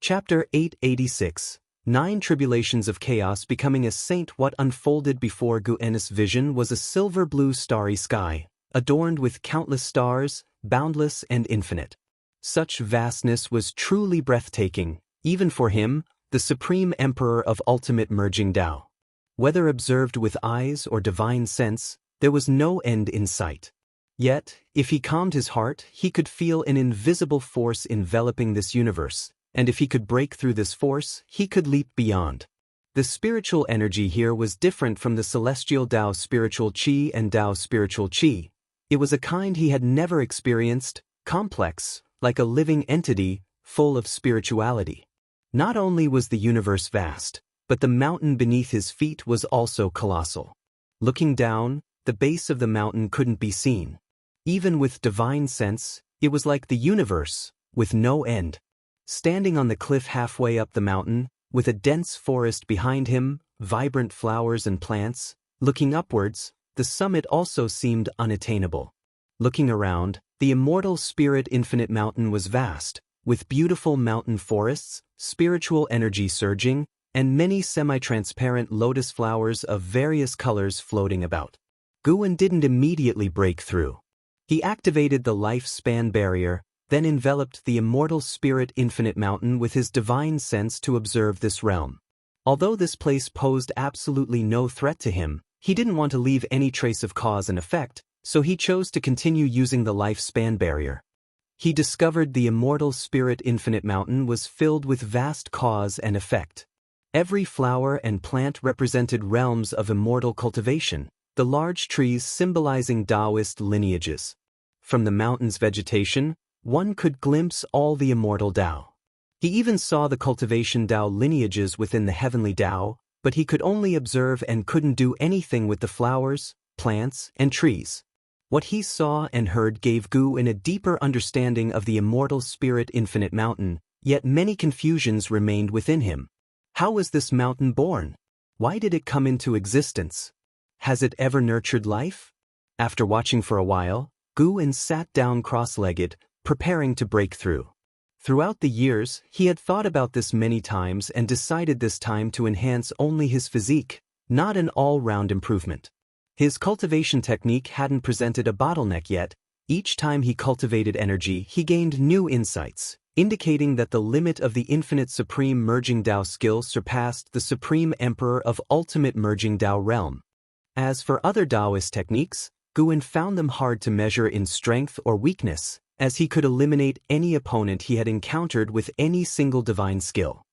Chapter 886, 9 Tribulations of Chaos Becoming a Saint. What unfolded before Guen's vision was a silver-blue starry sky, adorned with countless stars, boundless and infinite. Such vastness was truly breathtaking, even for him, the supreme emperor of ultimate merging Tao. Whether observed with eyes or divine sense, there was no end in sight. Yet, if he calmed his heart, he could feel an invisible force enveloping this universe, and if he could break through this force, he could leap beyond. The spiritual energy here was different from the celestial Tao spiritual qi and Tao spiritual qi. It was a kind he had never experienced, complex, like a living entity, full of spirituality. Not only was the universe vast, but the mountain beneath his feet was also colossal. Looking down, the base of the mountain couldn't be seen. Even with divine sense, it was like the universe, with no end. Standing on the cliff halfway up the mountain, with a dense forest behind him, vibrant flowers and plants, looking upwards, the summit also seemed unattainable. Looking around, the immortal spirit infinite mountain was vast, with beautiful mountain forests, spiritual energy surging, and many semi-transparent lotus flowers of various colors floating about. Guen didn't immediately break through. He activated the lifespan barrier, then enveloped the immortal spirit infinite mountain with his divine sense to observe this realm. Although this place posed absolutely no threat to him, he didn't want to leave any trace of cause and effect, so he chose to continue using the lifespan barrier. He discovered the immortal spirit infinite mountain was filled with vast cause and effect. Every flower and plant represented realms of immortal cultivation, the large trees symbolizing Taoist lineages. From the mountain's vegetation, one could glimpse all the immortal Tao. He even saw the cultivation Tao lineages within the heavenly Tao, but he could only observe and couldn't do anything with the flowers, plants, and trees. What he saw and heard gave Guen a deeper understanding of the immortal spirit infinite mountain, yet many confusions remained within him. How was this mountain born? Why did it come into existence? Has it ever nurtured life? After watching for a while, Guen sat down cross-legged, preparing to break through. Throughout the years, he had thought about this many times and decided this time to enhance only his physique, not an all-round improvement. His cultivation technique hadn't presented a bottleneck yet. Each time he cultivated energy, he gained new insights, indicating that the limit of the infinite supreme merging Tao skill surpassed the supreme emperor of ultimate merging Tao realm. As for other Taoist techniques, Guen found them hard to measure in strength or weakness, as he could eliminate any opponent he had encountered with any single divine skill.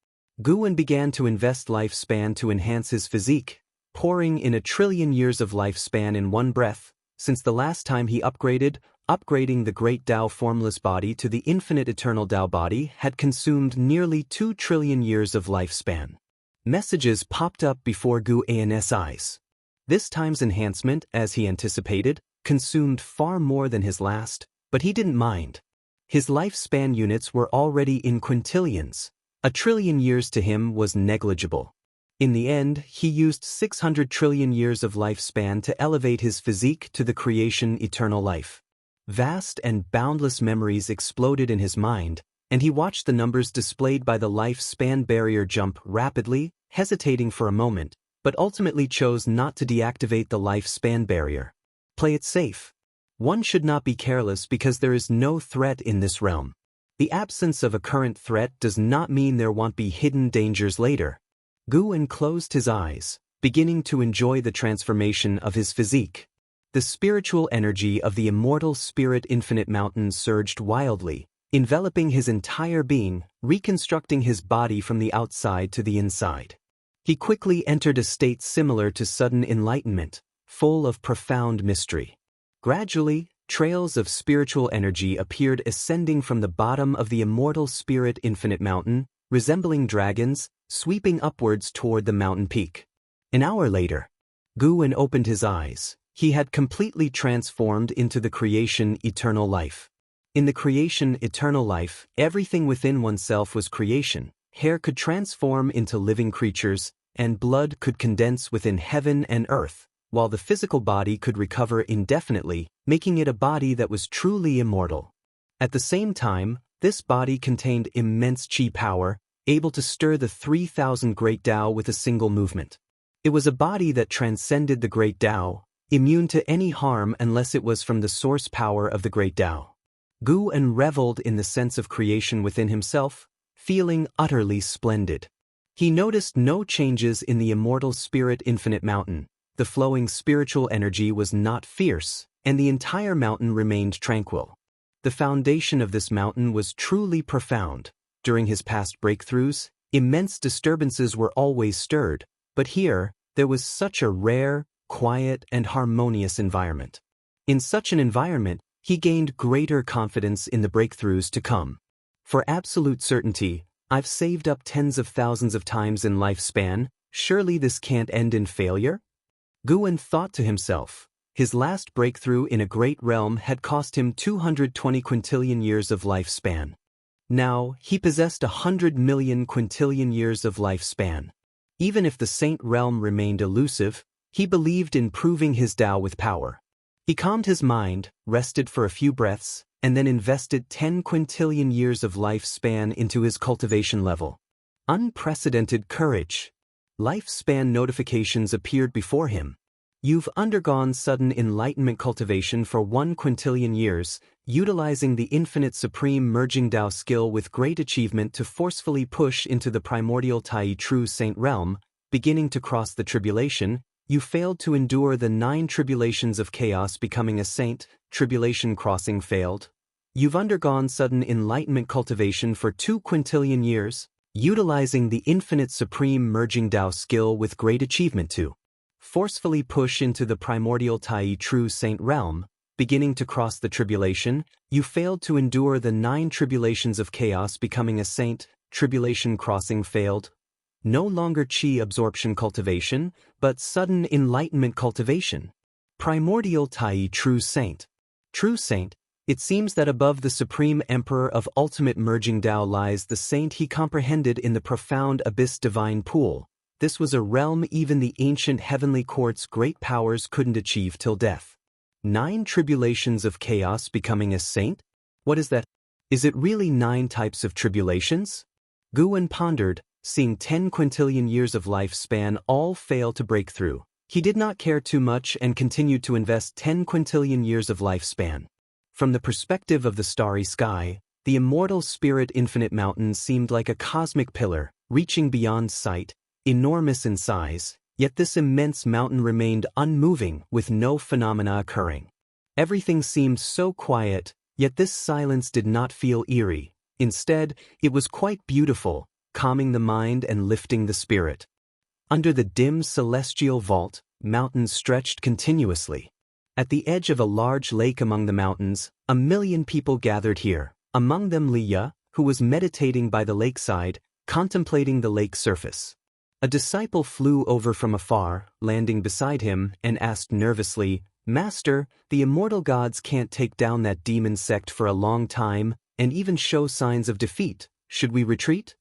Guen began to invest lifespan to enhance his physique, pouring in 1 trillion years of lifespan in one breath. Since the last time he upgrading the great Tao formless body to the infinite eternal Tao body had consumed nearly 2 trillion years of lifespan. Messages popped up before Guen's eyes. This time's enhancement, as he anticipated, consumed far more than his last, but he didn't mind. His lifespan units were already in quintillions. 1 trillion years to him was negligible. In the end, he used 600 trillion years of lifespan to elevate his physique to the creation eternal life. Vast and boundless memories exploded in his mind, and he watched the numbers displayed by the lifespan barrier jump rapidly, hesitating for a moment, but ultimately chose not to deactivate the lifespan barrier. Play it safe. One should not be careless because there is no threat in this realm. The absence of a current threat does not mean there won't be hidden dangers later. Guen closed his eyes, beginning to enjoy the transformation of his physique. The spiritual energy of the immortal spirit infinite mountain surged wildly, enveloping his entire being, reconstructing his body from the outside to the inside. He quickly entered a state similar to sudden enlightenment, full of profound mystery. Gradually, trails of spiritual energy appeared ascending from the bottom of the immortal spirit infinite mountain, resembling dragons, sweeping upwards toward the mountain peak. An hour later, Guen opened his eyes. He had completely transformed into the creation eternal life. In the creation eternal life, everything within oneself was creation. Hair could transform into living creatures, and blood could condense within heaven and earth, while the physical body could recover indefinitely, making it a body that was truly immortal. At the same time, this body contained immense chi power, able to stir the 3,000 Great Tao with a single movement. It was a body that transcended the Great Tao, immune to any harm unless it was from the source power of the Great Tao. Gu'en reveled in the sense of creation within himself, feeling utterly splendid. He noticed no changes in the immortal spirit infinite mountain. The flowing spiritual energy was not fierce, and the entire mountain remained tranquil. The foundation of this mountain was truly profound. During his past breakthroughs, immense disturbances were always stirred, but here, there was such a rare, quiet, and harmonious environment. In such an environment, he gained greater confidence in the breakthroughs to come. For absolute certainty, I've saved up tens of thousands of times in lifespan, surely this can't end in failure? Gu'en thought to himself. His last breakthrough in a great realm had cost him 220 quintillion years of lifespan. Now, he possessed 100 million quintillion years of lifespan. Even if the Saint realm remained elusive, he believed in proving his Tao with power. He calmed his mind, rested for a few breaths, and then invested 10 quintillion years of lifespan into his cultivation level. Unprecedented courage. Lifespan notifications appeared before him. You've undergone sudden enlightenment cultivation for 1 quintillion years, utilizing the infinite supreme merging Tao skill with great achievement to forcefully push into the primordial Tai true saint realm, beginning to cross the tribulation. You failed to endure the 9 tribulations of chaos becoming a saint, tribulation crossing failed. You've undergone sudden enlightenment cultivation for 2 quintillion years, utilizing the infinite supreme merging Tao skill with great achievement to forcefully push into the primordial Tai true saint realm, beginning to cross the tribulation. You failed to endure the 9 tribulations of chaos becoming a saint, tribulation crossing failed. No longer chi absorption cultivation, but sudden enlightenment cultivation. Primordial Tai true saint. True saint, it seems that above the supreme emperor of ultimate merging Tao lies the saint he comprehended in the profound abyss divine pool. This was a realm even the ancient heavenly court's great powers couldn't achieve till death. 9 tribulations of chaos becoming a saint? What is that? Is it really 9 types of tribulations? Gu'en pondered, seeing 10 quintillion years of lifespan all fail to break through. He did not care too much and continued to invest 10 quintillion years of lifespan. From the perspective of the starry sky, the immortal spirit infinite mountain seemed like a cosmic pillar, reaching beyond sight, enormous in size, yet this immense mountain remained unmoving with no phenomena occurring. Everything seemed so quiet, yet this silence did not feel eerie. Instead, it was quite beautiful, calming the mind and lifting the spirit. Under the dim celestial vault, mountains stretched continuously. At the edge of a large lake among the mountains, 1 million people gathered here, among them Liya, who was meditating by the lakeside, contemplating the lake surface. A disciple flew over from afar, landing beside him, and asked nervously, "Master, the immortal gods can't take down that demon sect for a long time, and even show signs of defeat. Should we retreat?"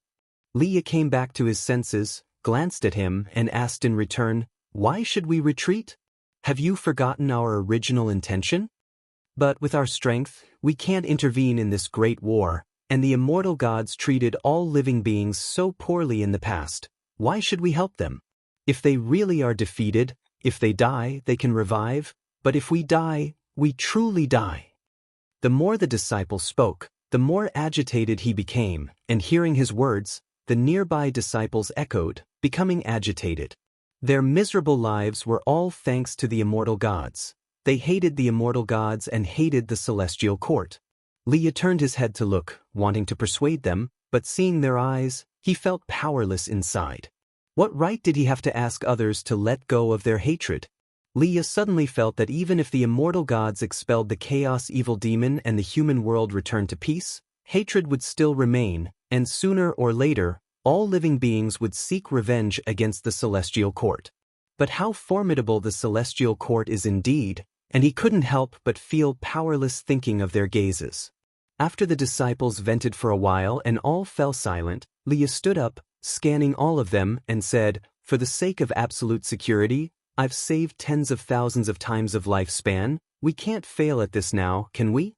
Liya came back to his senses, glanced at him, and asked in return, "Why should we retreat? Have you forgotten our original intention? But with our strength, we can't intervene in this great war, and the immortal gods treated all living beings so poorly in the past. Why should we help them? If they really are defeated, if they die, they can revive, but if we die, we truly die." The more the disciple spoke, the more agitated he became, and hearing his words, the nearby disciples echoed, becoming agitated. Their miserable lives were all thanks to the immortal gods. They hated the immortal gods and hated the celestial court. Liya turned his head to look, wanting to persuade them, but seeing their eyes, he felt powerless inside. What right did he have to ask others to let go of their hatred? Liya suddenly felt that even if the immortal gods expelled the chaos evil demon and the human world returned to peace, hatred would still remain, and sooner or later, all living beings would seek revenge against the celestial court. But how formidable the celestial court is indeed, and he couldn't help but feel powerless thinking of their gazes. After the disciples vented for a while and all fell silent, Liya stood up, scanning all of them, and said, "For the sake of absolute security, I've saved tens of thousands of times of lifespan. We can't fail at this now, can we?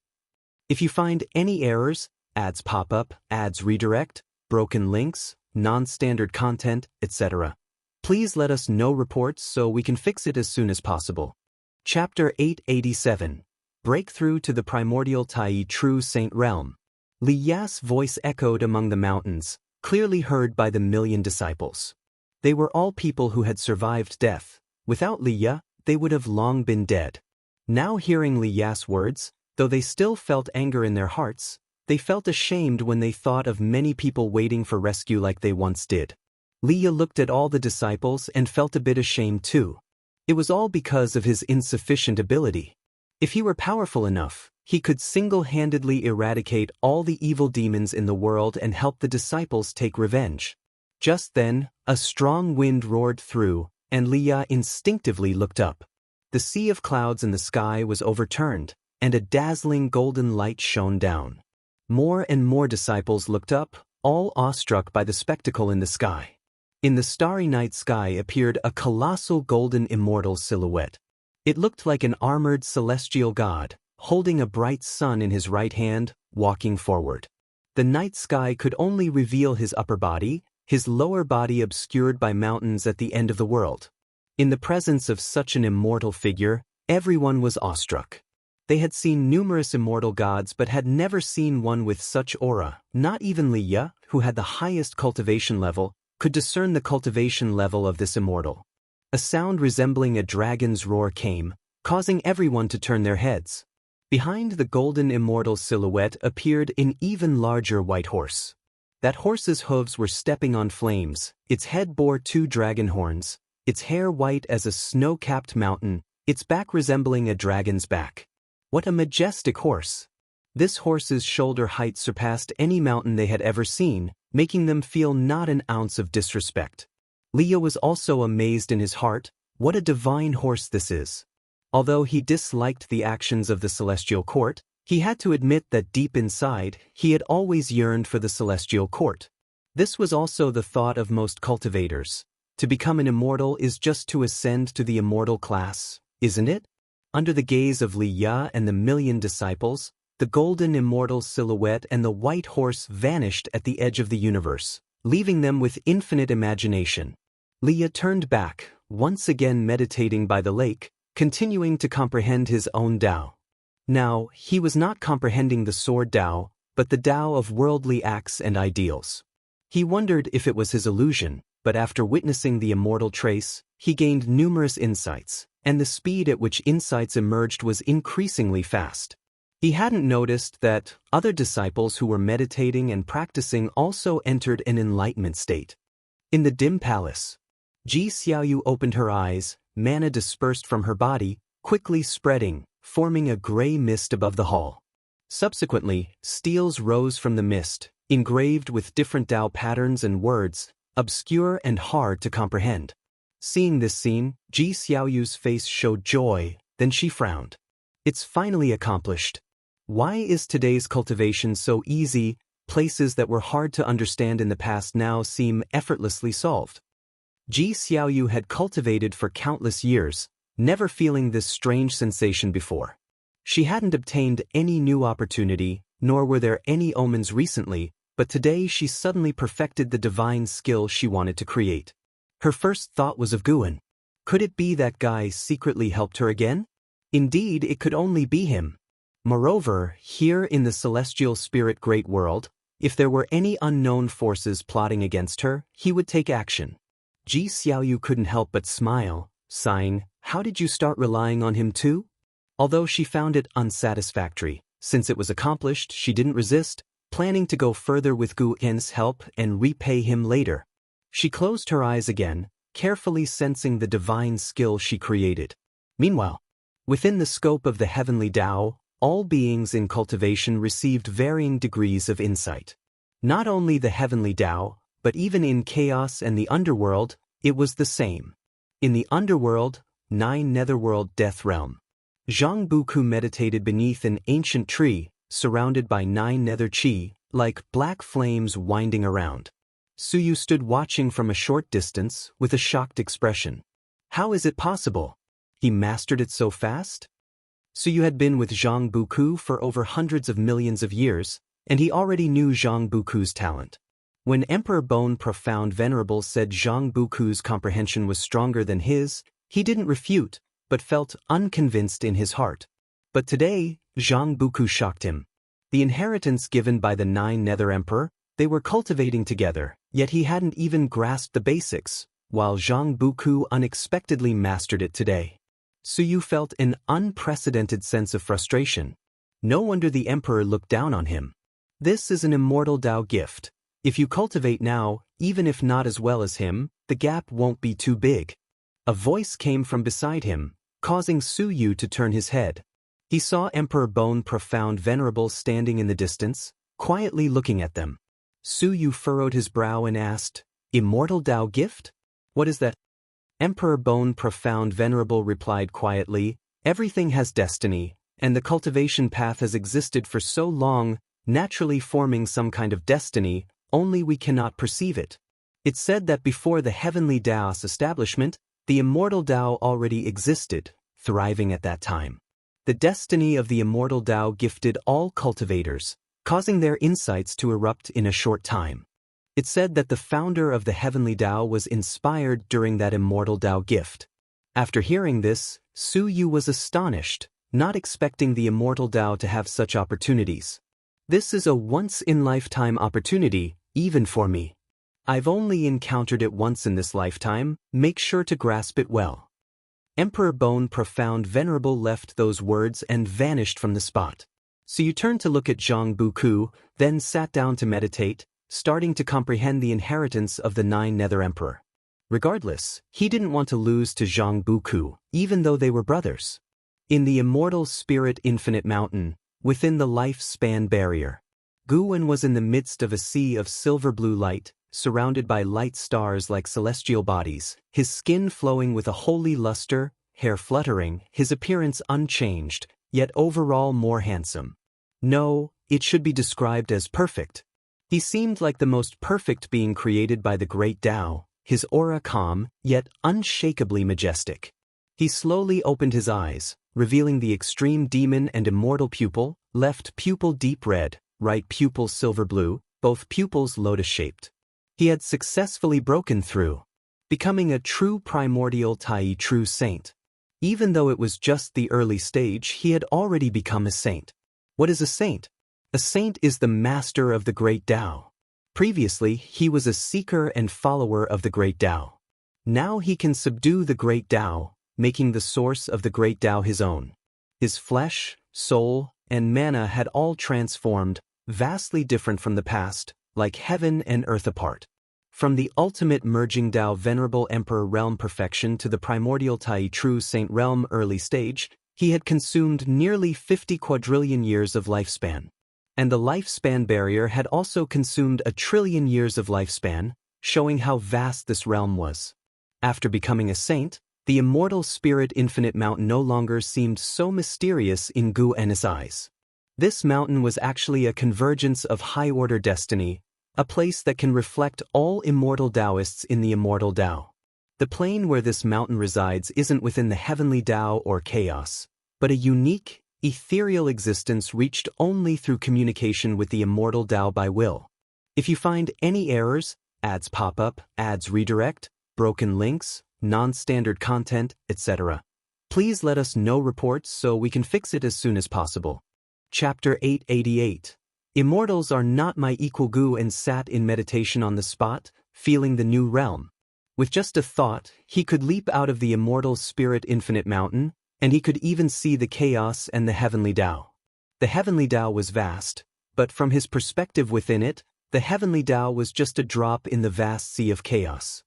If you find any errors, ads pop up, ads redirect, broken links, non-standard content, etc. Please let us know reports so we can fix it as soon as possible. Chapter 887. Breakthrough to the Primordial Tai True Saint Realm. Li Ya's voice echoed among the mountains, clearly heard by the million disciples. They were all people who had survived death. Without Li Ya, they would have long been dead. Now hearing Li Ya's words, though they still felt anger in their hearts, they felt ashamed when they thought of many people waiting for rescue like they once did. Li Ya looked at all the disciples and felt a bit ashamed too. It was all because of his insufficient ability. If he were powerful enough, he could single-handedly eradicate all the evil demons in the world and help the disciples take revenge. Just then, a strong wind roared through, and Li Ya instinctively looked up. The sea of clouds in the sky was overturned, and a dazzling golden light shone down. More and more disciples looked up, all awestruck by the spectacle in the sky. In the starry night sky appeared a colossal golden immortal silhouette. It looked like an armored celestial god, holding a bright sun in his right hand, walking forward. The night sky could only reveal his upper body, his lower body obscured by mountains at the end of the world. In the presence of such an immortal figure, everyone was awestruck. They had seen numerous immortal gods but had never seen one with such aura. Not even Li Ya, who had the highest cultivation level, could discern the cultivation level of this immortal. A sound resembling a dragon's roar came, causing everyone to turn their heads. Behind the golden immortal silhouette appeared an even larger white horse. That horse's hooves were stepping on flames, its head bore 2 dragon horns, its hair white as a snow-capped mountain, its back resembling a dragon's back. What a majestic horse! This horse's shoulder height surpassed any mountain they had ever seen, making them feel not an ounce of disrespect. Li Ya was also amazed in his heart. What a divine horse this is! Although he disliked the actions of the celestial court, he had to admit that deep inside, he had always yearned for the celestial court. This was also the thought of most cultivators. To become an immortal is just to ascend to the immortal class, isn't it? Under the gaze of Li Ya and the million disciples, the golden immortal silhouette and the white horse vanished at the edge of the universe, leaving them with infinite imagination. Li Ya turned back, once again meditating by the lake, continuing to comprehend his own Tao. Now, he was not comprehending the sword Tao, but the Tao of worldly acts and ideals. He wondered if it was his illusion, but after witnessing the immortal trace, he gained numerous insights, and the speed at which insights emerged was increasingly fast. He hadn't noticed that other disciples who were meditating and practicing also entered an enlightenment state. In the dim palace, Xianxia opened her eyes, mana dispersed from her body, quickly spreading, forming a gray mist above the hall. Subsequently, steels rose from the mist, engraved with different Tao patterns and words, obscure and hard to comprehend. Seeing this scene, Xiaoyu's face showed joy, then she frowned. It's finally accomplished. Why is today's cultivation so easy? Places that were hard to understand in the past now seem effortlessly solved. Xiaoyu had cultivated for countless years, never feeling this strange sensation before. She hadn't obtained any new opportunity, nor were there any omens recently, but today she suddenly perfected the divine skill she wanted to create. Her first thought was of Guan. Could it be that guy secretly helped her again? Indeed, it could only be him. Moreover, here in the celestial spirit great world, if there were any unknown forces plotting against her, he would take action. Xiaoyu couldn't help but smile, sighing, "How did you start relying on him too?" Although she found it unsatisfactory, since it was accomplished, she didn't resist, planning to go further with Guan's help and repay him later. She closed her eyes again, carefully sensing the divine skill she created. Meanwhile, within the scope of the heavenly Tao, all beings in cultivation received varying degrees of insight. Not only the heavenly Tao, but even in chaos and the underworld, it was the same. In the underworld, 9 netherworld death realm, Zhang Buku meditated beneath an ancient tree, surrounded by 9 nether chi, like black flames winding around. Suyu stood watching from a short distance, with a shocked expression. How is it possible? He mastered it so fast? Suyu had been with Zhang Buku for over hundreds of millions of years, and he already knew Zhang Buku's talent. When Emperor Bone Profound Venerable said Zhang Buku's comprehension was stronger than his, he didn't refute, but felt unconvinced in his heart. But today, Zhang Buku shocked him. The inheritance given by the 9 Nether Emperor, they were cultivating together, yet he hadn't even grasped the basics, while Zhang Buku unexpectedly mastered it today. Suyu felt an unprecedented sense of frustration. No wonder the Emperor looked down on him. This is an immortal Dao gift. If you cultivate now, even if not as well as him, the gap won't be too big. A voice came from beside him, causing Suyu to turn his head. He saw Emperor Bone Profound Venerable standing in the distance, quietly looking at them. Suyu furrowed his brow and asked, "Immortal Dao gift? What is that?" Emperor Bone Profound Venerable replied quietly, "Everything has destiny, and the cultivation path has existed for so long, naturally forming some kind of destiny, only we cannot perceive it. It's said that before the heavenly Dao's establishment, the immortal Dao already existed, thriving at that time. The destiny of the immortal Dao gifted all cultivators, causing their insights to erupt in a short time. It's said that the founder of the heavenly Dao was inspired during that immortal Dao gift." After hearing this, Suyu was astonished, not expecting the immortal Dao to have such opportunities. "This is a once-in-lifetime opportunity, even for me. I've only encountered it once in this lifetime, make sure to grasp it well." Emperor Bone Profound Venerable left those words and vanished from the spot. Suyu turned to look at Zhang Buku, then sat down to meditate, starting to comprehend the inheritance of the 9 Nether Emperor. Regardless, he didn't want to lose to Zhang Buku, even though they were brothers. In the immortal spirit infinite mountain, within the lifespan barrier, Guwen was in the midst of a sea of silver-blue light, surrounded by light stars like celestial bodies, his skin flowing with a holy luster, hair fluttering, his appearance unchanged, yet overall more handsome. No, it should be described as perfect. He seemed like the most perfect being created by the great Tao, his aura calm, yet unshakably majestic. He slowly opened his eyes, revealing the extreme demon and immortal pupil, left pupil deep red, right pupil silver blue, both pupils lotus-shaped. He had successfully broken through, becoming a true primordial Tai true saint. Even though it was just the early stage, he had already become a saint. What is a saint? A saint is the master of the great Tao. Previously, he was a seeker and follower of the great Tao. Now he can subdue the great Tao, making the source of the great Tao his own. His flesh, soul, and mana had all transformed, vastly different from the past, like heaven and earth apart. From the ultimate merging Tao Venerable Emperor Realm perfection to the primordial Tai True Saint Realm early stage, he had consumed nearly 50 quadrillion years of lifespan. And the lifespan barrier had also consumed 1 trillion years of lifespan, showing how vast this realm was. After becoming a saint, the immortal spirit infinite mountain no longer seemed so mysterious in Gu En's eyes. This mountain was actually a convergence of high-order destiny, a place that can reflect all immortal Taoists in the immortal Tao. The plane where this mountain resides isn't within the heavenly Tao or chaos, but a unique, ethereal existence reached only through communication with the immortal Tao by will. If you find any errors, ads pop up, ads redirect, broken links, non-standard content, etc., please let us know reports so we can fix it as soon as possible. Chapter 888. Immortals are not my equal. Gu and sat in meditation on the spot, feeling the new realm. With just a thought, he could leap out of the immortal spirit infinite mountain, and he could even see the chaos and the heavenly Tao. The heavenly Tao was vast, but from his perspective within it, the heavenly Tao was just a drop in the vast sea of chaos.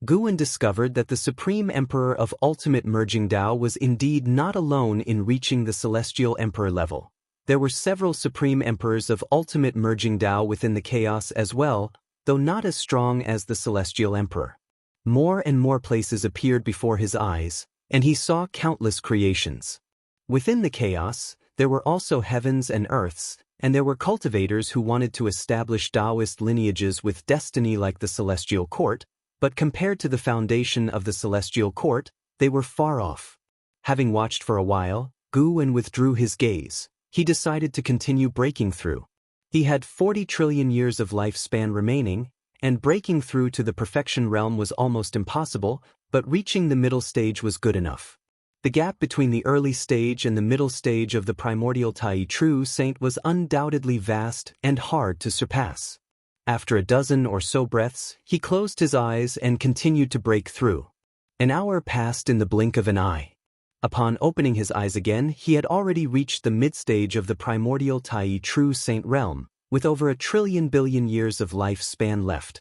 Guwen discovered that the Supreme Emperor of Ultimate Merging Tao was indeed not alone in reaching the Celestial Emperor level. There were several Supreme Emperors of Ultimate Merging Tao within the chaos as well, though not as strong as the Celestial Emperor. More and more places appeared before his eyes, and he saw countless creations. Within the chaos, there were also heavens and earths, and there were cultivators who wanted to establish Taoist lineages with destiny like the Celestial Court, but compared to the foundation of the Celestial Court, they were far off. Having watched for a while, Guwen withdrew his gaze. He decided to continue breaking through. He had 40 trillion years of lifespan remaining, and breaking through to the perfection realm was almost impossible, but reaching the middle stage was good enough. The gap between the early stage and the middle stage of the primordial Tai true saint was undoubtedly vast and hard to surpass. After a dozen or so breaths, he closed his eyes and continued to break through. An hour passed in the blink of an eye. Upon opening his eyes again, he had already reached the mid-stage of the primordial Tai true saint realm, with over 1,000,000,000,000 years of lifespan left.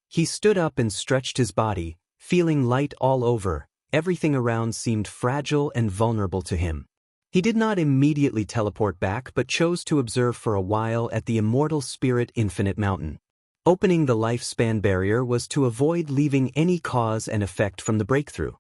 He stood up and stretched his body, feeling light all over. Everything around seemed fragile and vulnerable to him. He did not immediately teleport back but chose to observe for a while at the Immortal Spirit Infinite Mountain. Opening the lifespan barrier was to avoid leaving any cause and effect from the breakthrough.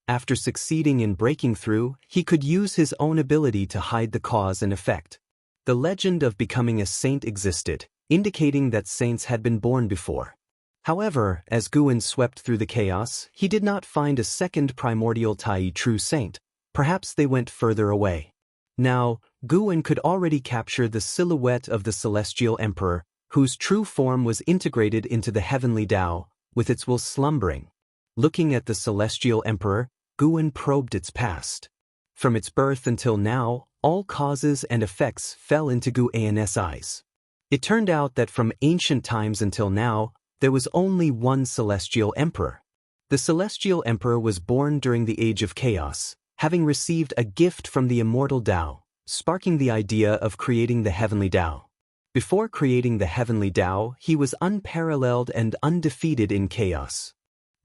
After succeeding in breaking through, he could use his own ability to hide the cause and effect. The legend of becoming a saint existed, indicating that saints had been born before. However, as Guan swept through the chaos, he did not find a second primordial Tai true saint. Perhaps they went further away. Now, Guan could already capture the silhouette of the Celestial Emperor, whose true form was integrated into the heavenly Tao, with its will slumbering. Looking at the Celestial Emperor, Guan probed its past. From its birth until now, all causes and effects fell into Guan's eyes. It turned out that from ancient times until now, there was only one Celestial Emperor. The Celestial Emperor was born during the Age of Chaos, having received a gift from the Immortal Tao, sparking the idea of creating the Heavenly Tao. Before creating the Heavenly Tao, he was unparalleled and undefeated in chaos.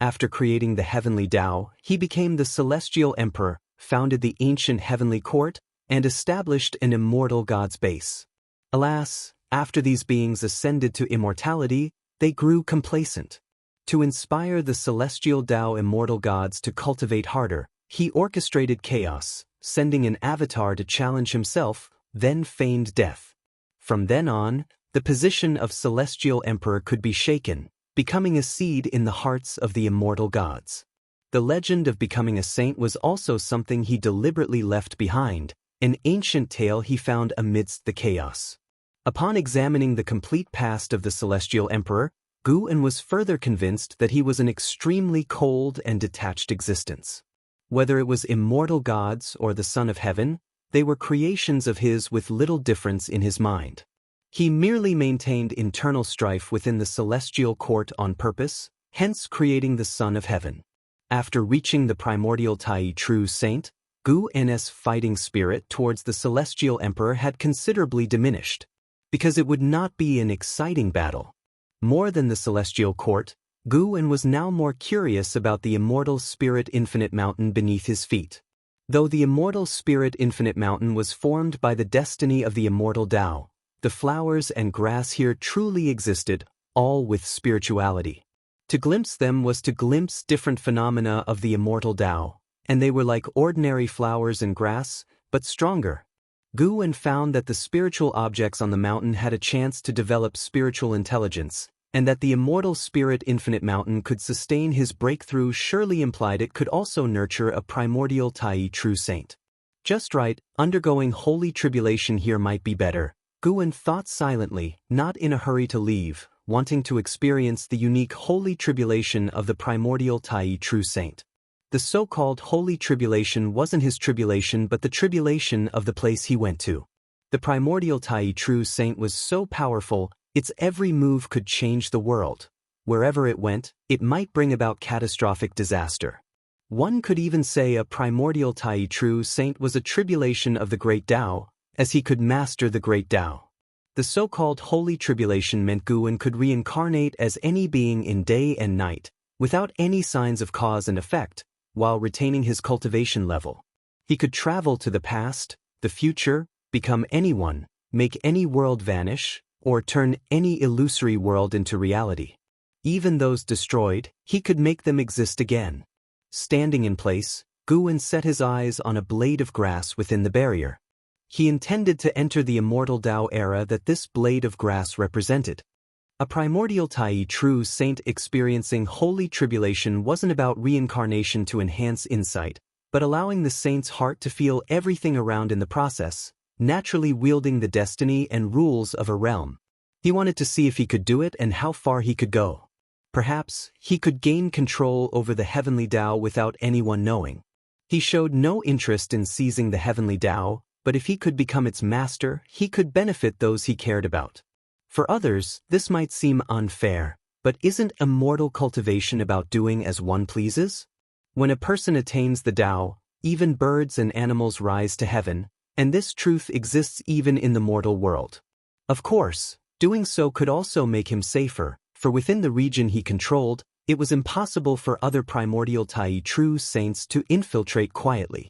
After creating the Heavenly Tao, he became the Celestial Emperor, founded the ancient Heavenly Court, and established an immortal god's base. Alas, after these beings ascended to immortality, they grew complacent. To inspire the celestial Tao immortal gods to cultivate harder, he orchestrated chaos, sending an avatar to challenge himself, then feigned death. From then on, the position of Celestial Emperor could be shaken, becoming a seed in the hearts of the immortal gods. The legend of becoming a saint was also something he deliberately left behind, an ancient tale he found amidst the chaos. Upon examining the complete past of the Celestial Emperor, Guan was further convinced that he was an extremely cold and detached existence. Whether it was immortal gods or the Son of Heaven, they were creations of his with little difference in his mind. He merely maintained internal strife within the celestial court on purpose, hence creating the Son of Heaven. After reaching the primordial Tai true saint, Guan's fighting spirit towards the Celestial Emperor had considerably diminished, because it would not be an exciting battle. More than the celestial court, Guan was now more curious about the Immortal Spirit Infinite Mountain beneath his feet. Though the Immortal Spirit Infinite Mountain was formed by the destiny of the Immortal Tao, the flowers and grass here truly existed, all with spirituality. To glimpse them was to glimpse different phenomena of the Immortal Tao, and they were like ordinary flowers and grass, but stronger. Guan found that the spiritual objects on the mountain had a chance to develop spiritual intelligence, and that the Immortal Spirit Infinite Mountain could sustain his breakthrough surely implied it could also nurture a primordial Tai true saint. Just right, undergoing holy tribulation here might be better, Guan thought silently, not in a hurry to leave, wanting to experience the unique holy tribulation of the primordial Tai true saint. The so-called holy tribulation wasn't his tribulation but the tribulation of the place he went to. The primordial Tai true saint was so powerful, its every move could change the world. Wherever it went, it might bring about catastrophic disaster. One could even say a primordial Tai true saint was a tribulation of the great Tao, as he could master the great Tao. The so-called holy tribulation meant Guan could reincarnate as any being in day and night, without any signs of cause and effect, while retaining his cultivation level. He could travel to the past, the future, become anyone, make any world vanish, or turn any illusory world into reality. Even those destroyed, he could make them exist again. Standing in place, Guan set his eyes on a blade of grass within the barrier. He intended to enter the Immortal Tao era that this blade of grass represented. A primordial Tai true saint experiencing holy tribulation wasn't about reincarnation to enhance insight, but allowing the saint's heart to feel everything around in the process, naturally wielding the destiny and rules of a realm. He wanted to see if he could do it and how far he could go. Perhaps he could gain control over the heavenly Tao without anyone knowing. He showed no interest in seizing the heavenly Tao, but if he could become its master, he could benefit those he cared about. For others, this might seem unfair, but isn't immortal cultivation about doing as one pleases? When a person attains the Tao, even birds and animals rise to heaven, and this truth exists even in the mortal world. Of course, doing so could also make him safer, for within the region he controlled, it was impossible for other primordial Tai true saints to infiltrate quietly.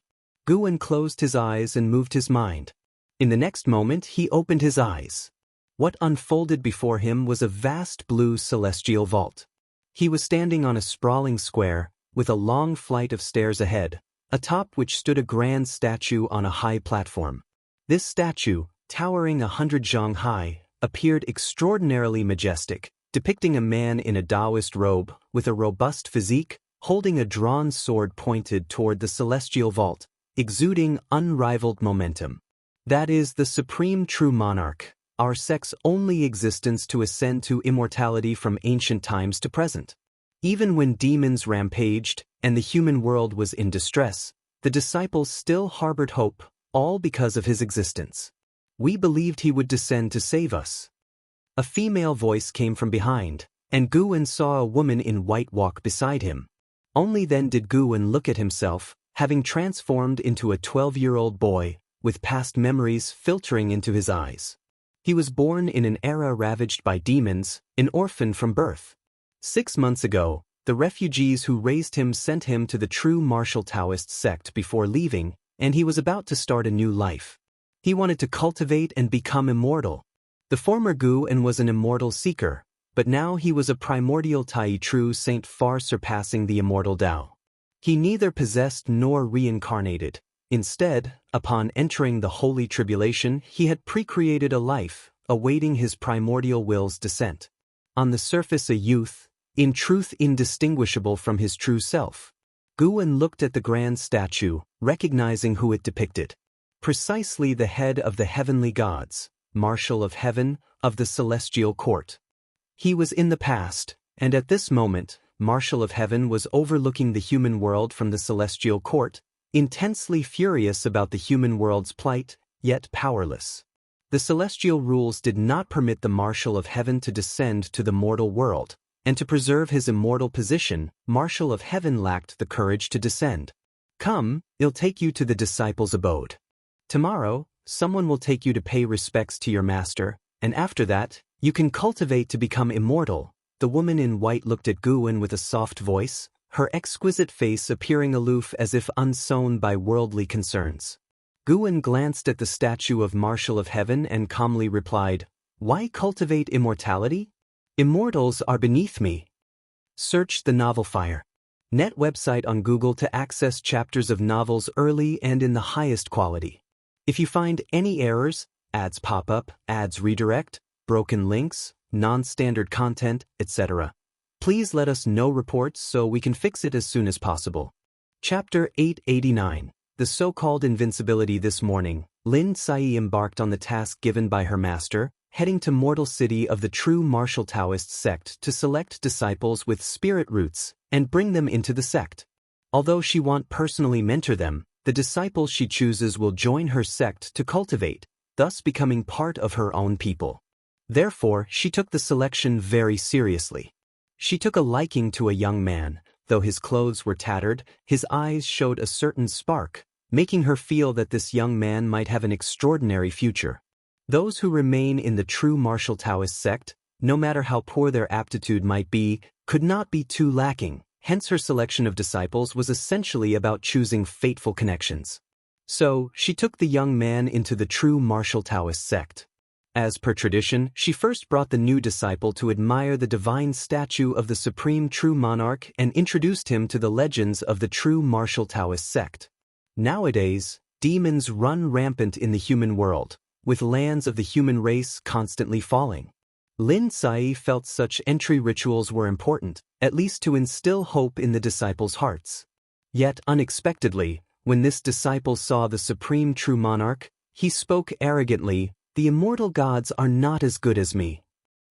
Guan closed his eyes and moved his mind. In the next moment he opened his eyes. What unfolded before him was a vast blue celestial vault. He was standing on a sprawling square, with a long flight of stairs ahead, atop which stood a grand statue on a high platform. This statue, towering 100 zhang high, appeared extraordinarily majestic, depicting a man in a Taoist robe, with a robust physique, holding a drawn sword pointed toward the celestial vault, exuding unrivaled momentum. That is the supreme true monarch, our sect's only existence to ascend to immortality from ancient times to present. Even when demons rampaged and the human world was in distress, the disciples still harbored hope, all because of his existence. We believed he would descend to save us. A female voice came from behind, and Guan saw a woman in white walk beside him. Only then did Guan look at himself, having transformed into a 12-year-old boy, with past memories filtering into his eyes. He was born in an era ravaged by demons, an orphan from birth. 6 months ago, the refugees who raised him sent him to the true martial Taoist sect before leaving, and he was about to start a new life. He wanted to cultivate and become immortal. The former Guan was an immortal seeker, but now he was a primordial Tai true saint far surpassing the immortal Tao. He neither possessed nor reincarnated. Instead, upon entering the holy tribulation, he had pre-created a life, awaiting his primordial will's descent. On the surface a youth, in truth indistinguishable from his true self. Guan looked at the grand statue, recognizing who it depicted. Precisely the head of the heavenly gods, marshal of heaven, of the celestial court. He was in the past, and at this moment, marshal of heaven was overlooking the human world from the celestial court, intensely furious about the human world's plight, yet powerless. The celestial rules did not permit the marshal of heaven to descend to the mortal world, and to preserve his immortal position, marshal of heaven lacked the courage to descend. Come, I'll take you to the disciples' abode. Tomorrow, someone will take you to pay respects to your master, and after that, you can cultivate to become immortal. The woman in white looked at Guan with a soft voice, her exquisite face appearing aloof as if unsown by worldly concerns. Guan glanced at the statue of Marshal of Heaven and calmly replied, "Why cultivate immortality? Immortals are beneath me." Search the novel Fire. Net website on Google to access chapters of novels early and in the highest quality. If you find any errors, ads pop up, ads redirect, broken links, non-standard content, etc., please let us know reports so we can fix it as soon as possible. Chapter 889. The so-called invincibility. This morning, Lin Sai embarked on the task given by her master, heading to mortal city of the true martial Taoist sect to select disciples with spirit roots and bring them into the sect. Although she won't personally mentor them, the disciples she chooses will join her sect to cultivate, thus becoming part of her own people. Therefore, she took the selection very seriously. She took a liking to a young man. Though his clothes were tattered, his eyes showed a certain spark, making her feel that this young man might have an extraordinary future. Those who remain in the true martial Taoist sect, no matter how poor their aptitude might be, could not be too lacking. Hence her selection of disciples was essentially about choosing fateful connections. So, she took the young man into the true martial Taoist sect. As per tradition, she first brought the new disciple to admire the divine statue of the supreme true monarch and introduced him to the legends of the true martial Taoist sect. Nowadays, demons run rampant in the human world, with lands of the human race constantly falling. Lin Sai felt such entry rituals were important, at least to instill hope in the disciples' hearts. Yet unexpectedly, when this disciple saw the supreme true monarch, he spoke arrogantly, "The immortal gods are not as good as me."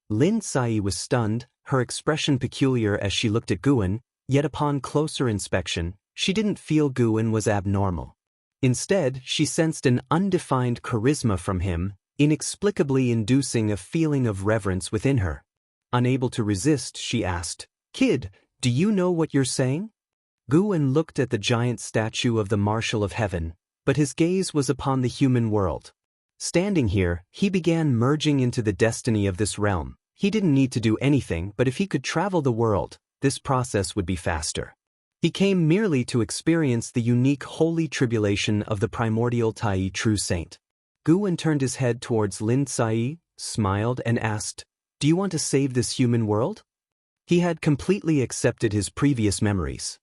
Lin Sai was stunned, her expression peculiar as she looked at Guan, yet upon closer inspection, she didn't feel Guan was abnormal. Instead, she sensed an undefined charisma from him, inexplicably inducing a feeling of reverence within her. Unable to resist, she asked, "Kid, do you know what you're saying?" Guan looked at the giant statue of the Marshal of Heaven, but his gaze was upon the human world. Standing here, he began merging into the destiny of this realm. He didn't need to do anything, but if he could travel the world, this process would be faster. He came merely to experience the unique holy tribulation of the primordial Tai true saint. Guan turned his head towards Lin Cai, smiled and asked, "Do you want to save this human world?" He had completely accepted his previous memories.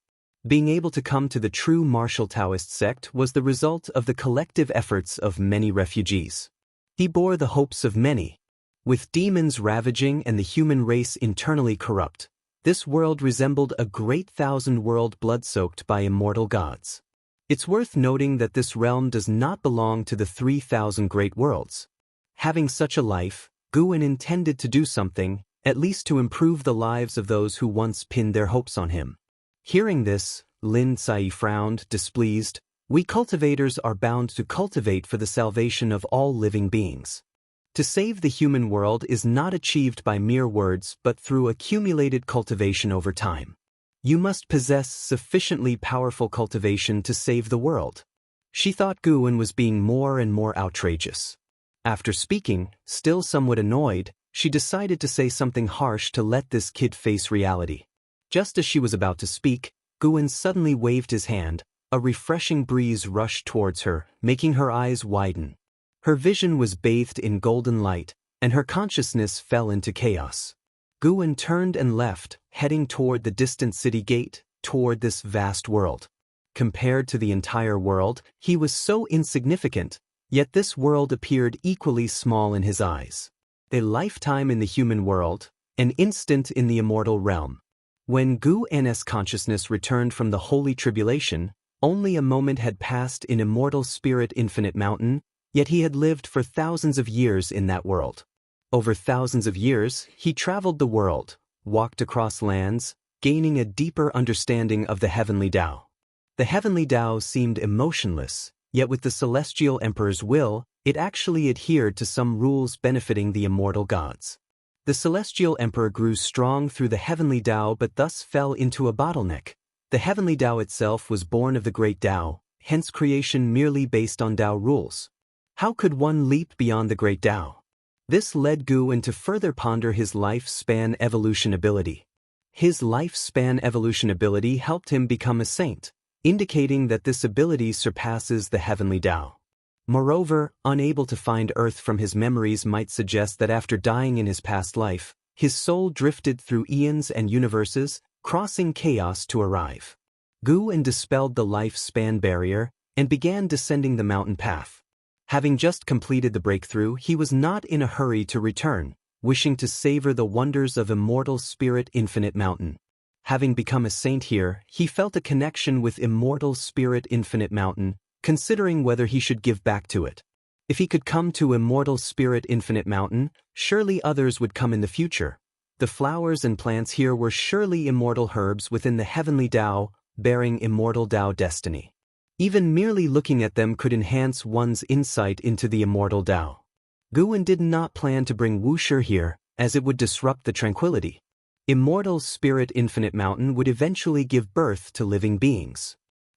Being able to come to the true martial Taoist sect was the result of the collective efforts of many refugees. He bore the hopes of many. With demons ravaging and the human race internally corrupt, this world resembled a great thousand world blood-soaked by immortal gods. It's worth noting that this realm does not belong to the 3,000 great worlds. Having such a life, Guan intended to do something, at least to improve the lives of those who once pinned their hopes on him. Hearing this, Lin Cai frowned, displeased. "We cultivators are bound to cultivate for the salvation of all living beings. To save the human world is not achieved by mere words but through accumulated cultivation over time. You must possess sufficiently powerful cultivation to save the world." She thought Guan was being more and more outrageous. After speaking, still somewhat annoyed, she decided to say something harsh to let this kid face reality. Just as she was about to speak, Guan suddenly waved his hand. A refreshing breeze rushed towards her, making her eyes widen. Her vision was bathed in golden light, and her consciousness fell into chaos. Guan turned and left, heading toward the distant city gate, toward this vast world. Compared to the entire world, he was so insignificant, yet this world appeared equally small in his eyes. A lifetime in the human world, an instant in the immortal realm. When Guan's consciousness returned from the holy tribulation, only a moment had passed in Immortal Spirit Infinite Mountain, yet he had lived for thousands of years in that world. Over thousands of years, he traveled the world, walked across lands, gaining a deeper understanding of the heavenly Tao. The heavenly Tao seemed emotionless, yet with the celestial emperor's will, it actually adhered to some rules benefiting the immortal gods. The celestial emperor grew strong through the heavenly Tao but thus fell into a bottleneck. The heavenly Tao itself was born of the great Tao, hence creation merely based on Tao rules. How could one leap beyond the great Tao? This led Guan to further ponder his lifespan evolution ability. His lifespan evolution ability helped him become a saint, indicating that this ability surpasses the heavenly Tao. Moreover, unable to find Earth from his memories might suggest that after dying in his past life, his soul drifted through eons and universes, crossing chaos to arrive. Guan dispelled the lifespan barrier and began descending the mountain path. Having just completed the breakthrough, he was not in a hurry to return, wishing to savor the wonders of Immortal Spirit Infinite Mountain. Having become a saint here, he felt a connection with Immortal Spirit Infinite Mountain, considering whether he should give back to it. If he could come to Immortal Spirit Infinite Mountain, surely others would come in the future. The flowers and plants here were surely immortal herbs within the heavenly Tao, bearing immortal Tao destiny. Even merely looking at them could enhance one's insight into the immortal Tao. Guan did not plan to bring Wuxia here, as it would disrupt the tranquility. Immortal Spirit Infinite Mountain would eventually give birth to living beings.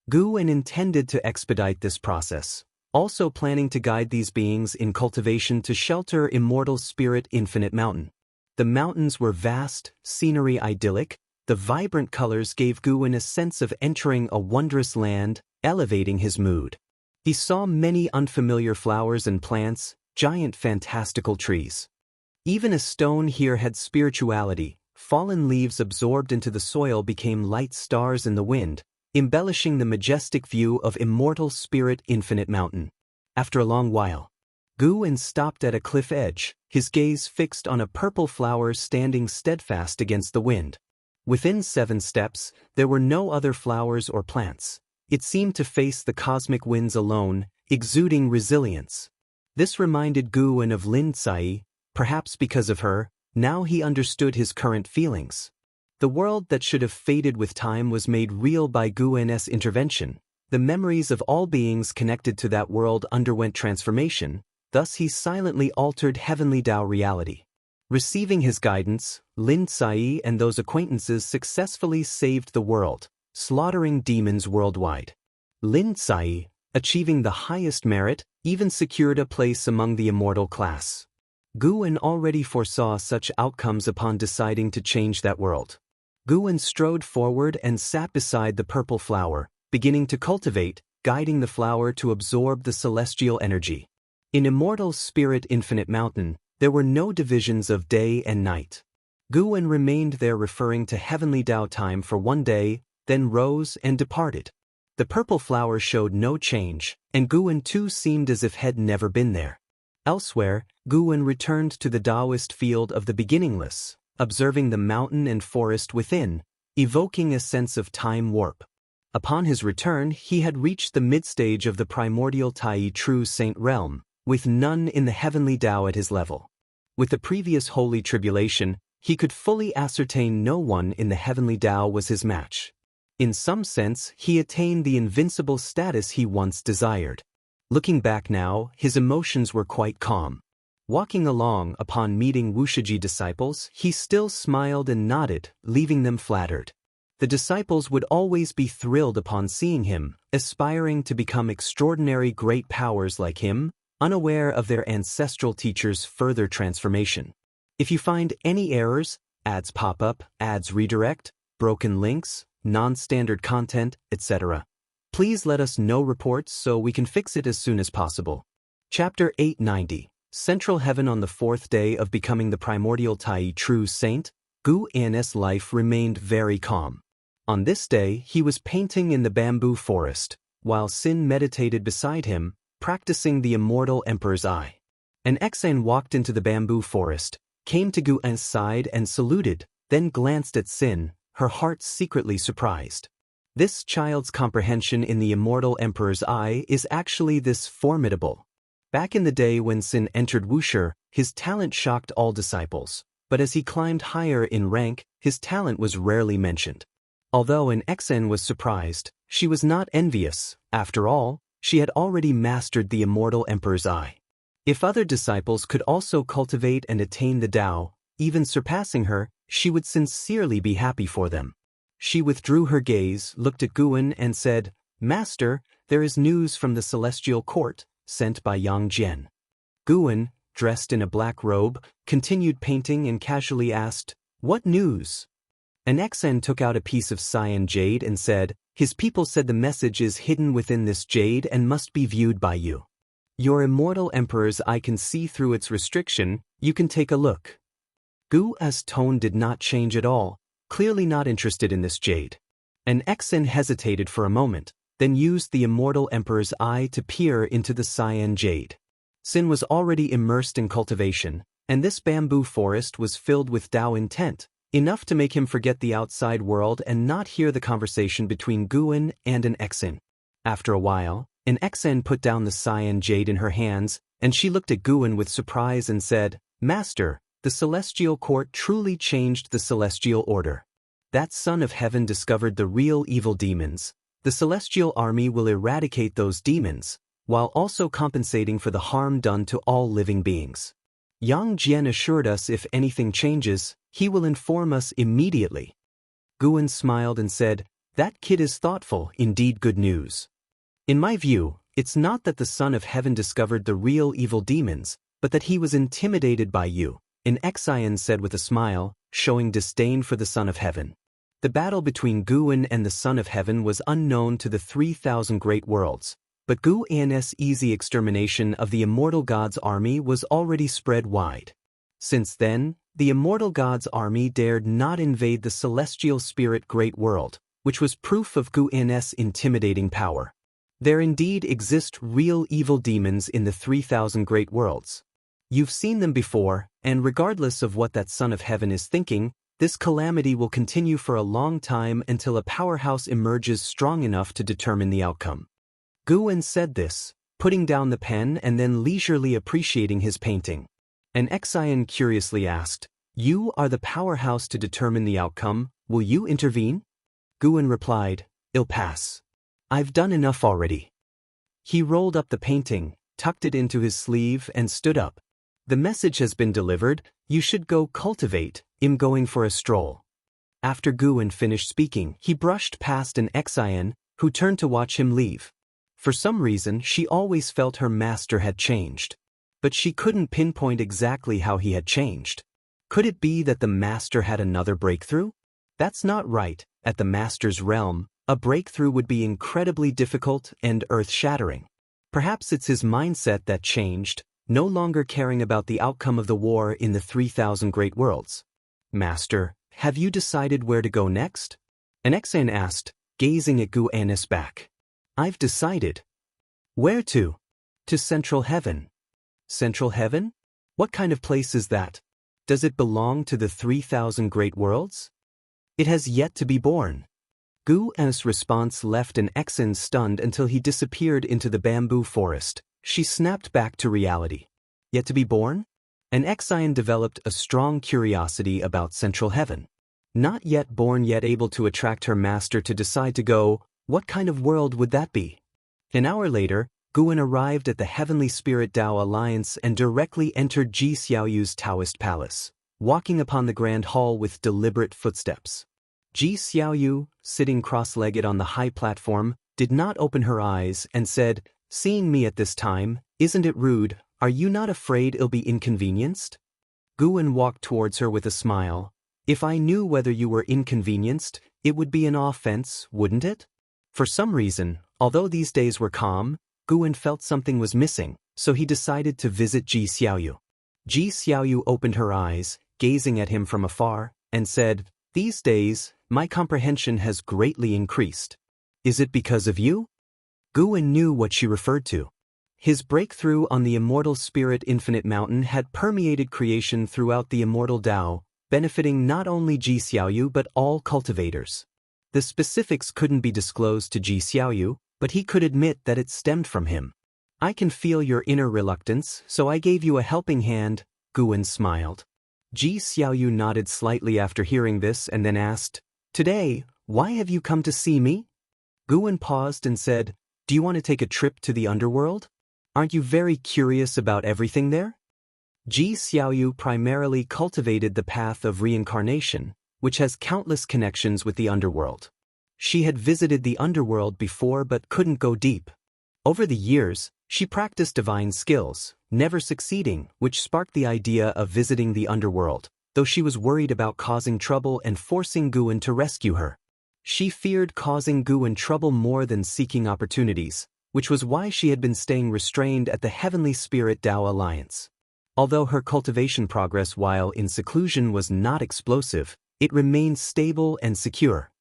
Guan intended to expedite this process, also planning to guide these beings in cultivation to shelter Immortal Spirit Infinite Mountain. The mountains were vast, scenery idyllic, the vibrant colors gave Guan a sense of entering a wondrous land, elevating his mood. He saw many unfamiliar flowers and plants, giant fantastical trees. Even a stone here had spirituality. Fallen leaves absorbed into the soil became light stars in the wind, embellishing the majestic view of Immortal Spirit Infinite Mountain. After a long while, Guan stopped at a cliff edge, his gaze fixed on a purple flower standing steadfast against the wind. Within 7 steps, there were no other flowers or plants. It seemed to face the cosmic winds alone, exuding resilience. This reminded Guan of Lin Cai, perhaps because of her, Now he understood his current feelings. The world that should have faded with time was made real by Gu'en's intervention. The memories of all beings connected to that world underwent transformation, thus he silently altered heavenly Tao reality. Receiving his guidance, Lin Cai and those acquaintances successfully saved the world, slaughtering demons worldwide. Lin Cai, achieving the highest merit, even secured a place among the immortal class. Gu'en already foresaw such outcomes upon deciding to change that world. Gu'en strode forward and sat beside the purple flower, beginning to cultivate, guiding the flower to absorb the celestial energy. In Immortal's Spirit Infinite Mountain, there were no divisions of day and night. Gu'en remained there referring to heavenly Tao time for one day, then rose and departed. The purple flower showed no change, and Gu'en too seemed as if had never been there. Elsewhere, Gu'en returned to the Taoist field of the beginningless, observing the mountain and forest within, evoking a sense of time warp. Upon his return, he had reached the mid-stage of the primordial Tai True Saint realm, with none in the heavenly Tao at his level. With the previous holy tribulation, he could fully ascertain no one in the heavenly Tao was his match. In some sense, he attained the invincible status he once desired. Looking back now, his emotions were quite calm. Walking along upon meeting Wuxia disciples, he still smiled and nodded, leaving them flattered. The disciples would always be thrilled upon seeing him, aspiring to become extraordinary great powers like him, unaware of their ancestral teacher's further transformation. If you find any errors, ads pop up, ads redirect, broken links, non-standard content, etc., please let us know reports so we can fix it as soon as possible. Chapter 890, Central Heaven. On the fourth day of becoming the primordial Tai True Saint, Gu'en's life remained very calm. On this day, he was painting in the bamboo forest, while Sin meditated beside him, practicing the immortal Emperor's Eye. An Xen walked into the bamboo forest, came to Gu'en's side and saluted, then glanced at Sin, her heart secretly surprised. This child's comprehension in the immortal Emperor's Eye is actually this formidable. Back in the day when Sin entered Wuxia, his talent shocked all disciples, but as he climbed higher in rank, his talent was rarely mentioned. Although an Xen was surprised, she was not envious. After all, she had already mastered the immortal Emperor's Eye. If other disciples could also cultivate and attain the Tao, even surpassing her, she would sincerely be happy for them. She withdrew her gaze, looked at Gu'en and said, "Master, there is news from the celestial court, sent by Yang Jian." Gu'en, dressed in a black robe, continued painting and casually asked, "What news?" An Xen took out a piece of cyan jade and said, "His people said the message is hidden within this jade and must be viewed by you. Your immortal Emperor's Eye can see through its restriction, you can take a look." Gu'en's tone did not change at all, clearly not interested in this jade. An Xen hesitated for a moment, then used the immortal Emperor's Eye to peer into the cyan jade. Sin was already immersed in cultivation, and this bamboo forest was filled with Tao intent, enough to make him forget the outside world and not hear the conversation between Gu'en and an Xen. After a while, an Xen put down the cyan jade in her hands, and she looked at Gu'en with surprise and said, "Master, the celestial court truly changed the celestial order. That Son of Heaven discovered the real evil demons. The celestial army will eradicate those demons, while also compensating for the harm done to all living beings. Yang Jian assured us if anything changes, he will inform us immediately." Gu'en smiled and said, "That kid is thoughtful, indeed good news. In my view, it's not that the Son of Heaven discovered the real evil demons, but that he was intimidated by you," an Xian said with a smile, showing disdain for the Son of Heaven. The battle between Gu'en and the Son of Heaven was unknown to the 3,000 great worlds, but Gu'en's easy extermination of the immortal god's army was already spread wide. Since then, the immortal god's army dared not invade the celestial spirit great world, which was proof of Gu'en's intimidating power. There indeed exist real evil demons in the 3,000 great worlds. You've seen them before, and regardless of what that Son of Heaven is thinking, this calamity will continue for a long time until a powerhouse emerges strong enough to determine the outcome. Gu'en said this, putting down the pen and then leisurely appreciating his painting. An Xian curiously asked, You are the powerhouse to determine the outcome. Will you intervene? Guan replied, I'll pass. I've done enough already. He rolled up the painting, tucked it into his sleeve and stood up. The message has been delivered. You should go cultivate. I'm going for a stroll. After Guan finished speaking, he brushed past an Xian, who turned to watch him leave. For some reason, she always felt her master had changed. But she couldn't pinpoint exactly how he had changed. Could it be that the master had another breakthrough? That's not right. At the master's realm, a breakthrough would be incredibly difficult and earth-shattering. Perhaps it's his mindset that changed, no longer caring about the outcome of the war in the 3,000 great worlds. Master, have you decided where to go next? An Xian asked, gazing at Guan's back. I've decided. Where to? To Central Heaven. Central Heaven? What kind of place is that? Does it belong to the 3,000 great worlds? It has yet to be born. Guan's response left an Xian stunned until he disappeared into the bamboo forest. She snapped back to reality. Yet to be born? An Xian developed a strong curiosity about Central Heaven. Not yet born yet able to attract her master to decide to go, what kind of world would that be? An hour later, Guan arrived at the Heavenly Spirit Tao Alliance and directly entered Ji Xiaoyu's Taoist palace, walking upon the grand hall with deliberate footsteps. Ji Xiaoyu, sitting cross-legged on the high platform, did not open her eyes and said, seeing me at this time, isn't it rude? Are you not afraid I'll be inconvenienced? Guan walked towards her with a smile. If I knew whether you were inconvenienced, it would be an offense, wouldn't it? For some reason, although these days were calm, Guan felt something was missing, so he decided to visit Ji Xiaoyu. Ji Xiaoyu opened her eyes, gazing at him from afar, and said, these days, my comprehension has greatly increased. Is it because of you? Guan knew what she referred to. His breakthrough on the immortal spirit infinite mountain had permeated creation throughout the immortal Tao, benefiting not only Ji Xiaoyu but all cultivators. The specifics couldn't be disclosed to Ji Xiaoyu, but he could admit that it stemmed from him. I can feel your inner reluctance, so I gave you a helping hand, Guan smiled. Ji Xiaoyu nodded slightly after hearing this and then asked, today, why have you come to see me? Guan paused and said, do you want to take a trip to the underworld? Aren't you very curious about everything there? Ji Xiaoyu primarily cultivated the path of reincarnation, which has countless connections with the underworld. She had visited the underworld before but couldn't go deep. Over the years, she practiced divine skills, never succeeding, which sparked the idea of visiting the underworld, though she was worried about causing trouble and forcing Guan to rescue her. She feared causing Guan trouble more than seeking opportunities, which was why she had been staying restrained at the Heavenly Spirit Tao Alliance. Although her cultivation progress while in seclusion was not explosive, it remained stable and secure.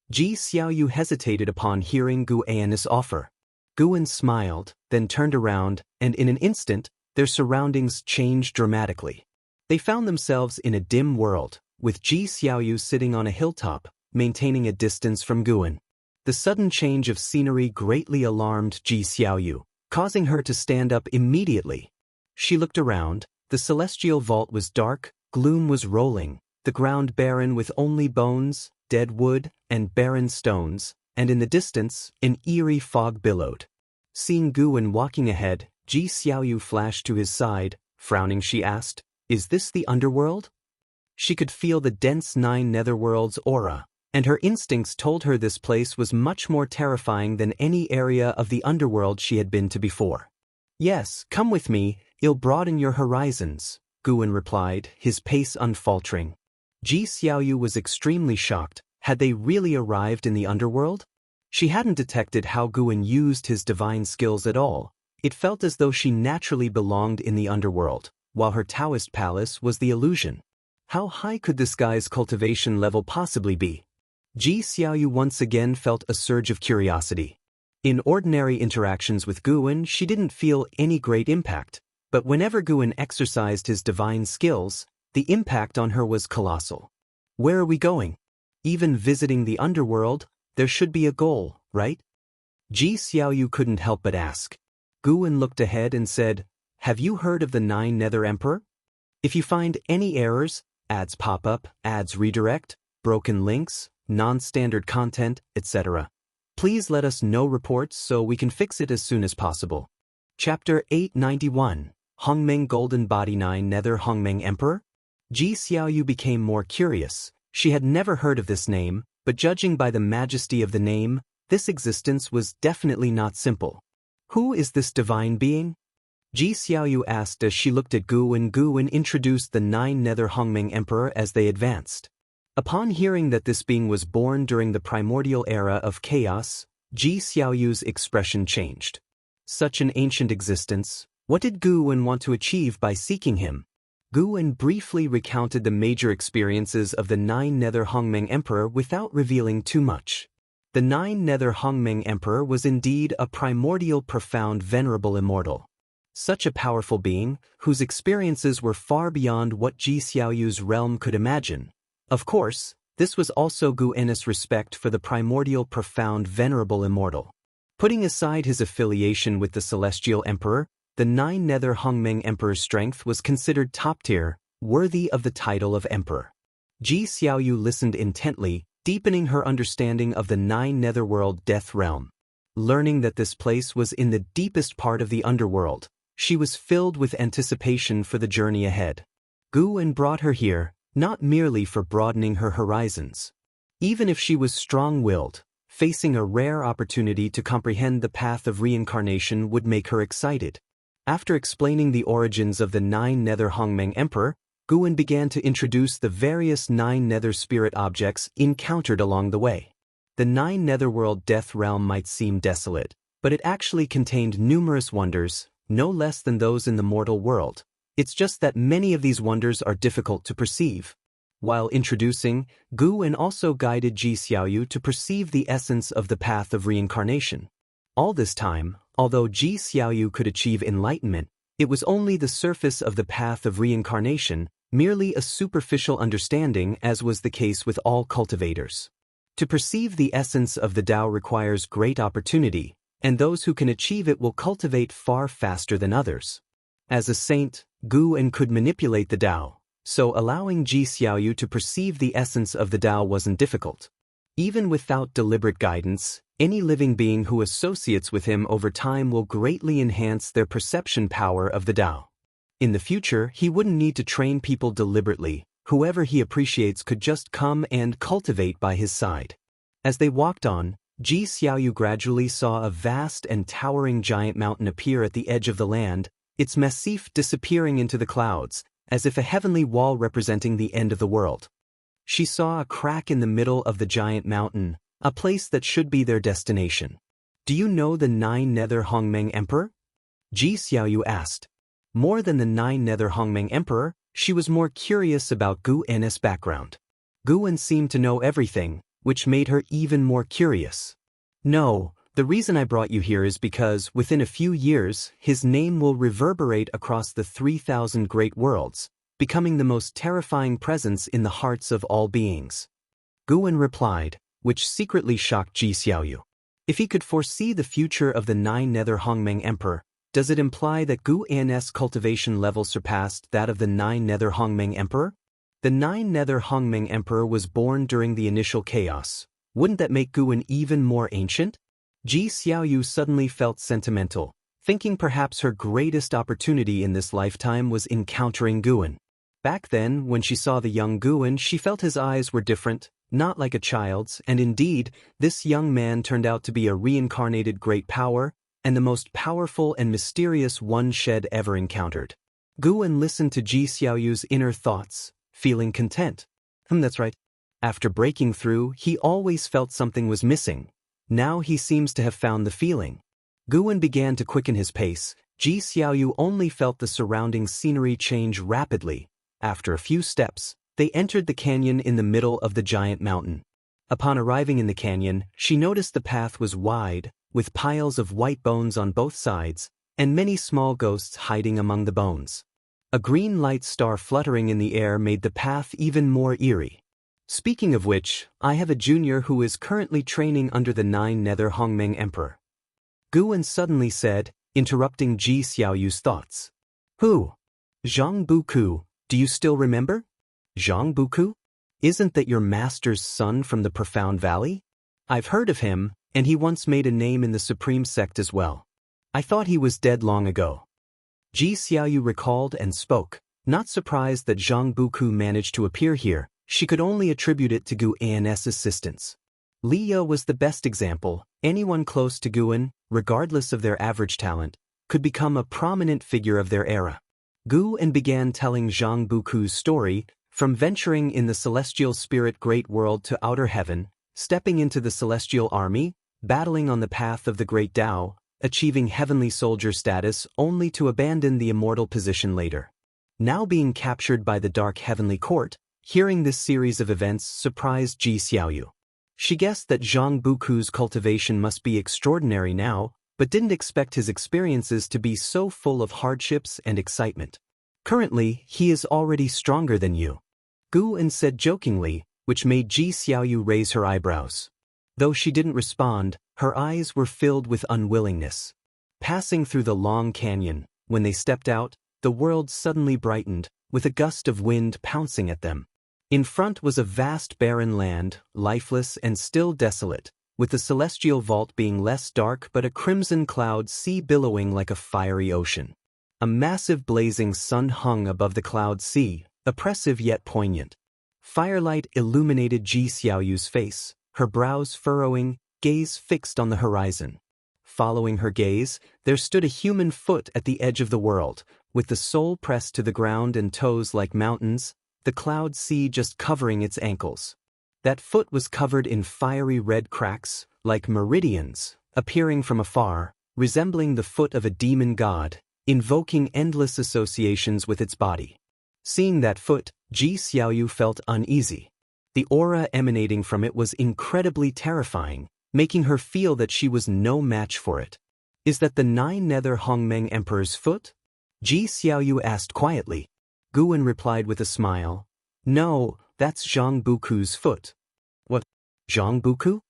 Ji Xiaoyu hesitated upon hearing Guan's offer. Guan smiled, then turned around, and in an instant, their surroundings changed dramatically. They found themselves in a dim world, with Ji Xiaoyu sitting on a hilltop, maintaining a distance from Guan. The sudden change of scenery greatly alarmed Ji Xiaoyu, causing her to stand up immediately. She looked around. The celestial vault was dark, gloom was rolling, the ground barren with only bones, dead wood, and barren stones, and in the distance, an eerie fog billowed. Seeing Guan walking ahead, Ji Xiaoyu flashed to his side. Frowning, she asked, is this the underworld? She could feel the dense 9 netherworld's aura, and her instincts told her this place was much more terrifying than any area of the underworld she had been to before. Yes, come with me, it'll broaden your horizons, Guan replied, his pace unfaltering. Ji Xiaoyu was extremely shocked. Had they really arrived in the underworld? She hadn't detected how Guan used his divine skills at all. It felt as though she naturally belonged in the underworld, while her Taoist palace was the illusion. How high could this guy's cultivation level possibly be? Ji Xiaoyu once again felt a surge of curiosity. In ordinary interactions with Guan, she didn't feel any great impact, but whenever Guan exercised his divine skills, the impact on her was colossal. Where are we going? Even visiting the underworld, there should be a goal, right? Ji Xiaoyu couldn't help but ask. Guan looked ahead and said, have you heard of the 9 Nether Emperor? If you find any errors, ads pop up, ads redirect, broken links, non-standard content, etc. Please let us know reports so we can fix it as soon as possible. Chapter 891, Hongmeng Golden Body 9 Nether Hongmeng Emperor? Ji Xiaoyu became more curious. She had never heard of this name, but judging by the majesty of the name, this existence was definitely not simple. Who is this divine being? Ji Xiaoyu asked as she looked at Gu and introduced the 9 Nether Hongmeng Emperor as they advanced. Upon hearing that this being was born during the primordial era of chaos, Ji Xiaoyu's expression changed. Such an ancient existence, what did Gu want to achieve by seeking him? Gu briefly recounted the major experiences of the 9 Nether Hongmeng Emperor without revealing too much. The 9 Nether Hongmeng Emperor was indeed a primordial, profound, venerable immortal. Such a powerful being, whose experiences were far beyond what Ji Xiaoyu's realm could imagine. Of course, this was also Gu's respect for the primordial, profound, venerable immortal. Putting aside his affiliation with the Celestial Emperor, the 9 Nether Hongmeng Emperor's strength was considered top-tier, worthy of the title of Emperor. Ji Xiaoyu listened intently, deepening her understanding of the 9 Netherworld Death Realm. Learning that this place was in the deepest part of the underworld, she was filled with anticipation for the journey ahead. Gu brought her here, not merely for broadening her horizons. Even if she was strong-willed, facing a rare opportunity to comprehend the path of reincarnation would make her excited. After explaining the origins of the 9 Nether Hongmeng Emperor, Gu began to introduce the various 9 Nether spirit objects encountered along the way. The 9 Netherworld Death Realm might seem desolate, but it actually contained numerous wonders, no less than those in the mortal world. It's just that many of these wonders are difficult to perceive. While introducing, Gu also guided Ji Xiaoyu to perceive the essence of the path of reincarnation. All this time, although Ji Xiaoyu could achieve enlightenment, it was only the surface of the path of reincarnation, merely a superficial understanding, as was the case with all cultivators. To perceive the essence of the Tao requires great opportunity, and those who can achieve it will cultivate far faster than others. As a saint, Gu could manipulate the Tao, so allowing Ji Xiaoyu to perceive the essence of the Tao wasn't difficult. Even without deliberate guidance, any living being who associates with him over time will greatly enhance their perception power of the Tao. In the future, he wouldn't need to train people deliberately. Whoever he appreciates could just come and cultivate by his side. As they walked on, Ji Xiaoyu gradually saw a vast and towering giant mountain appear at the edge of the land, its massif disappearing into the clouds, as if a heavenly wall representing the end of the world. She saw a crack in the middle of the giant mountain, a place that should be their destination. Do you know the 9 Nether Hongmeng Emperor? Ji Xiaoyu asked. More than the 9 Nether Hongmeng Emperor, she was more curious about Gu's background. Gu seemed to know everything, which made her even more curious. No, the reason I brought you here is because, within a few years, his name will reverberate across the 3,000 great worlds, becoming the most terrifying presence in the hearts of all beings. Gu replied, which secretly shocked Ji Xiaoyu. If he could foresee the future of the 9 Nether Hongmeng Emperor, does it imply that Gu's cultivation level surpassed that of the 9 Nether Hongmeng Emperor? The 9 Nether Hongmeng Emperor was born during the initial chaos. Wouldn't that make Gu even more ancient? Ji Xiaoyu suddenly felt sentimental, thinking perhaps her greatest opportunity in this lifetime was encountering Gu. Back then, when she saw the young Gu, she felt his eyes were different, not like a child's, and indeed, this young man turned out to be a reincarnated great power, and the most powerful and mysterious one Shed ever encountered. Gu listened to Ji Xiaoyu's inner thoughts, feeling content. That's right. After breaking through, he always felt something was missing. Now he seems to have found the feeling. Gu began to quicken his pace. Ji Xiaoyu only felt the surrounding scenery change rapidly. After a few steps, they entered the canyon in the middle of the giant mountain. Upon arriving in the canyon, she noticed the path was wide, with piles of white bones on both sides, and many small ghosts hiding among the bones. A green light star fluttering in the air made the path even more eerie. Speaking of which, I have a junior who is currently training under the 9 Nether Hongmeng Emperor. Gu suddenly said, interrupting Ji Xiaoyu's thoughts. Who? Zhang Buku, do you still remember? Zhang Buku? Isn't that your master's son from the Profound Valley? I've heard of him, and he once made a name in the Supreme Sect as well. I thought he was dead long ago. Ji Xiaoyu recalled and spoke, not surprised that Zhang Buku managed to appear here. She could only attribute it to Gu An's assistance. Li Ye was the best example. Anyone close to Guan, regardless of their average talent, could become a prominent figure of their era. Gu An began telling Zhang Buku's story, from venturing in the celestial spirit great world to outer heaven, stepping into the celestial army, battling on the path of the great Tao, achieving heavenly soldier status only to abandon the immortal position later. Now being captured by the dark heavenly court, hearing this series of events surprised Ji Xiaoyu. She guessed that Zhang Buku's cultivation must be extraordinary now, but didn't expect his experiences to be so full of hardships and excitement. Currently, he is already stronger than you, Gu An said jokingly, which made Ji Xiaoyu raise her eyebrows. Though she didn't respond, her eyes were filled with unwillingness. Passing through the long canyon, when they stepped out, the world suddenly brightened, with a gust of wind pouncing at them. In front was a vast barren land, lifeless and still desolate, with the celestial vault being less dark but a crimson cloud sea billowing like a fiery ocean. A massive blazing sun hung above the cloud sea, oppressive yet poignant. Firelight illuminated Ji Xiaoyu's face, her brows furrowing, gaze fixed on the horizon. Following her gaze, there stood a human foot at the edge of the world, with the sole pressed to the ground and toes like mountains, the cloud sea just covering its ankles. That foot was covered in fiery red cracks, like meridians, appearing from afar, resembling the foot of a demon god, invoking endless associations with its body. Seeing that foot, Ji Xiaoyu felt uneasy. The aura emanating from it was incredibly terrifying, making her feel that she was no match for it. Is that the Nine-Nether Hongmeng Emperor's foot? Ji Xiaoyu asked quietly. Gu An replied with a smile. No, that's Zhang Buku's foot. What? Zhang Buku?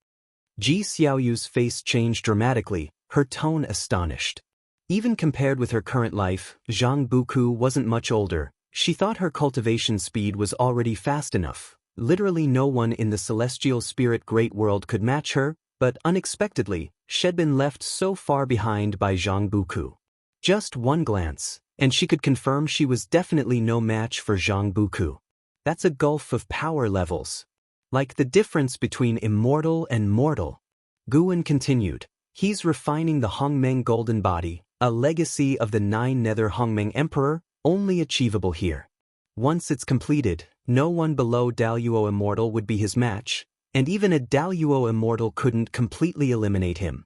Ji Xiaoyu's face changed dramatically, her tone astonished. Even compared with her current life, Zhang Buku wasn't much older. She thought her cultivation speed was already fast enough. Literally no one in the celestial spirit great world could match her, but unexpectedly, she'd been left so far behind by Zhang Buku. Just one glance, and she could confirm she was definitely no match for Zhang Buku. That's a gulf of power levels. Like the difference between immortal and mortal. Gu An continued, he's refining the Hongmeng Golden Body, a legacy of the Nine-Nether Hongmeng Emperor, only achievable here. Once it's completed, no one below Daluo Immortal would be his match, and even a Daluo Immortal couldn't completely eliminate him.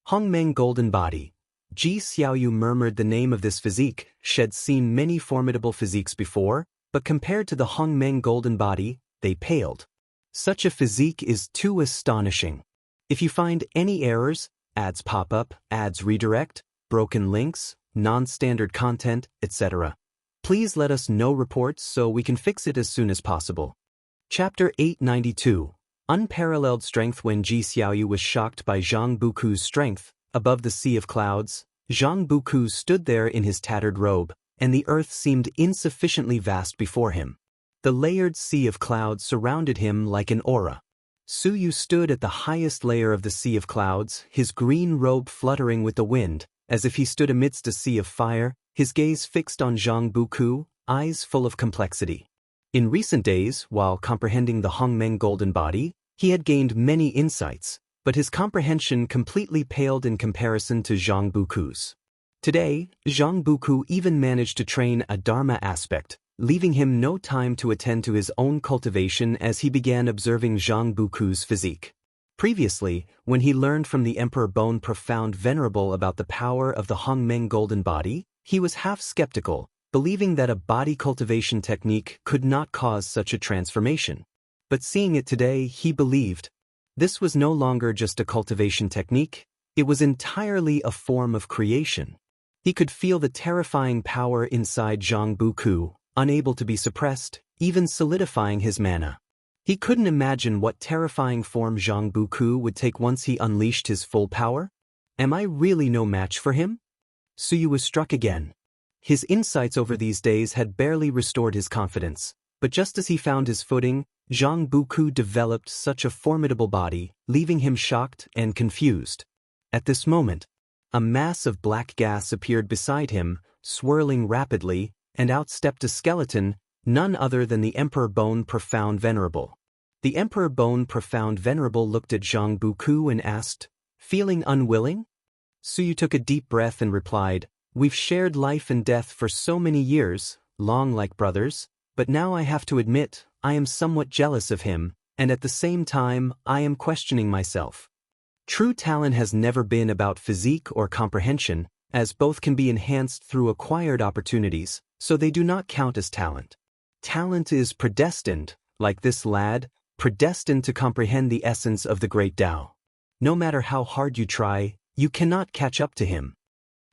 Hongmeng Golden Body. Ji Xiaoyu murmured the name of this physique. She'd seen many formidable physiques before, but compared to the Hongmeng Golden Body, they paled. Such a physique is too astonishing. If you find any errors, ads pop up, ads redirect, broken links, non-standard content, etc., please let us know reports so we can fix it as soon as possible. Chapter 892. Unparalleled Strength. When Ji Xiaoyu was shocked by Zhang Buku's strength, above the sea of clouds, Zhang Buku stood there in his tattered robe, and the earth seemed insufficiently vast before him. The layered sea of clouds surrounded him like an aura. Suyu stood at the highest layer of the sea of clouds, his green robe fluttering with the wind, as if he stood amidst a sea of fire, his gaze fixed on Zhang Buku, eyes full of complexity. In recent days, while comprehending the Hongmeng Golden Body, he had gained many insights, but his comprehension completely paled in comparison to Zhang Buku's. Today, Zhang Buku even managed to train a Dharma aspect, leaving him no time to attend to his own cultivation as he began observing Zhang Buku's physique. Previously, when he learned from the Emperor Bone Profound Venerable about the power of the Hongmeng Golden Body, he was half skeptical, believing that a body cultivation technique could not cause such a transformation. But seeing it today, he believed. This was no longer just a cultivation technique, it was entirely a form of creation. He could feel the terrifying power inside Zhang Buku, unable to be suppressed, even solidifying his mana. He couldn't imagine what terrifying form Zhang Buku would take once he unleashed his full power. Am I really no match for him? Suyu was struck again. His insights over these days had barely restored his confidence. But just as he found his footing, Zhang Buku developed such a formidable body, leaving him shocked and confused. At this moment, a mass of black gas appeared beside him, swirling rapidly, and out stepped a skeleton, none other than the Emperor Bone Profound Venerable. The Emperor Bone Profound Venerable looked at Zhang Buku and asked, "Feeling unwilling?" Suyu took a deep breath and replied, "We've shared life and death for so many years, long like brothers, but now I have to admit, I am somewhat jealous of him, and at the same time, I am questioning myself. True talent has never been about physique or comprehension, as both can be enhanced through acquired opportunities, so they do not count as talent. Talent is predestined, like this lad, predestined to comprehend the essence of the great Tao. No matter how hard you try, you cannot catch up to him."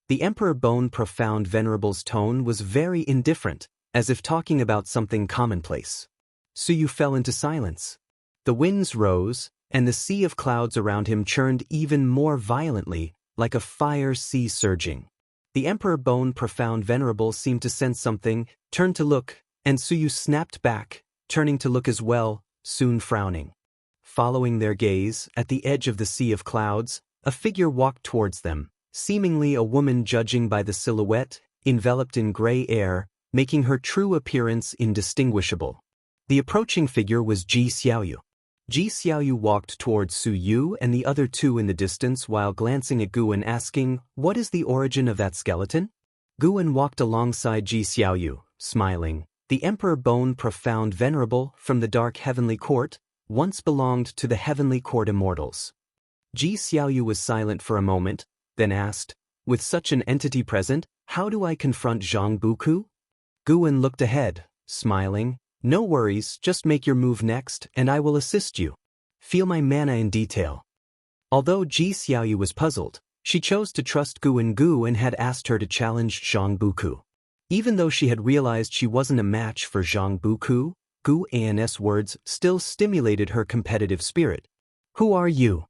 The Emperor Bone Profound Venerable's tone was very indifferent, as if talking about something commonplace. Suyu fell into silence. The winds rose, and the sea of clouds around him churned even more violently, like a fire sea surging. The Emperor Bone Profound Venerable seemed to sense something, turned to look, and Suyu snapped back, turning to look as well, soon frowning. Following their gaze, at the edge of the sea of clouds, a figure walked towards them, seemingly a woman judging by the silhouette, enveloped in gray air, making her true appearance indistinguishable. The approaching figure was Ji Xiaoyu. Ji Xiaoyu walked towards Suyu and the other two in the distance while glancing at Guan, asking, "What is the origin of that skeleton?" Guan walked alongside Ji Xiaoyu, smiling. The Emperor Bone Profound Venerable, from the Dark Heavenly Court, once belonged to the Heavenly Court Immortals. Ji Xiaoyu was silent for a moment, then asked, "With such an entity present, how do I confront Zhang Buku?" Guan looked ahead, smiling. "No worries, just make your move next, and I will assist you. Feel my mana in detail." Although Ji Xiaoyu was puzzled, she chose to trust Gu and had asked her to challenge Zhang Buku. Even though she had realized she wasn't a match for Zhang Buku, Guan's words still stimulated her competitive spirit. "Who are you?"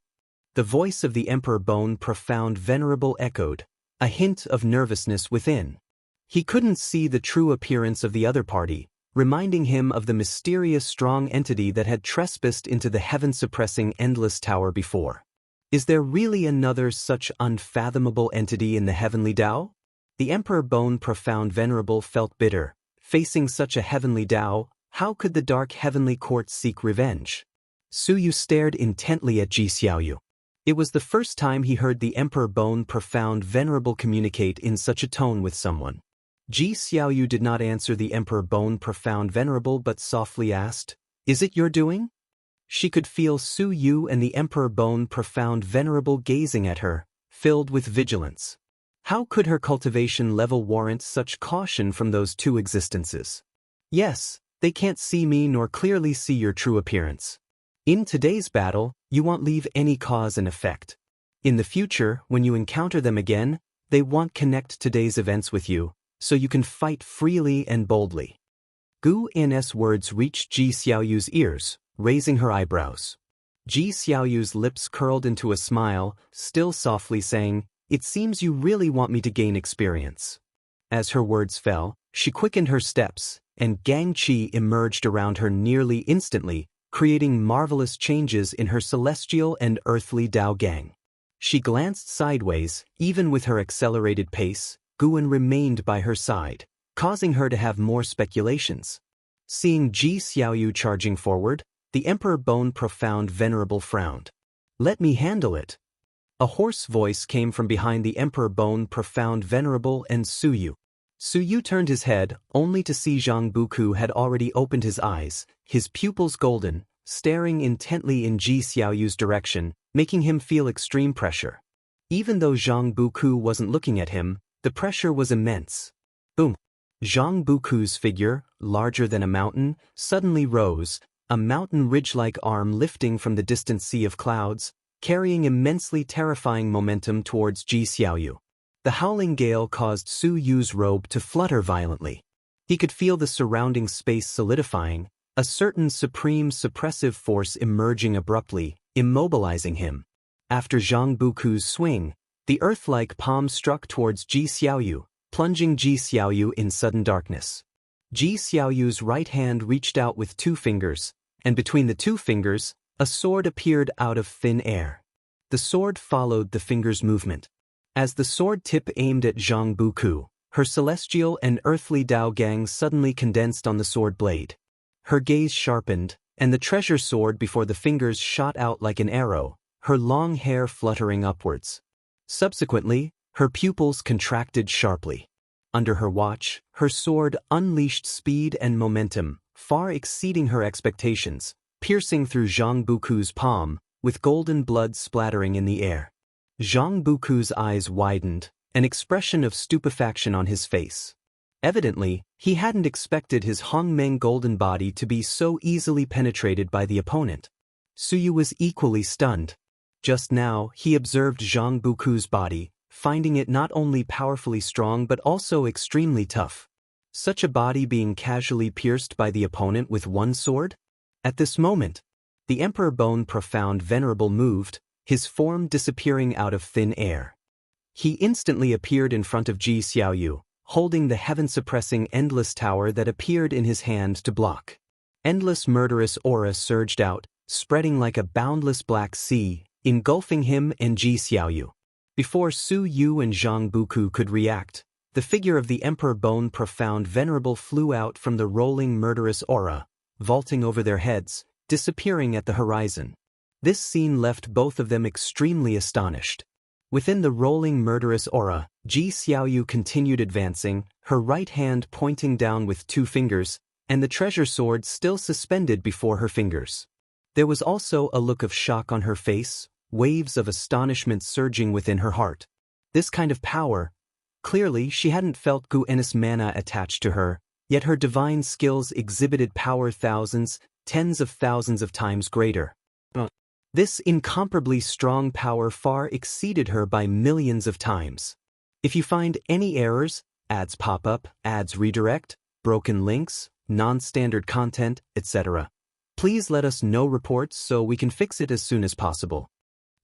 The voice of the Emperor Bone Profound Venerable echoed, a hint of nervousness within. He couldn't see the true appearance of the other party, reminding him of the mysterious strong entity that had trespassed into the heaven-suppressing Endless Tower before. Is there really another such unfathomable entity in the Heavenly Tao? The Emperor Bone Profound Venerable felt bitter. Facing such a Heavenly Tao, how could the Dark Heavenly Court seek revenge? Suyu stared intently at Ji Xiaoyu. It was the first time he heard the Emperor Bone Profound Venerable communicate in such a tone with someone. Ji Xiaoyu did not answer the Emperor Bone Profound Venerable but softly asked, "Is it your doing?" She could feel Suyu and the Emperor Bone Profound Venerable gazing at her, filled with vigilance. How could her cultivation level warrant such caution from those two existences? "Yes, they can't see me nor clearly see your true appearance. In today's battle, you won't leave any cause and effect. In the future, when you encounter them again, they won't connect today's events with you, so you can fight freely and boldly." Gu's words reached Ji Xiaoyu's ears, raising her eyebrows. Ji Xiaoyu's lips curled into a smile, still softly saying, "It seems you really want me to gain experience." As her words fell, she quickened her steps, and Gang Qi emerged around her nearly instantly, creating marvelous changes in her celestial and earthly Dao Gang. She glanced sideways, even with her accelerated pace, Guan remained by her side, causing her to have more speculations. Seeing Ji Xiaoyu charging forward, the Emperor Bone Profound Venerable frowned. "Let me handle it." A hoarse voice came from behind the Emperor Bone Profound Venerable and Suyu. Suyu turned his head, only to see Zhang Buku had already opened his eyes, his pupils golden, staring intently in Ji Xiaoyu's direction, making him feel extreme pressure. Even though Zhang Buku wasn't looking at him, the pressure was immense. Boom! Zhang Buku's figure, larger than a mountain, suddenly rose, a mountain ridge-like arm lifting from the distant sea of clouds, carrying immensely terrifying momentum towards Ji Xiaoyu. The howling gale caused Suyu's robe to flutter violently. He could feel the surrounding space solidifying, a certain supreme suppressive force emerging abruptly, immobilizing him. After Zhang Buku's swing, the earth-like palm struck towards Ji Xiaoyu, plunging Ji Xiaoyu in sudden darkness. Ji Xiaoyu's right hand reached out with 2 fingers, and between the 2 fingers, a sword appeared out of thin air. The sword followed the finger's movement. As the sword tip aimed at Zhang Buku, her celestial and earthly Dao Gang suddenly condensed on the sword blade. Her gaze sharpened, and the treasure sword before the fingers shot out like an arrow, her long hair fluttering upwards. Subsequently, her pupils contracted sharply. Under her watch, her sword unleashed speed and momentum, far exceeding her expectations, piercing through Zhang Buku's palm, with golden blood splattering in the air. Zhang Buku's eyes widened, an expression of stupefaction on his face. Evidently, he hadn't expected his Hongmeng golden body to be so easily penetrated by the opponent. Suyu was equally stunned. Just now, he observed Zhang Buku's body, finding it not only powerfully strong but also extremely tough. Such a body being casually pierced by the opponent with one sword? At this moment, the Emperor Bone Profound Venerable moved, his form disappearing out of thin air. He instantly appeared in front of Ji Xiaoyu, holding the heaven-suppressing endless tower that appeared in his hand to block. Endless murderous aura surged out, spreading like a boundless black sea, engulfing him and Ji Xiaoyu. Before Su Yu and Zhang Buku could react, the figure of the Emperor Bone Profound Venerable flew out from the rolling murderous aura, vaulting over their heads, disappearing at the horizon. This scene left both of them extremely astonished. Within the rolling murderous aura, Ji Xiaoyu continued advancing, her right hand pointing down with 2 fingers, and the treasure sword still suspended before her fingers. There was also a look of shock on her face, waves of astonishment surging within her heart. This kind of power, clearly she hadn't felt Gu'en's mana attached to her, yet her divine skills exhibited power thousands, tens of thousands of times greater. This incomparably strong power far exceeded her by millions of times. If you find any errors, ads pop up, ads redirect, broken links, non-standard content, etc., please let us know reports so we can fix it as soon as possible.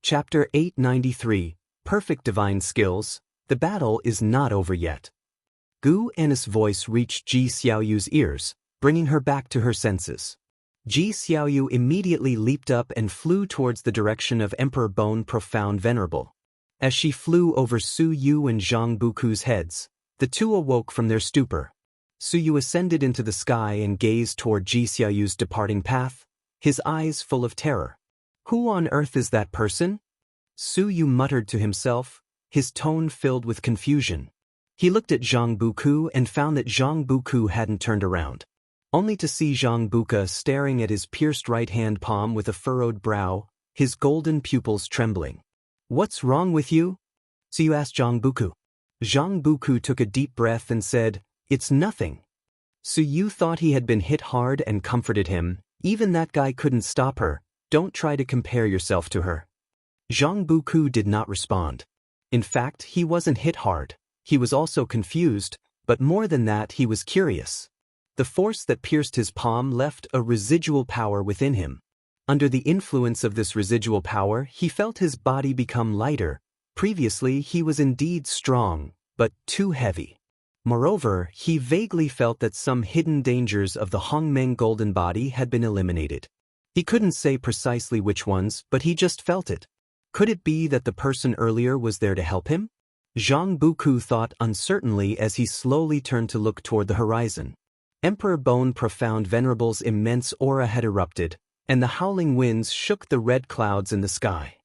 Chapter 893, Perfect Divine Skills. The battle is not over yet. Gu'en's voice reached Ji Xiaoyu's ears, bringing her back to her senses. Ji Xiaoyu immediately leaped up and flew towards the direction of Emperor Bone Profound Venerable. As she flew over Su Yu and Zhang Buku's heads, the 2 awoke from their stupor. Su Yu ascended into the sky and gazed toward Ji Xiaoyu's departing path, his eyes full of terror. Who on earth is that person? Su Yu muttered to himself, his tone filled with confusion. He looked at Zhang Buku and found that Zhang Buku hadn't turned around, only to see Zhang Buku staring at his pierced right-hand palm with a furrowed brow, his golden pupils trembling. "What's wrong with you?" Su Yu asked Zhang Buku. Zhang Buku took a deep breath and said, "It's nothing." Su Yu thought he had been hit hard and comforted him. "Even that guy couldn't stop her. Don't try to compare yourself to her." Zhang Buku did not respond. In fact, he wasn't hit hard. He was also confused, but more than that, he was curious. The force that pierced his palm left a residual power within him. Under the influence of this residual power, he felt his body become lighter. Previously, he was indeed strong, but too heavy. Moreover, he vaguely felt that some hidden dangers of the Hongmeng golden body had been eliminated. He couldn't say precisely which ones, but he just felt it. Could it be that the person earlier was there to help him? Zhang Buku thought uncertainly as he slowly turned to look toward the horizon. Emperor Bone Profound Venerable's immense aura had erupted, and the howling winds shook the red clouds in the sky.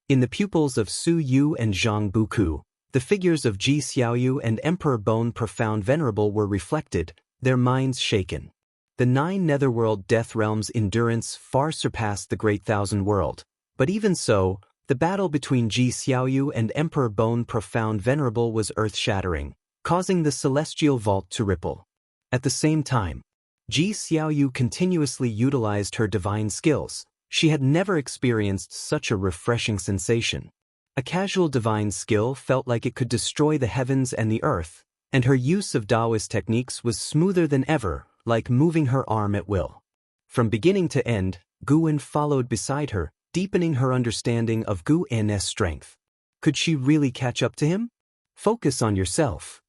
In the pupils of Su Yu and Zhang Buku, the figures of Ji Xiaoyu and Emperor Bone Profound Venerable were reflected, their minds shaken. The 9 netherworld death realms' endurance far surpassed the Great Thousand World, but even so, the battle between Ji Xiaoyu and Emperor Bone Profound Venerable was earth-shattering, causing the celestial vault to ripple. At the same time, Ji Xiaoyu continuously utilized her divine skills. She had never experienced such a refreshing sensation. A casual divine skill felt like it could destroy the heavens and the earth, and her use of Taoist techniques was smoother than ever, like moving her arm at will. From beginning to end, Gu'en followed beside her, deepening her understanding of Gu'en's strength. Could she really catch up to him? Focus on yourself.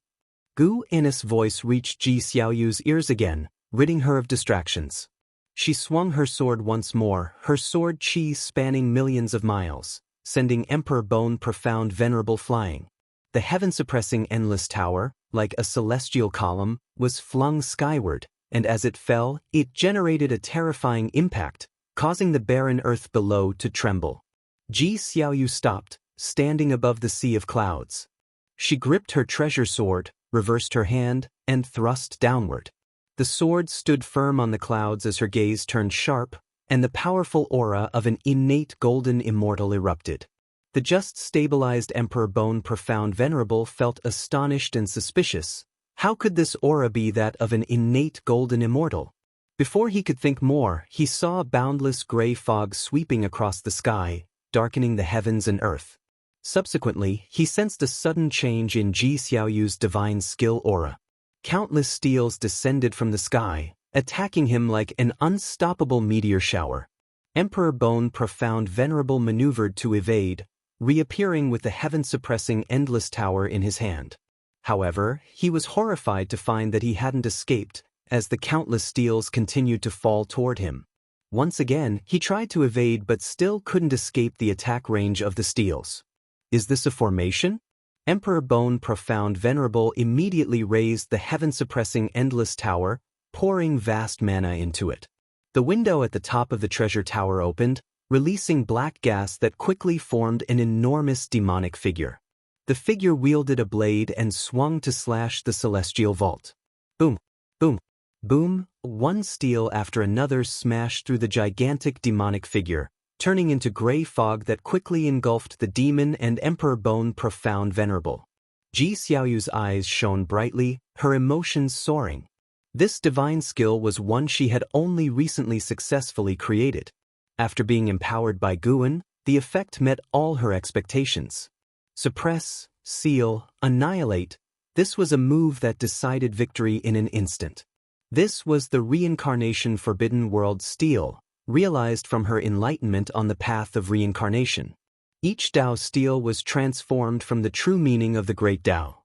Gu Innes' voice reached Ji Xiaoyu's ears again, ridding her of distractions. She swung her sword once more, her sword chi spanning millions of miles, sending Emperor Bone Profound Venerable flying. The heaven-suppressing endless tower, like a celestial column, was flung skyward, and as it fell, it generated a terrifying impact, causing the barren earth below to tremble. Ji Xiaoyu stopped, standing above the sea of clouds. She gripped her treasure sword, reversed her hand, and thrust downward. The sword stood firm on the clouds as her gaze turned sharp, and the powerful aura of an innate golden immortal erupted. The just stabilized Emperor Bone Profound Venerable felt astonished and suspicious. How could this aura be that of an innate golden immortal? Before he could think more, he saw a boundless gray fog sweeping across the sky, darkening the heavens and earth. Subsequently, he sensed a sudden change in Ji Xiaoyu's divine skill aura. Countless steels descended from the sky, attacking him like an unstoppable meteor shower. Emperor Bone Profound Venerable maneuvered to evade, reappearing with the heaven-suppressing endless tower in his hand. However, he was horrified to find that he hadn't escaped, as the countless steels continued to fall toward him. Once again, he tried to evade but still couldn't escape the attack range of the steels. Is this a formation? Emperor Bone Profound Venerable immediately raised the heaven-suppressing endless tower, pouring vast mana into it. The window at the top of the treasure tower opened, releasing black gas that quickly formed an enormous demonic figure. The figure wielded a blade and swung to slash the celestial vault. Boom, boom, boom, one steel after another smashed through the gigantic demonic figure, turning into gray fog that quickly engulfed the demon and Emperor Bone Profound Venerable. Ji Xiaoyu's eyes shone brightly, her emotions soaring. This divine skill was one she had only recently successfully created. After being empowered by Guan, the effect met all her expectations. Suppress, seal, annihilate, this was a move that decided victory in an instant. This was the reincarnation Forbidden World steel, realized from her enlightenment on the path of reincarnation. Each Dao steel was transformed from the true meaning of the Great Dao.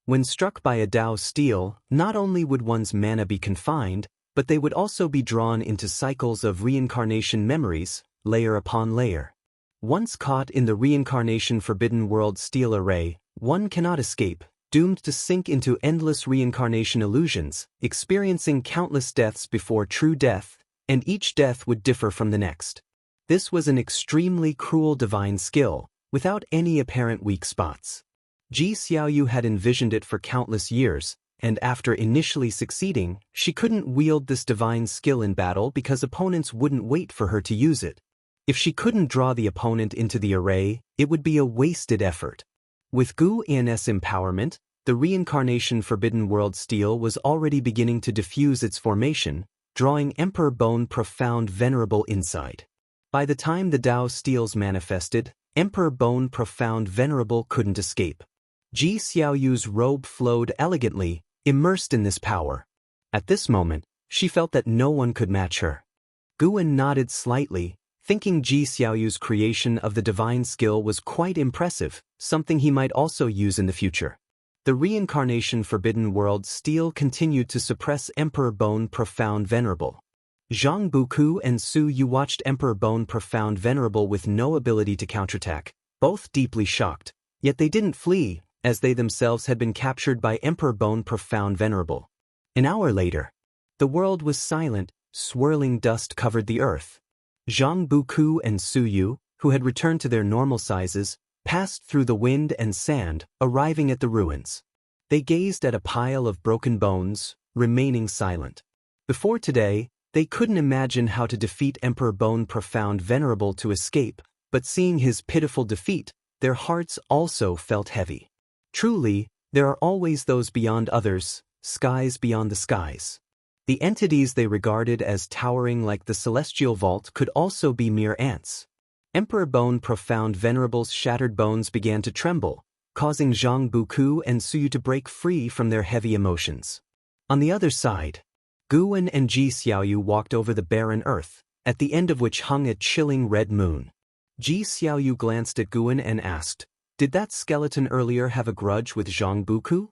When struck by a Dao steel, not only would one's mana be confined, but they would also be drawn into cycles of reincarnation memories, layer upon layer. Once caught in the reincarnation Forbidden World steel array, one cannot escape, doomed to sink into endless reincarnation illusions, experiencing countless deaths before true death, and each death would differ from the next. This was an extremely cruel divine skill, without any apparent weak spots. Ji Xiaoyu had envisioned it for countless years, and after initially succeeding, she couldn't wield this divine skill in battle because opponents wouldn't wait for her to use it. If she couldn't draw the opponent into the array, it would be a wasted effort. With Gu In's empowerment, the reincarnation Forbidden World steel was already beginning to diffuse its formation, drawing Emperor Bone Profound Venerable inside. By the time the Dao steels manifested, Emperor Bone Profound Venerable couldn't escape. Ji Xiaoyu's robe flowed elegantly, immersed in this power. At this moment, she felt that no one could match her. Guan nodded slightly, thinking Ji Xiaoyu's creation of the divine skill was quite impressive, something he might also use in the future. The reincarnation Forbidden World steel continued to suppress Emperor Bone Profound Venerable. Zhang Buku and Su Yu watched Emperor Bone Profound Venerable with no ability to counterattack, both deeply shocked, yet they didn't flee, as they themselves had been captured by Emperor Bone Profound Venerable. An hour later, the world was silent, swirling dust covered the earth. Zhang Buku and Su Yu, who had returned to their normal sizes, passed through the wind and sand, arriving at the ruins. They gazed at a pile of broken bones, remaining silent. Before today, they couldn't imagine how to defeat Emperor Bone Profound Venerable to escape, but seeing his pitiful defeat, their hearts also felt heavy. Truly, there are always those beyond others, skies beyond the skies. The entities they regarded as towering like the celestial vault could also be mere ants. Emperor Bone Profound Venerable's shattered bones began to tremble, causing Zhang Buku and Su Yu to break free from their heavy emotions. On the other side, Guan and Ji Xiaoyu walked over the barren earth, at the end of which hung a chilling red moon. Ji Xiaoyu glanced at Guan and asked, "Did that skeleton earlier have a grudge with Zhang Buku?"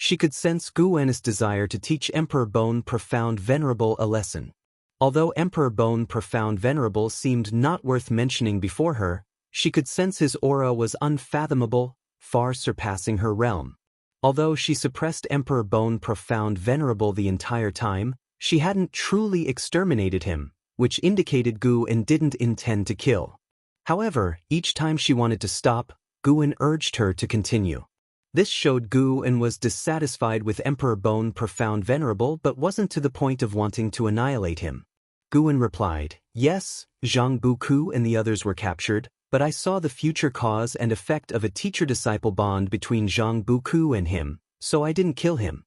She could sense Gu En's desire to teach Emperor Bone Profound Venerable a lesson. Although Emperor Bone Profound Venerable seemed not worth mentioning before her, she could sense his aura was unfathomable, far surpassing her realm. Although she suppressed Emperor Bone Profound Venerable the entire time, she hadn't truly exterminated him, which indicated Gu En didn't intend to kill. However, each time she wanted to stop, Gu En urged her to continue. This showed Gu En was dissatisfied with Emperor Bone Profound Venerable but wasn't to the point of wanting to annihilate him. Gu En replied, "Yes, Zhang Buku and the others were captured, but I saw the future cause and effect of a teacher-disciple bond between Zhang Buku and him, so I didn't kill him."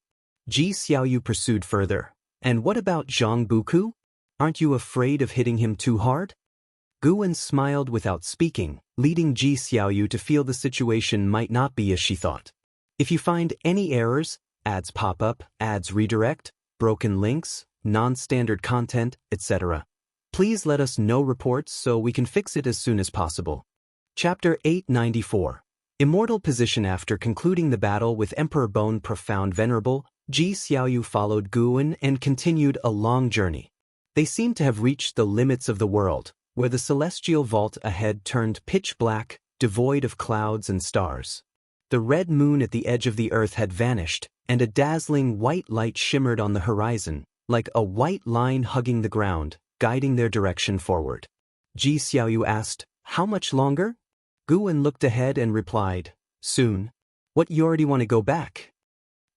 Ji Xiaoyu pursued further, "And what about Zhang Buku? Aren't you afraid of hitting him too hard?" Gu En smiled without speaking, leading Ji Xiaoyu to feel the situation might not be as she thought. If you find any errors, ads pop up, ads redirect, broken links, non-standard content, etc., please let us know reports so we can fix it as soon as possible. Chapter 894. Immortal Position. After concluding the battle with Emperor Bone Profound Venerable, Ji Xiaoyu followed Gu En and continued a long journey. They seemed to have reached the limits of the world, where the celestial vault ahead turned pitch black, devoid of clouds and stars. The red moon at the edge of the earth had vanished, and a dazzling white light shimmered on the horizon, like a white line hugging the ground, guiding their direction forward. Ji Xiaoyu asked, "How much longer?" Gu En looked ahead and replied, "Soon." "What, you already want to go back?"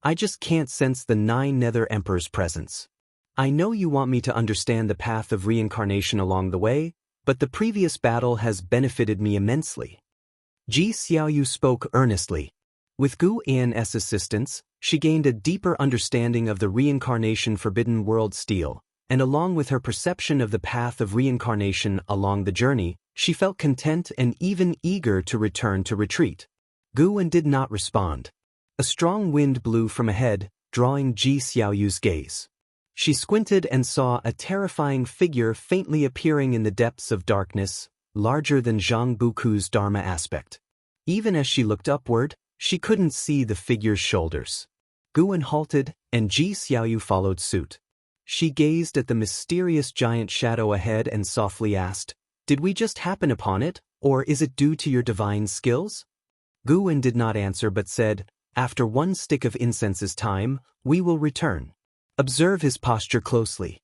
"I just can't sense the 9 Nether Emperor's presence. I know you want me to understand the path of reincarnation along the way, but the previous battle has benefited me immensely." Ji Xiaoyu spoke earnestly. With Gu En's assistance, she gained a deeper understanding of the reincarnation Forbidden World steel, and along with her perception of the path of reincarnation along the journey, she felt content and even eager to return to retreat. Gu En did not respond. A strong wind blew from ahead, drawing Ji Xiaoyu's gaze. She squinted and saw a terrifying figure faintly appearing in the depths of darkness, larger than Zhang Buku's Dharma aspect. Even as she looked upward, she couldn't see the figure's shoulders. Gu En halted, and Ji Xiaoyu followed suit. She gazed at the mysterious giant shadow ahead and softly asked, "Did we just happen upon it, or is it due to your divine skills?" Gu En did not answer but said, "After 1 stick of incense's time, we will return. Observe his posture closely."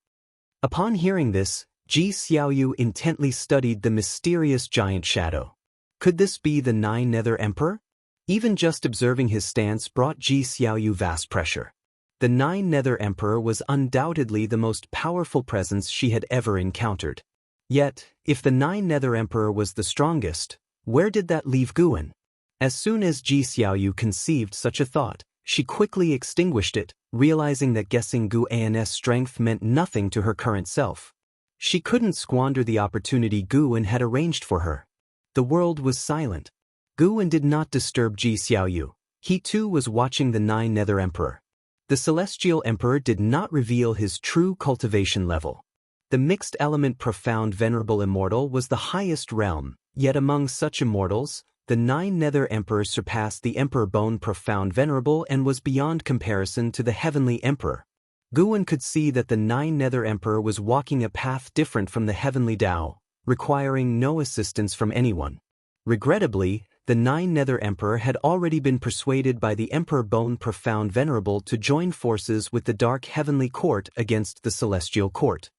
Upon hearing this, Ji Xiaoyu intently studied the mysterious giant shadow. Could this be the 9 Nether Emperor? Even just observing his stance brought Ji Xiaoyu vast pressure. The 9 Nether Emperor was undoubtedly the most powerful presence she had ever encountered. Yet, if the 9 Nether Emperor was the strongest, where did that leave Gu En? As soon as Ji Xiaoyu conceived such a thought, she quickly extinguished it, realizing that guessing Gu En's strength meant nothing to her current self. She couldn't squander the opportunity Gu En had arranged for her. The world was silent. Gu En did not disturb Ji Xiaoyu. He too was watching the 9 Nether Emperor. The Celestial Emperor did not reveal his true cultivation level. The mixed element Profound Venerable Immortal was the highest realm, yet among such immortals, the 9 Nether Emperor surpassed the Emperor Bone Profound Venerable and was beyond comparison to the Heavenly Emperor. Gu En could see that the 9 Nether Emperor was walking a path different from the Heavenly Tao, requiring no assistance from anyone. Regrettably, the 9 Nether Emperor had already been persuaded by the Emperor Bone Profound Venerable to join forces with the Dark Heavenly Court against the Celestial Court.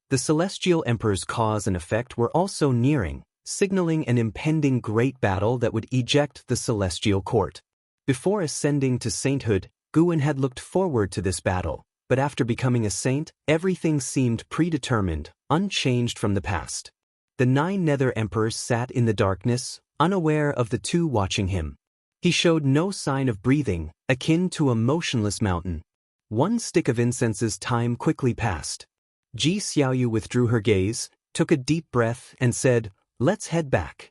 The Celestial Emperor's cause and effect were also nearing, signaling an impending great battle that would eject the Celestial Court. Before ascending to sainthood, Gu En had looked forward to this battle, but after becoming a saint, everything seemed predetermined, unchanged from the past. The 9 Nether Emperors sat in the darkness, unaware of the two watching him. He showed no sign of breathing, akin to a motionless mountain. 1 stick of incense's time quickly passed. Ji Xiaoyu withdrew her gaze, took a deep breath, and said, "Let's head back."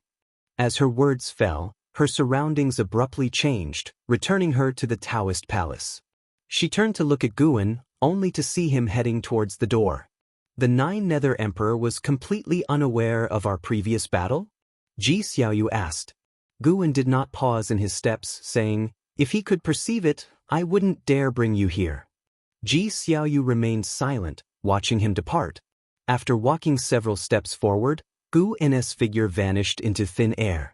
As her words fell, her surroundings abruptly changed, returning her to the Taoist palace. She turned to look at Gu En, only to see him heading towards the door. The 9 Nether Emperor was completely unaware of our previous battle? Ji Xiaoyu asked. Gu En did not pause in his steps, saying, If he could perceive it, I wouldn't dare bring you here. Ji Xiaoyu remained silent, watching him depart. After walking several steps forward, Gu En's figure vanished into thin air.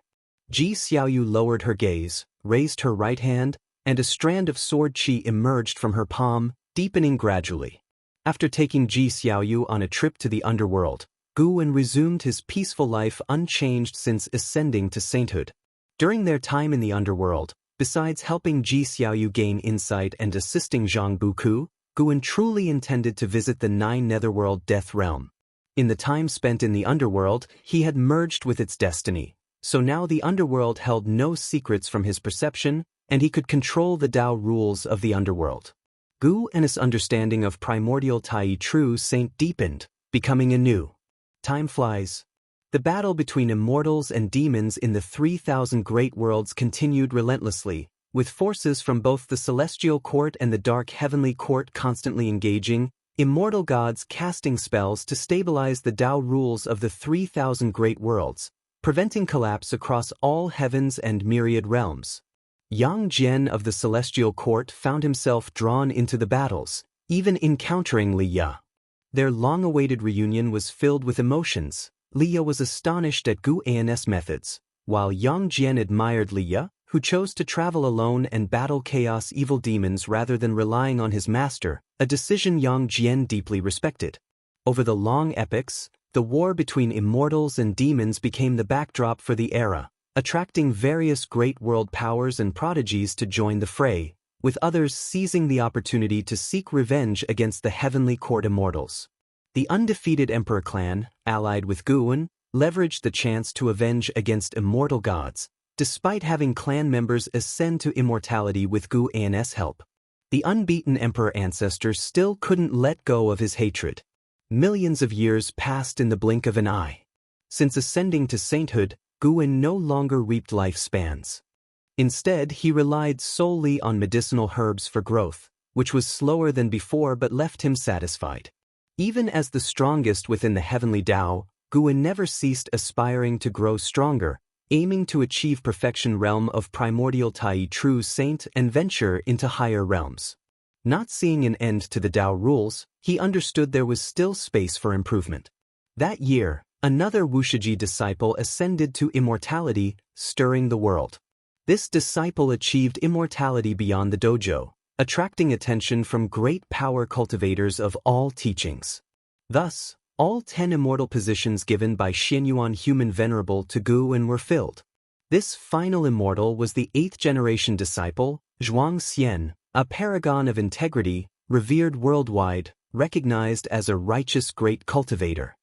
Ji Xiaoyu lowered her gaze, raised her right hand, and a strand of sword qi emerged from her palm, deepening gradually. After taking Ji Xiaoyu on a trip to the underworld, Gu En resumed his peaceful life unchanged since ascending to sainthood. During their time in the underworld, besides helping Ji Xiaoyu gain insight and assisting Zhang Buku, Gu En truly intended to visit the 9 Netherworld Death Realm. In the time spent in the underworld, he had merged with its destiny, so now the underworld held no secrets from his perception, and he could control the Tao rules of the underworld. Gu En's understanding of primordial Tai True Saint deepened, becoming anew. Time flies. The battle between immortals and demons in the 3,000 great worlds continued relentlessly, with forces from both the Celestial Court and the Dark Heavenly Court constantly engaging, immortal gods casting spells to stabilize the Tao rules of the 3,000 great worlds, preventing collapse across all heavens and myriad realms. Yang Jian of the Celestial Court found himself drawn into the battles, even encountering Li Ya. Their long-awaited reunion was filled with emotions. Li Ya was astonished at Gu En's methods, while Yang Jian admired Li Ya, who chose to travel alone and battle chaos evil demons rather than relying on his master, a decision Yang Jian deeply respected. Over the long epochs, the war between immortals and demons became the backdrop for the era, attracting various great world powers and prodigies to join the fray, with others seizing the opportunity to seek revenge against the Heavenly Court immortals. The undefeated Emperor clan, allied with Gu En, leveraged the chance to avenge against immortal gods, despite having clan members ascend to immortality with Gu En's help. The unbeaten Emperor ancestor still couldn't let go of his hatred. Millions of years passed in the blink of an eye. Since ascending to sainthood, Gu En no longer reaped lifespans. Instead, he relied solely on medicinal herbs for growth, which was slower than before but left him satisfied. Even as the strongest within the heavenly Tao, Gu En never ceased aspiring to grow stronger, aiming to achieve perfection realm of primordial Tai True Saint and venture into higher realms. Not seeing an end to the Tao rules, he understood there was still space for improvement. That year, another Wuxia disciple ascended to immortality, stirring the world. This disciple achieved immortality beyond the dojo, attracting attention from great power cultivators of all teachings. Thus, all 10 immortal positions given by Xianyuan Human Venerable to Gu En were filled. This final immortal was the 8th generation disciple, Xianxia, a paragon of integrity, revered worldwide, recognized as a righteous great cultivator.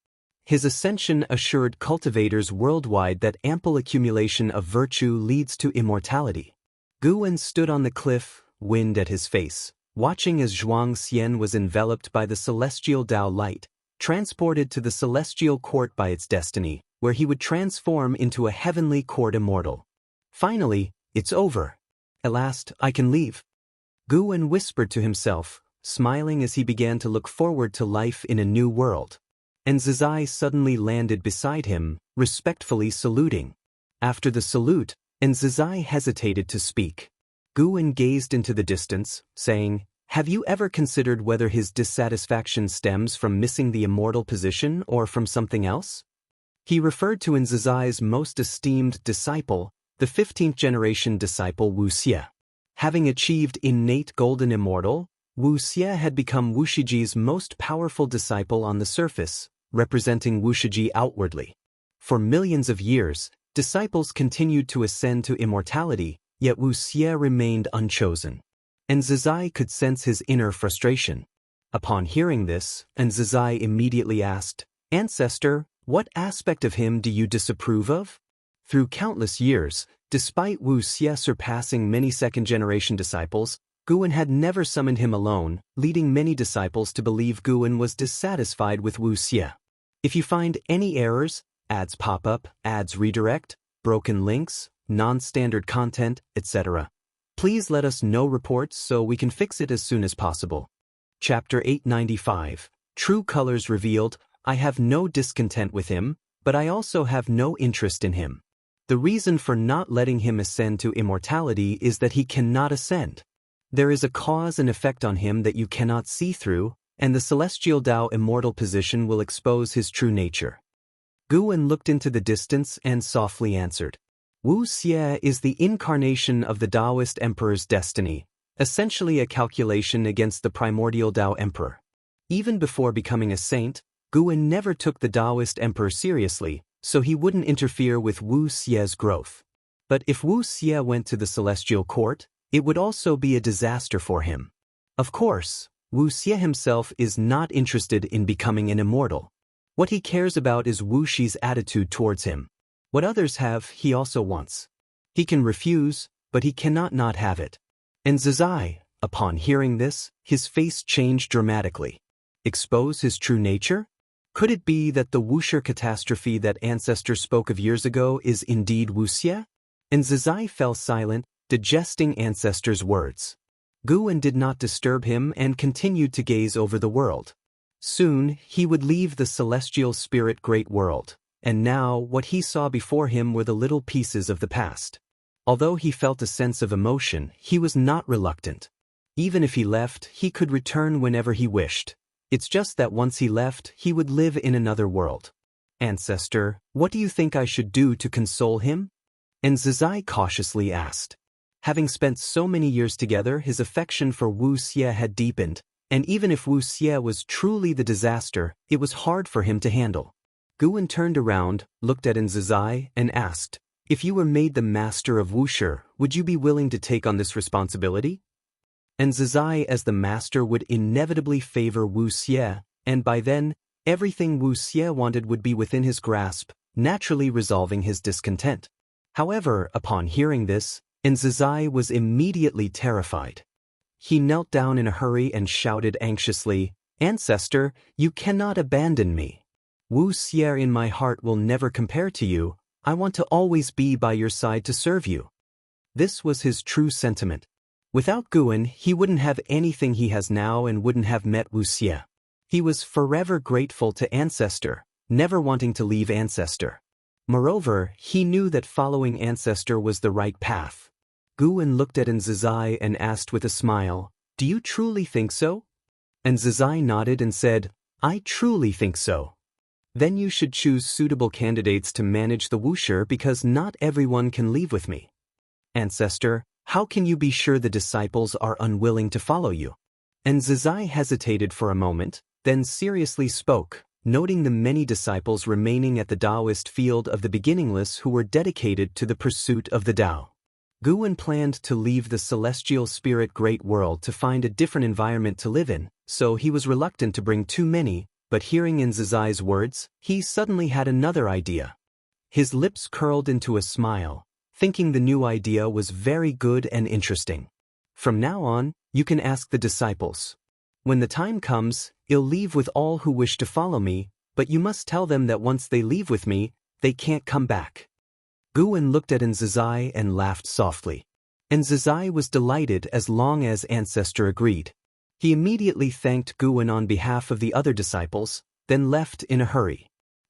His ascension assured cultivators worldwide that ample accumulation of virtue leads to immortality. Gu En stood on the cliff, wind at his face, watching as Xianxia was enveloped by the celestial Tao light, transported to the Celestial Court by its destiny, where he would transform into a heavenly court immortal. Finally, it's over. At last, I can leave. Gu En whispered to himself, smiling as he began to look forward to life in a new world. And Zizai suddenly landed beside him, respectfully saluting. After the salute, Zizai hesitated to speak. Gu En gazed into the distance, saying, "Have you ever considered whether his dissatisfaction stems from missing the immortal position or from something else?" He referred to Zizai's most esteemed disciple, the 15th generation disciple Wuxia. Having achieved innate golden immortal, Wuxia had become Wuxiji's most powerful disciple on the surface, representing Wuxiji outwardly. For millions of years, disciples continued to ascend to immortality, yet Wuxia remained unchosen. Zizai could sense his inner frustration. Upon hearing this, Zizai immediately asked, "Ancestor, what aspect of him do you disapprove of?" Through countless years, despite Wuxia surpassing many second-generation disciples, Gu En had never summoned him alone, leading many disciples to believe Gu En was dissatisfied with Wuxia. If you find any errors, ads pop up, ads redirect, broken links, non-standard content, etc., please let us know reports so we can fix it as soon as possible. Chapter 895. True Colors Revealed. I have no discontent with him, but I also have no interest in him. The reason for not letting him ascend to immortality is that he cannot ascend. There is a cause and effect on him that you cannot see through, and the celestial Tao immortal position will expose his true nature. Guwen looked into the distance and softly answered. Wuxia is the incarnation of the Taoist emperor's destiny, essentially a calculation against the primordial Tao emperor. Even before becoming a saint, Guwen never took the Taoist emperor seriously, so he wouldn't interfere with Wuxia's growth. But if Wuxia went to the celestial court, it would also be a disaster for him. Of course, Wuxia himself is not interested in becoming an immortal. What he cares about is Wuxi's attitude towards him. What others have, he also wants. He can refuse, but he cannot not have it. And Zizai, upon hearing this, his face changed dramatically. Expose his true nature? Could it be that the Wuxia catastrophe that ancestor spoke of years ago is indeed Wuxia? And Zizai fell silent, digesting ancestor's words. Guwen did not disturb him and continued to gaze over the world. Soon, he would leave the celestial spirit great world, and now what he saw before him were the little pieces of the past. Although he felt a sense of emotion, he was not reluctant. Even if he left, he could return whenever he wished. It's just that once he left, he would live in another world. Ancestor, what do you think I should do to console him? And Zizai cautiously asked. Having spent so many years together, his affection for Wuxia had deepened, and even if Wuxia was truly the disaster, it was hard for him to handle. Guwen turned around, looked at Zizai, and asked, if you were made the master of Wuxia, would you be willing to take on this responsibility? And Zizai as the master would inevitably favor Wuxia, and by then, everything Wuxia wanted would be within his grasp, naturally resolving his discontent. However, upon hearing this, Zizai was immediately terrified. He knelt down in a hurry and shouted anxiously, Ancestor, you cannot abandon me. Wuxia in my heart will never compare to you. I want to always be by your side to serve you. This was his true sentiment. Without Guwen, he wouldn't have anything he has now and wouldn't have met Wuxia. He was forever grateful to Ancestor, never wanting to leave Ancestor. Moreover, he knew that following Ancestor was the right path. Guwen looked at Zizai and asked with a smile, do you truly think so? And Zizai nodded and said, I truly think so. Then you should choose suitable candidates to manage the Wuxia because not everyone can leave with me. Ancestor, how can you be sure the disciples are unwilling to follow you? And Zizai hesitated for a moment, then seriously spoke, noting the many disciples remaining at the Taoist field of the beginningless who were dedicated to the pursuit of the Tao. Guwen planned to leave the celestial spirit great world to find a different environment to live in, so he was reluctant to bring too many, but hearing Zizai's words, he suddenly had another idea. His lips curled into a smile, thinking the new idea was very good and interesting. From now on, you can ask the disciples. When the time comes, I'll leave with all who wish to follow me, but you must tell them that once they leave with me, they can't come back. Guwen looked at Zizai and laughed softly. Zizai was delighted as long as Ancestor agreed. He immediately thanked Guwen on behalf of the other disciples, then left in a hurry.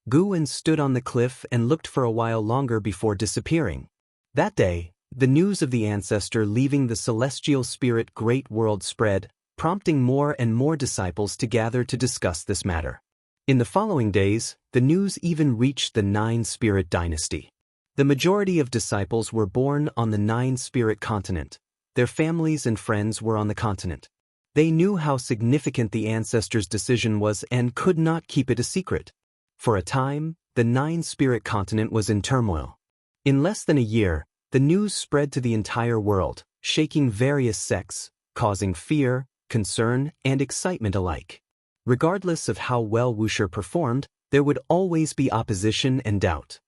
Guwen stood on the cliff and looked for a while longer before disappearing. That day, the news of the Ancestor leaving the celestial spirit great world spread, prompting more and more disciples to gather to discuss this matter. In the following days, the news even reached the Nine-Spirit dynasty. The majority of disciples were born on the Nine-Spirit continent. Their families and friends were on the continent. They knew how significant the Ancestor's decision was and could not keep it a secret. For a time, the Nine-Spirit continent was in turmoil. In less than a year, the news spread to the entire world, shaking various sects, causing fear, concern, and excitement alike. Regardless of how well Wuxia performed, there would always be opposition and doubt.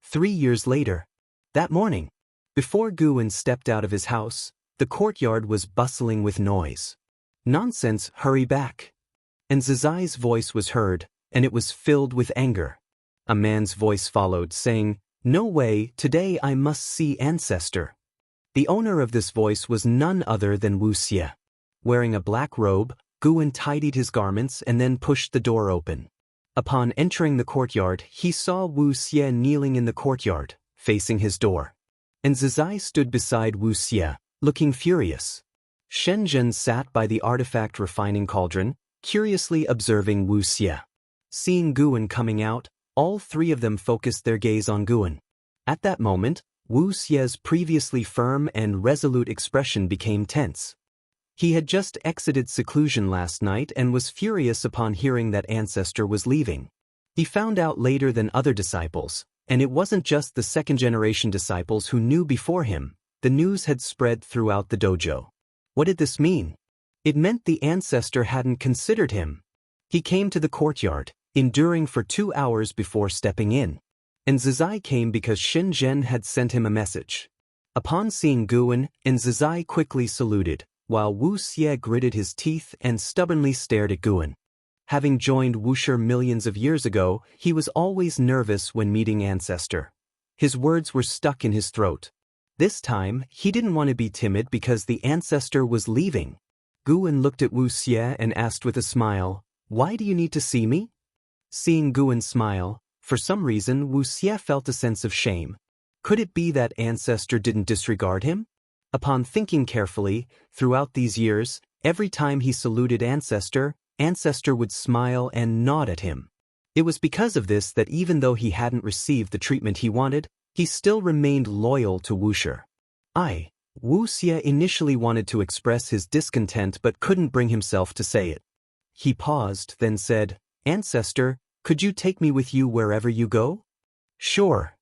3 years later, that morning, before Guwen stepped out of his house, the courtyard was bustling with noise. Nonsense, hurry back. And Zizai's voice was heard, and it was filled with anger. A man's voice followed, saying, no way, today I must see Ancestor. The owner of this voice was none other than Wuxia. Wearing a black robe, Guwen tidied his garments and then pushed the door open. Upon entering the courtyard, he saw Wuxia kneeling in the courtyard, facing his door. And Zizai stood beside Wuxia, looking furious. Shenzhen sat by the artifact refining cauldron, curiously observing Wuxia. Seeing Guan coming out, all three of them focused their gaze on Guan. At that moment, Wuxia's previously firm and resolute expression became tense. He had just exited seclusion last night and was furious upon hearing that Ancestor was leaving. He found out later than other disciples, and it wasn't just the second-generation disciples who knew before him. The news had spread throughout the dojo. What did this mean? It meant the Ancestor hadn't considered him. He came to the courtyard, enduring for 2 hours before stepping in. And Zizai came because Shenzhen had sent him a message. Upon seeing Guan, Zizai quickly saluted, while Wuxia gritted his teeth and stubbornly stared at Guan. Having joined Wuxia millions of years ago, he was always nervous when meeting Ancestor. His words were stuck in his throat. This time, he didn't want to be timid because the Ancestor was leaving. Guan looked at Wuxia and asked with a smile, "Why do you need to see me?" Seeing Guan smile, for some reason Wuxia felt a sense of shame. Could it be that Ancestor didn't disregard him? Upon thinking carefully, throughout these years, every time he saluted Ancestor, Ancestor would smile and nod at him. It was because of this that even though he hadn't received the treatment he wanted, he still remained loyal to Wuxia. Wuxia initially wanted to express his discontent but couldn't bring himself to say it. He paused, then said, "Ancestor, could you take me with you wherever you go?" "Sure."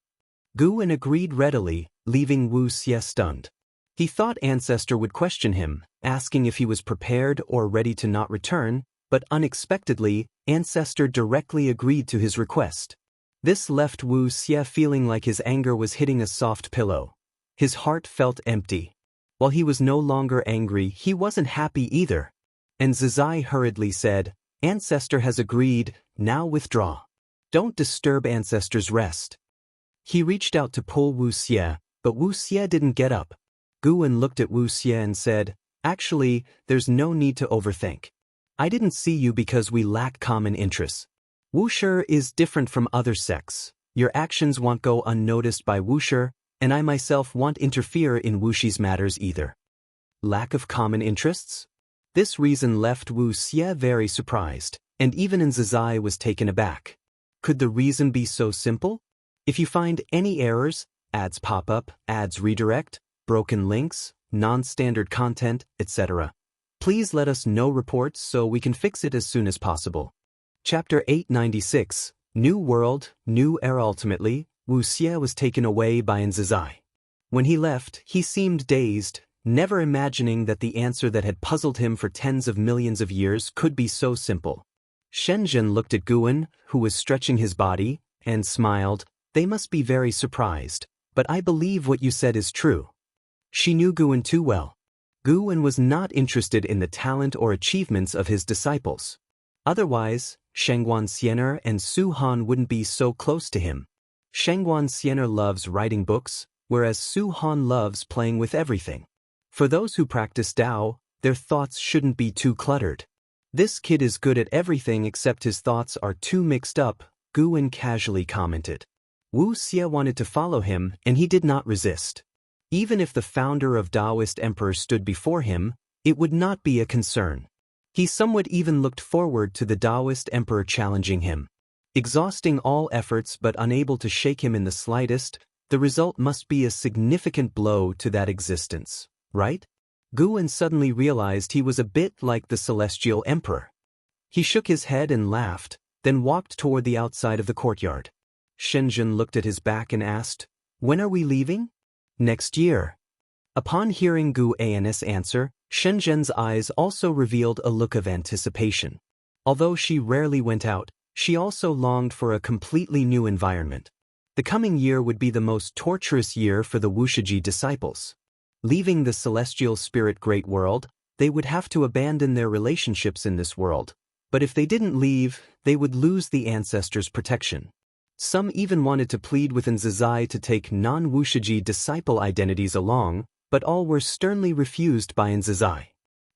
Guan agreed readily, leaving Wuxia stunned. He thought Ancestor would question him, asking if he was prepared or ready to not return, but unexpectedly, Ancestor directly agreed to his request. This left Wuxia feeling like his anger was hitting a soft pillow. His heart felt empty. While he was no longer angry, he wasn't happy either. And Zizai hurriedly said, "Ancestor has agreed, now withdraw. Don't disturb Ancestor's rest." He reached out to pull Wuxia, but Wuxia didn't get up. Guan looked at Wuxia and said, "Actually, there's no need to overthink. I didn't see you because we lack common interests. Wuxia is different from other sects. Your actions won't go unnoticed by Wuxia, and I myself won't interfere in Wuxia's matters either." Lack of common interests? This reason left Wuxia very surprised, and even Zizai was taken aback. Could the reason be so simple? If you find any errors, ads pop up, ads redirect, broken links, non-standard content, etc., please let us know reports so we can fix it as soon as possible. Chapter 896, New World, New Era. Ultimately, Wuxia was taken away by Zizai. When he left, he seemed dazed, never imagining that the answer that had puzzled him for tens of millions of years could be so simple. Shenzhen looked at Guan, who was stretching his body, and smiled. "They must be very surprised, but I believe what you said is true." She knew Guan too well. Guan was not interested in the talent or achievements of his disciples. Otherwise, Xianxia and Su Han wouldn't be so close to him. Xianxia loves writing books, whereas Su Han loves playing with everything. For those who practice Tao, their thoughts shouldn't be too cluttered. "This kid is good at everything except his thoughts are too mixed up," Guan casually commented. Wuxia wanted to follow him, and he did not resist. Even if the founder of Taoist Emperor stood before him, it would not be a concern. He somewhat even looked forward to the Taoist Emperor challenging him. Exhausting all efforts but unable to shake him in the slightest, the result must be a significant blow to that existence, right? Guan suddenly realized he was a bit like the Celestial Emperor. He shook his head and laughed, then walked toward the outside of the courtyard. Shenzhen looked at his back and asked, "When are we leaving?" "Next year." Upon hearing Guan's answer, Shenzhen's eyes also revealed a look of anticipation. Although she rarely went out, she also longed for a completely new environment. The coming year would be the most torturous year for the Wuxia disciples. Leaving the celestial spirit great world, they would have to abandon their relationships in this world. But if they didn't leave, they would lose the ancestors' protection. Some even wanted to plead with Zizai to take non-Wuxia disciple identities along, but all were sternly refused by Zizai.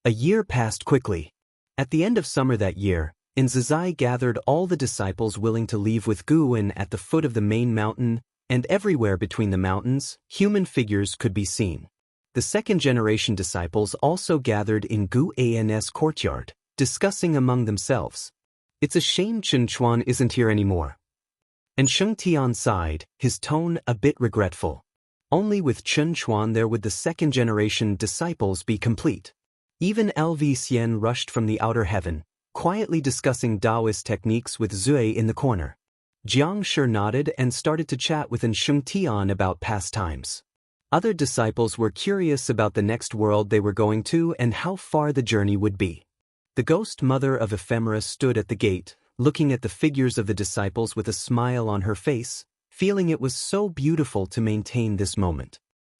A year passed quickly. At the end of summer that year, Zizai gathered all the disciples willing to leave with Guan at the foot of the main mountain, and everywhere between the mountains, human figures could be seen. The second-generation disciples also gathered in Gu An's courtyard, discussing among themselves. It's a shame Chen Chuan isn't here anymore. And Sheng Tian sighed, his tone a bit regretful. Only with Chen Chuan there would the second-generation disciples be complete. Even LV Xian rushed from the outer heaven, quietly discussing Taoist techniques with Zui in the corner. Jiang Shi nodded and started to chat with Sheng Tian about past times. Other disciples were curious about the next world they were going to and how far the journey would be. The ghost mother of Ephemera stood at the gate, looking at the figures of the disciples with a smile on her face, feeling it was so beautiful to maintain this moment.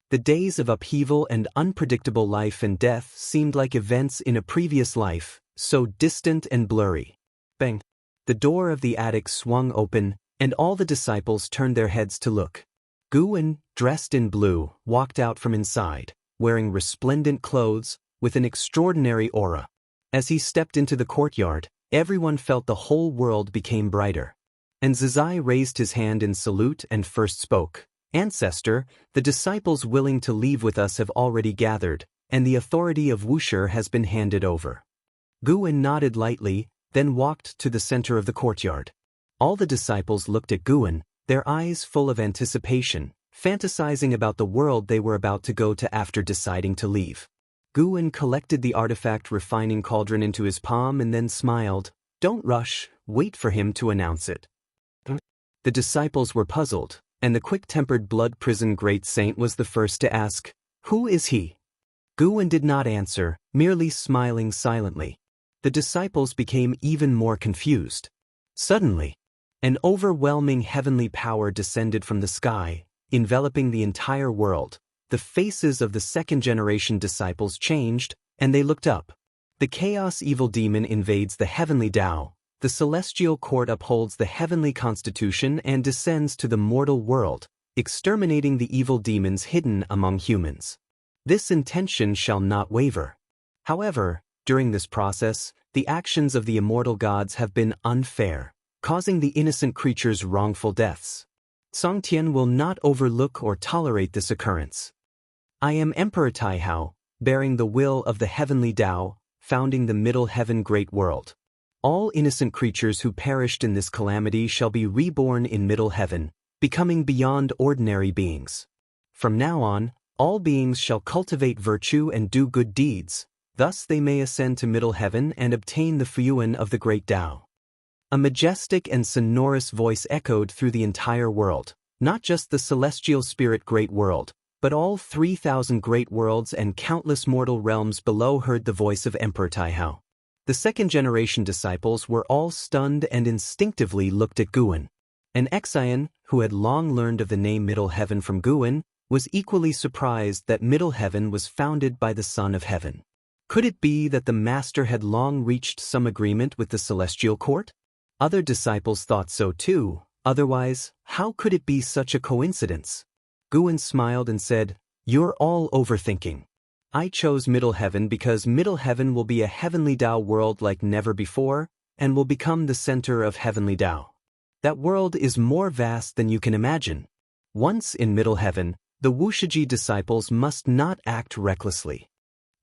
The days of upheaval and unpredictable life and death seemed like events in a previous life, so distant and blurry. Bang! The door of the attic swung open, and all the disciples turned their heads to look. Guwen, dressed in blue, walked out from inside, wearing resplendent clothes, with an extraordinary aura. As he stepped into the courtyard, everyone felt the whole world became brighter. And Zizai raised his hand in salute and first spoke. Ancestor, the disciples willing to leave with us have already gathered, and the authority of Wuxia has been handed over. Guwen nodded lightly, then walked to the center of the courtyard. All the disciples looked at Guwen, their eyes full of anticipation, fantasizing about the world they were about to go to after deciding to leave. Guwen collected the artifact refining cauldron into his palm and then smiled. Don't rush, wait for him to announce it. The disciples were puzzled, and the quick-tempered blood prison great saint was the first to ask, "Who is he?" Guwen did not answer, merely smiling silently. The disciples became even more confused. Suddenly, an overwhelming heavenly power descended from the sky, enveloping the entire world. The faces of the second-generation disciples changed, and they looked up. The chaos evil demon invades the heavenly Tao. The celestial court upholds the heavenly constitution and descends to the mortal world, exterminating the evil demons hidden among humans. This intention shall not waver. However, during this process, the actions of the immortal gods have been unfair, causing the innocent creatures wrongful deaths. Songtian will not overlook or tolerate this occurrence. I am Emperor Taihao, bearing the will of the heavenly Tao, founding the Middle Heaven Great World. All innocent creatures who perished in this calamity shall be reborn in Middle Heaven, becoming beyond ordinary beings. From now on, all beings shall cultivate virtue and do good deeds, thus they may ascend to Middle Heaven and obtain the Fuyuan of the Great Tao. A majestic and sonorous voice echoed through the entire world, not just the celestial spirit Great World, but all 3,000 great worlds and countless mortal realms below heard the voice of Emperor Taihao. The second-generation disciples were all stunned and instinctively looked at Guwen. An Xian, who had long learned of the name Middle Heaven from Guwen, was equally surprised that Middle Heaven was founded by the Son of Heaven. Could it be that the Master had long reached some agreement with the Celestial Court? Other disciples thought so too, otherwise, how could it be such a coincidence? Guwen smiled and said, "You're all overthinking. I chose Middle Heaven because Middle Heaven will be a heavenly Tao world like never before, and will become the center of heavenly Tao. That world is more vast than you can imagine. Once in Middle Heaven, the Wuxia disciples must not act recklessly.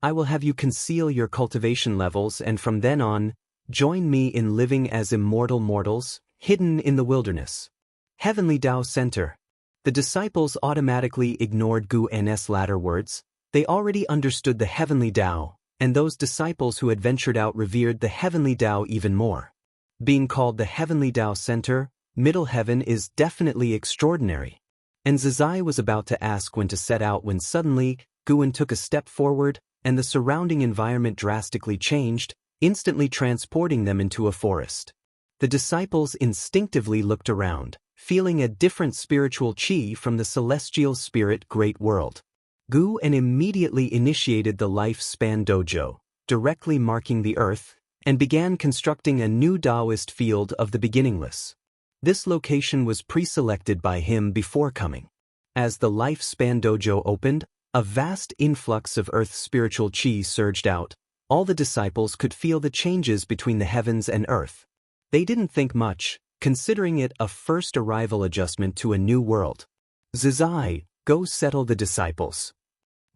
I will have you conceal your cultivation levels and from then on, join me in living as immortal mortals, hidden in the wilderness. Heavenly Tao Center." The disciples automatically ignored Gu N's latter words. They already understood the heavenly Tao, and those disciples who had ventured out revered the heavenly Tao even more. Being called the heavenly Tao Center, Middle Heaven is definitely extraordinary. And Zizai was about to ask when to set out when suddenly, Guwen took a step forward, and the surrounding environment drastically changed, instantly transporting them into a forest. The disciples instinctively looked around, feeling a different spiritual chi from the celestial spirit Great World. Gu En immediately initiated the Lifespan Dojo, directly marking the earth, and began constructing a new Taoist field of the beginningless. This location was pre-selected by him before coming. As the Lifespan Dojo opened, a vast influx of Earth's spiritual chi surged out. All the disciples could feel the changes between the heavens and Earth. They didn't think much, considering it a first arrival adjustment to a new world. "Zizai, go settle the disciples."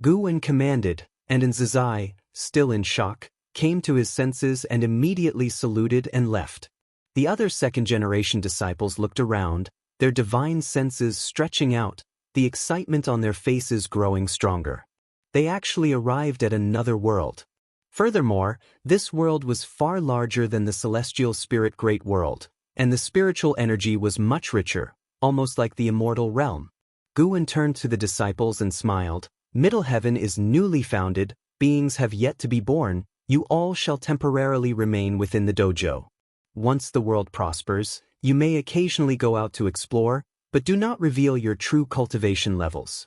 Guwen commanded, and Zizai, still in shock, came to his senses and immediately saluted and left. The other second-generation disciples looked around, their divine senses stretching out, the excitement on their faces growing stronger. They actually arrived at another world. Furthermore, this world was far larger than the celestial spirit great world, and the spiritual energy was much richer, almost like the immortal realm. Guwen turned to the disciples and smiled. "Middle heaven is newly founded, beings have yet to be born, you all shall temporarily remain within the dojo. Once the world prospers, you may occasionally go out to explore, but do not reveal your true cultivation levels."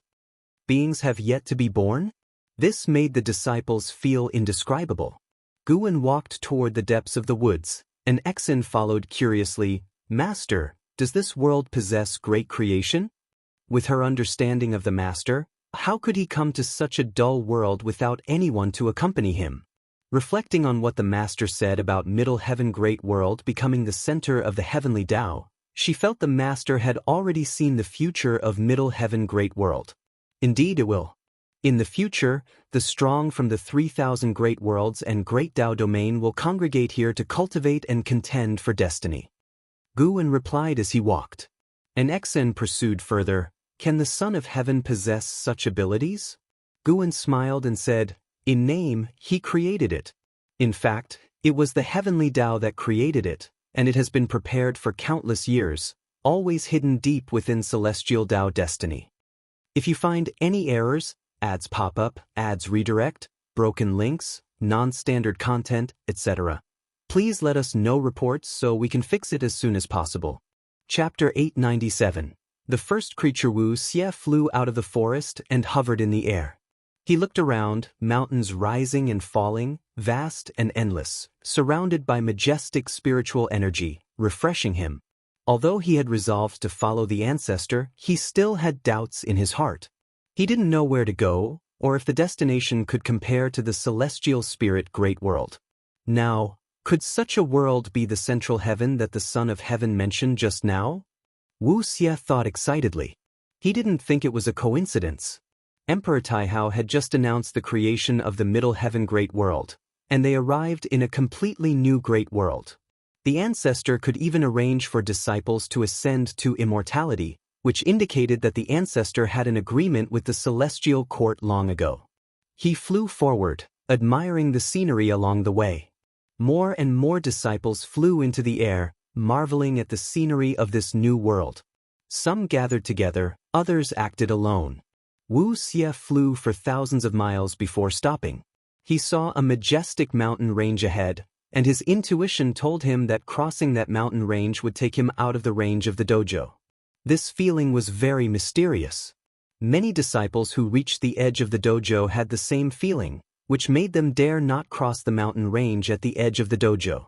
Beings have yet to be born? This made the disciples feel indescribable. Guwen walked toward the depths of the woods, and Exen followed curiously. "Master, does this world possess great creation?" With her understanding of the Master, how could he come to such a dull world without anyone to accompany him? Reflecting on what the Master said about Middle Heaven Great World becoming the center of the heavenly Tao, she felt the Master had already seen the future of Middle Heaven Great World. Indeed it will. In the future, the strong from the 3,000 great worlds and great Tao domain will congregate here to cultivate and contend for destiny. Guwen replied as he walked. And Exen pursued further, "Can the Son of Heaven possess such abilities?" Guwen smiled and said, "In name, he created it. In fact, it was the heavenly Tao that created it, and it has been prepared for countless years, always hidden deep within celestial Tao destiny. If you find any errors, ads pop up, ads redirect, broken links, non-standard content, etc., please let us know reports so we can fix it as soon as possible." Chapter 897. The first creature Wuxia flew out of the forest and hovered in the air. He looked around, mountains rising and falling, vast and endless, surrounded by majestic spiritual energy, refreshing him. Although he had resolved to follow the ancestor, he still had doubts in his heart. He didn't know where to go, or if the destination could compare to the celestial spirit great world. Now, could such a world be the central heaven that the Son of Heaven mentioned just now? Wuxia thought excitedly. He didn't think it was a coincidence. Emperor Taihao had just announced the creation of the Middle Heaven Great World, and they arrived in a completely new great world. The ancestor could even arrange for disciples to ascend to immortality, which indicated that the ancestor had an agreement with the celestial court long ago. He flew forward, admiring the scenery along the way. More and more disciples flew into the air, marveling at the scenery of this new world. Some gathered together, others acted alone. Wuxia flew for thousands of miles before stopping. He saw a majestic mountain range ahead, and his intuition told him that crossing that mountain range would take him out of the range of the dojo. This feeling was very mysterious. Many disciples who reached the edge of the dojo had the same feeling, which made them dare not cross the mountain range at the edge of the dojo.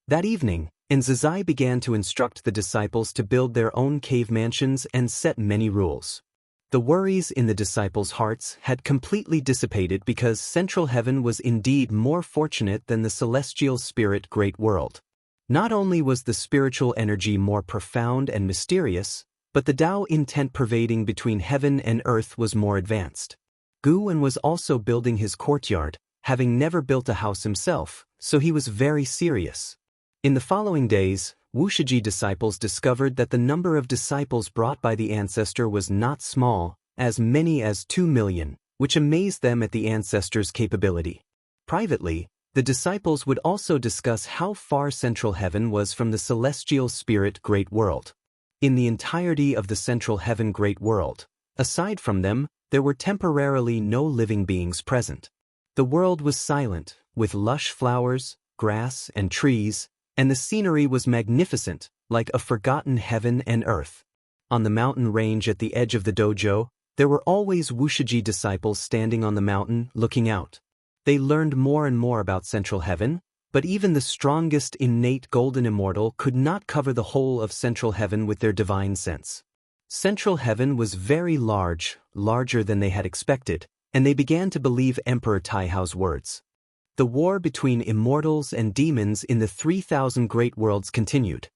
That evening, Zizai began to instruct the disciples to build their own cave mansions and set many rules. The worries in the disciples' hearts had completely dissipated because Central Heaven was indeed more fortunate than the celestial spirit great world. Not only was the spiritual energy more profound and mysterious, but the Tao intent pervading between heaven and earth was more advanced. Guwen was also building his courtyard, having never built a house himself, so he was very serious. In the following days, Wuxia disciples discovered that the number of disciples brought by the ancestor was not small, as many as 2 million, which amazed them at the ancestor's capability. Privately, the disciples would also discuss how far Central Heaven was from the celestial spirit great world. In the entirety of the Central Heaven great world, aside from them, there were temporarily no living beings present. The world was silent, with lush flowers, grass, and trees, and the scenery was magnificent, like a forgotten heaven and earth. On the mountain range at the edge of the dojo, there were always Wuxia disciples standing on the mountain, looking out. They learned more and more about Central Heaven, but even the strongest innate golden immortal could not cover the whole of Central Heaven with their divine sense. Central Heaven was very large, larger than they had expected, and they began to believe Emperor Taihao's words. The war between immortals and demons in the 3,000 great worlds continued.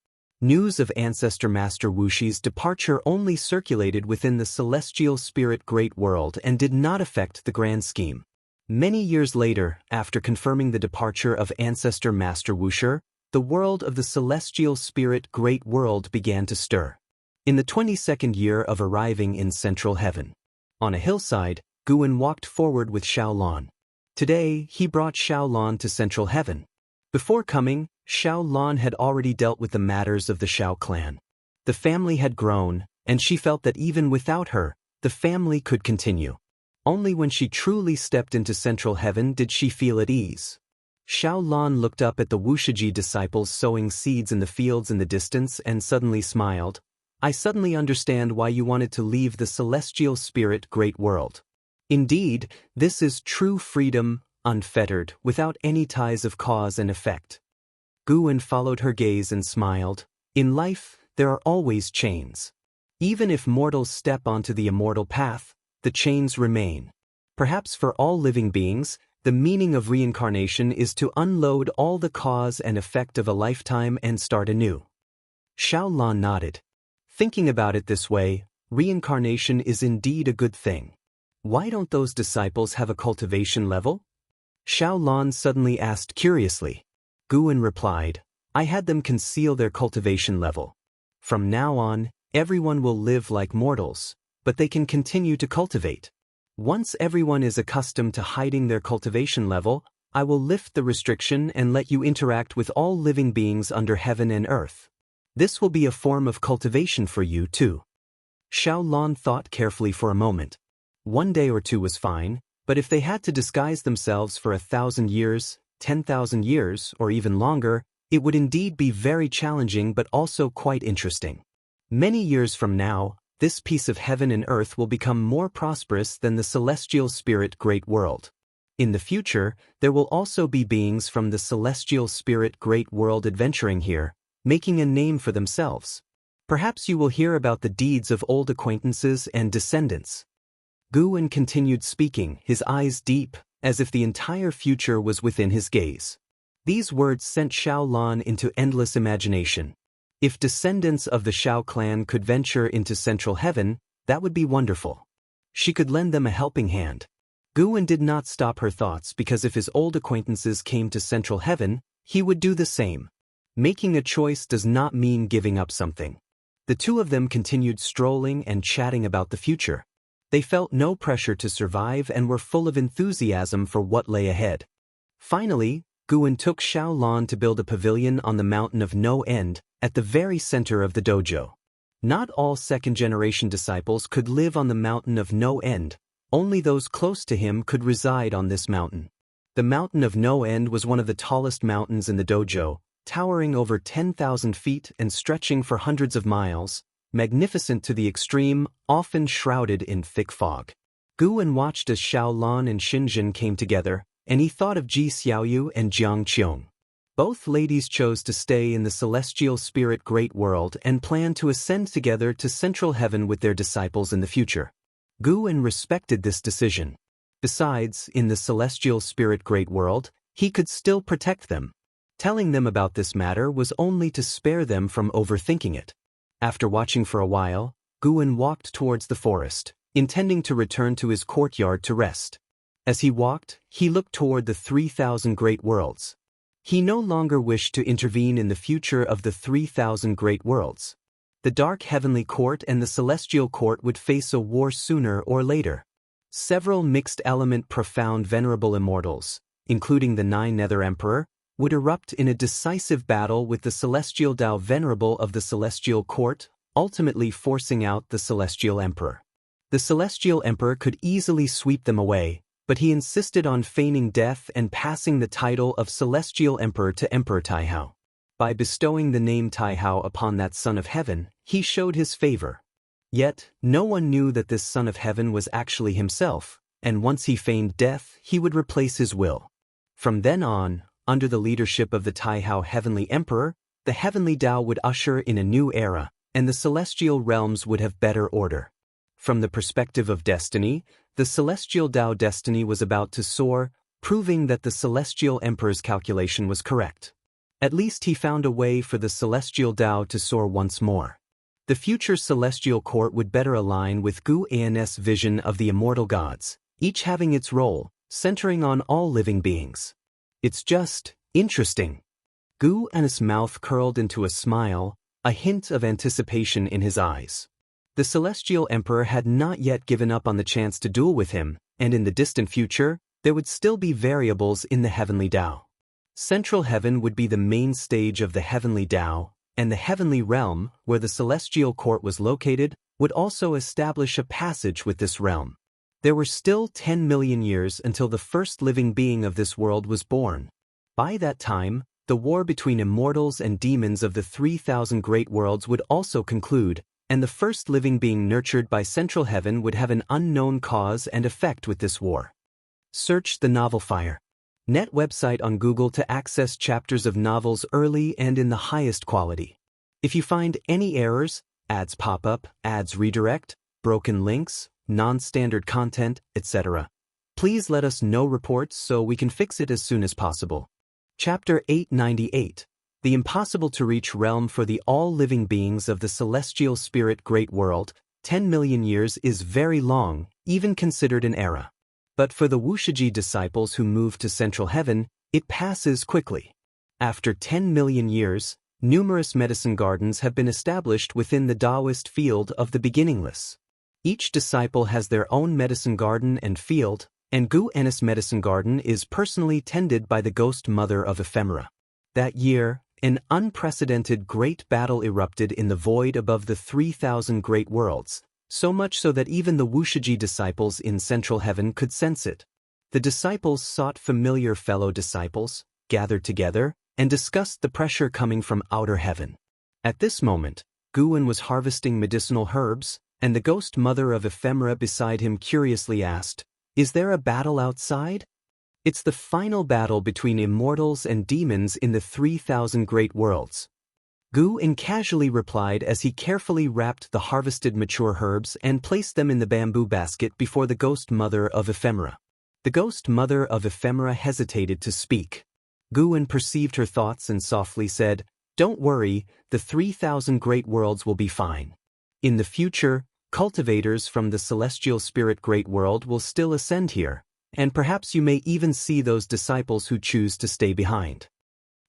News of Ancestor Master Wuxi's departure only circulated within the celestial spirit great world and did not affect the grand scheme. Many years later, after confirming the departure of Ancestor Master Wuxia, the world of the celestial spirit great world began to stir. In the 22nd year of arriving in central heaven, on a hillside, Guan walked forward with Xiaolan. Today, he brought Xiaolan to central heaven. Before coming, Xiaolan had already dealt with the matters of the Xiao clan. The family had grown, and she felt that even without her, the family could continue. Only when she truly stepped into central heaven did she feel at ease. Xiaolan looked up at the Wuxia disciples sowing seeds in the fields in the distance and suddenly smiled. I suddenly understand why you wanted to leave the celestial spirit great world. Indeed, this is true freedom, unfettered, without any ties of cause and effect. Guan followed her gaze and smiled. In life, there are always chains. Even if mortals step onto the immortal path, the chains remain. Perhaps for all living beings, the meaning of reincarnation is to unload all the cause and effect of a lifetime and start anew. Xiaolan nodded. Thinking about it this way, reincarnation is indeed a good thing. Why don't those disciples have a cultivation level? Xiaolan suddenly asked curiously. Guan replied, I had them conceal their cultivation level. From now on, everyone will live like mortals, but they can continue to cultivate. Once everyone is accustomed to hiding their cultivation level, I will lift the restriction and let you interact with all living beings under heaven and earth. This will be a form of cultivation for you too. Xiaolan thought carefully for a moment. 1 day or 2 was fine, but if they had to disguise themselves for 1,000 years, 10,000 years, or even longer, it would indeed be very challenging but also quite interesting. Many years from now, this piece of heaven and earth will become more prosperous than the celestial spirit great world. In the future, there will also be beings from the celestial spirit great world adventuring here, making a name for themselves. Perhaps you will hear about the deeds of old acquaintances and descendants. Guan continued speaking, his eyes deep, as if the entire future was within his gaze. These words sent Xiaolan into endless imagination. If descendants of the Xiao clan could venture into central heaven, that would be wonderful. She could lend them a helping hand. Guan did not stop her thoughts because if his old acquaintances came to central heaven, he would do the same. Making a choice does not mean giving up something. The two of them continued strolling and chatting about the future. They felt no pressure to survive and were full of enthusiasm for what lay ahead. Finally, Guan took Xiaolan to build a pavilion on the mountain of no end, at the very center of the dojo. Not all second-generation disciples could live on the mountain of no end, only those close to him could reside on this mountain. The mountain of no end was one of the tallest mountains in the dojo, towering over 10,000 feet and stretching for hundreds of miles, magnificent to the extreme, often shrouded in thick fog. Guan watched as Xiaolan and Xinjin came together, and he thought of Ji Xiaoyu and Jiang Qiong. Both ladies chose to stay in the celestial spirit great world and planned to ascend together to central heaven with their disciples in the future. Guan respected this decision. Besides, in the celestial spirit great world, he could still protect them. Telling them about this matter was only to spare them from overthinking it. After watching for a while, Guan walked towards the forest, intending to return to his courtyard to rest. As he walked, he looked toward the 3,000 great worlds. He no longer wished to intervene in the future of the 3,000 great worlds. The dark heavenly court and the celestial court would face a war sooner or later. Several mixed-element profound venerable immortals, including the 9 Nether Emperor, would erupt in a decisive battle with the celestial Tao Venerable of the celestial court, ultimately forcing out the celestial emperor. The celestial emperor could easily sweep them away, but he insisted on feigning death and passing the title of celestial emperor to Emperor Taihao. By bestowing the name Taihao upon that son of heaven, he showed his favor. Yet, no one knew that this son of heaven was actually himself, and once he feigned death, he would replace his will. From then on, under the leadership of the Taihao Heavenly Emperor, the Heavenly Tao would usher in a new era, and the celestial realms would have better order. From the perspective of destiny, the celestial Tao destiny was about to soar, proving that the celestial emperor's calculation was correct. At least he found a way for the celestial Tao to soar once more. The future celestial court would better align with Gu An's vision of the immortal gods, each having its role, centering on all living beings. It's just interesting. Gu An's mouth curled into a smile, a hint of anticipation in his eyes. The celestial emperor had not yet given up on the chance to duel with him, and in the distant future, there would still be variables in the heavenly Tao. Central heaven would be the main stage of the heavenly Tao, and the heavenly realm, where the celestial court was located, would also establish a passage with this realm. There were still 10 million years until the first living being of this world was born. By that time, the war between immortals and demons of the 3,000 great worlds would also conclude, and the first living being nurtured by Central Heaven would have an unknown cause and effect with this war. Search the novel Fire. Net website on Google to access chapters of novels early and in the highest quality. If you find any errors, ads pop up, ads redirect, broken links, non-standard content, etc., please let us know reports so we can fix it as soon as possible. Chapter 898. The impossible-to-reach realm for the all-living beings of the celestial spirit great world. 10 million years is very long, even considered an era. But for the Wuxia disciples who moved to Central Heaven, it passes quickly. After 10 million years, numerous medicine gardens have been established within the Taoist field of the beginningless. Each disciple has their own medicine garden and field, and Gu An's medicine garden is personally tended by the ghost mother of ephemera. That year, an unprecedented great battle erupted in the void above the 3,000 great worlds, so much so that even the Wuxia disciples in Central Heaven could sense it. The disciples sought familiar fellow disciples, gathered together, and discussed the pressure coming from outer heaven. At this moment, Gu An was harvesting medicinal herbs, and the ghost mother of ephemera beside him curiously asked, "Is there a battle outside?" "It's the final battle between immortals and demons in the 3,000 great worlds." Gu An casually replied as he carefully wrapped the harvested mature herbs and placed them in the bamboo basket before the ghost mother of ephemera. The ghost mother of ephemera hesitated to speak. Gu An perceived her thoughts and softly said, "Don't worry, the 3,000 great worlds will be fine. In the future, cultivators from the celestial spirit great world will still ascend here, and perhaps you may even see those disciples who choose to stay behind."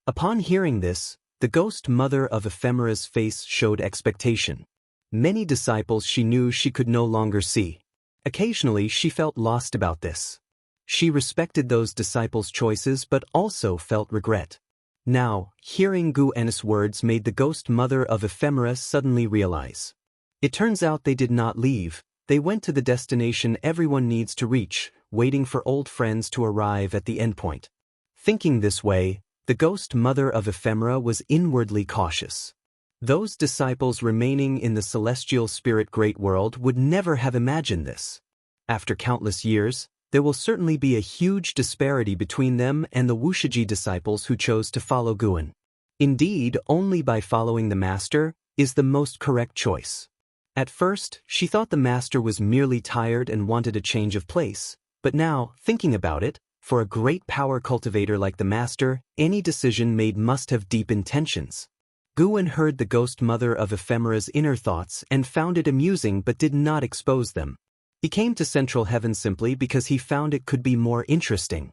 Upon hearing this, the ghost mother of ephemera's face showed expectation. Many disciples she knew she could no longer see. Occasionally she felt lost about this. She respected those disciples' choices but also felt regret. Now, hearing Gu An's words made the ghost mother of ephemera suddenly realize. It turns out they did not leave, they went to the destination everyone needs to reach, waiting for old friends to arrive at the endpoint. Thinking this way, the ghost mother of ephemera was inwardly cautious. Those disciples remaining in the celestial spirit great world would never have imagined this. After countless years, there will certainly be a huge disparity between them and the Wuxia disciples who chose to follow Gu An. Indeed, only by following the master is the most correct choice. At first, she thought the master was merely tired and wanted a change of place, but now, thinking about it, for a great power cultivator like the master, any decision made must have deep intentions. Gu An heard the ghost mother of ephemera's inner thoughts and found it amusing but did not expose them. He came to Central Heaven simply because he found it could be more interesting.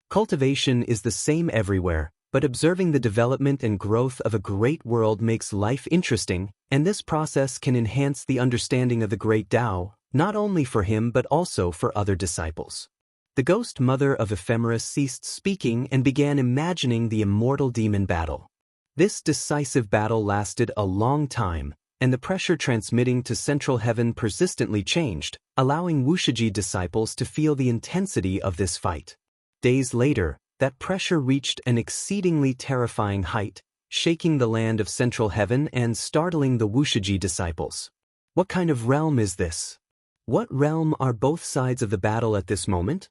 Cultivation is the same everywhere, but observing the development and growth of a great world makes life interesting, and this process can enhance the understanding of the great Tao, not only for him but also for other disciples. The ghost mother of ephemera ceased speaking and began imagining the immortal demon battle. This decisive battle lasted a long time, and the pressure transmitting to Central Heaven persistently changed, allowing Wuxia disciples to feel the intensity of this fight. Days later, that pressure reached an exceedingly terrifying height, shaking the land of Central Heaven and startling the Wuxia disciples. What kind of realm is this? What realm are both sides of the battle at this moment?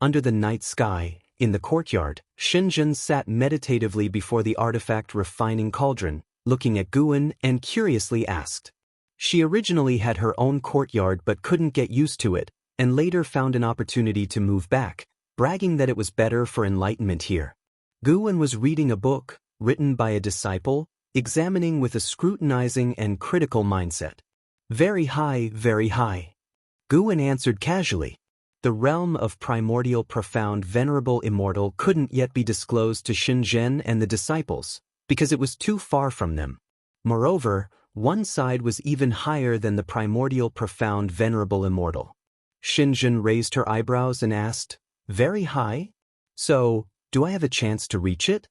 Under the night sky, in the courtyard, Xianxia sat meditatively before the artifact refining cauldron, looking at Gu An and curiously asked. She originally had her own courtyard but couldn't get used to it, and later found an opportunity to move back, bragging that it was better for enlightenment here. Gu An was reading a book, written by a disciple, examining with a scrutinizing and critical mindset. Very high, very high. Guwen answered casually. The realm of primordial profound venerable immortal couldn't yet be disclosed to Xianxia and the disciples, because it was too far from them. Moreover, one side was even higher than the primordial profound venerable immortal. Xianxia raised her eyebrows and asked, "Very high? So, do I have a chance to reach it?"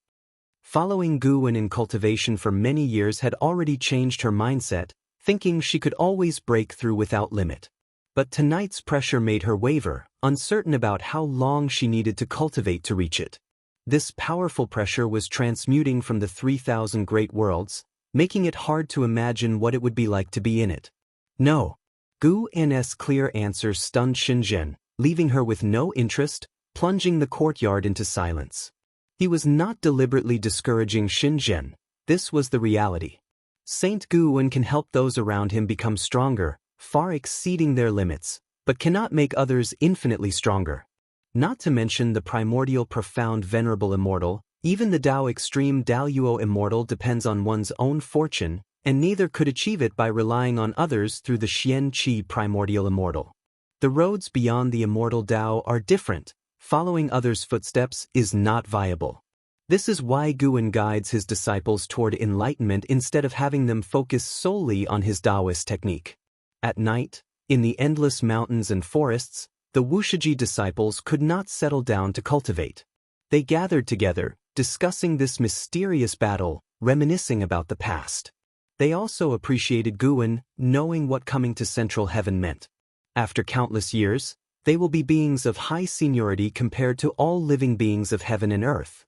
Following Guwen in cultivation for many years had already changed her mindset, thinking she could always break through without limit. But tonight's pressure made her waver, uncertain about how long she needed to cultivate to reach it. This powerful pressure was transmuting from the 3,000 great worlds, making it hard to imagine what it would be like to be in it. No. Guwen's clear answer stunned Xianxia, leaving her with no interest, plunging the courtyard into silence. He was not deliberately discouraging Xianxia. This was the reality. Saint Guwen can help those around him become stronger, far exceeding their limits, but cannot make others infinitely stronger. Not to mention the primordial profound venerable immortal, even the Tao extreme Daoyuo immortal depends on one's own fortune, and neither could achieve it by relying on others through the Xianqi primordial immortal. The roads beyond the immortal Tao are different. Following others' footsteps is not viable. This is why Guwen guides his disciples toward enlightenment instead of having them focus solely on his Taoist technique. At night, in the endless mountains and forests, the Wuxia disciples could not settle down to cultivate. They gathered together, discussing this mysterious battle, reminiscing about the past. They also appreciated Guwen, knowing what coming to Central Heaven meant. After countless years, they will be beings of high seniority compared to all living beings of heaven and earth.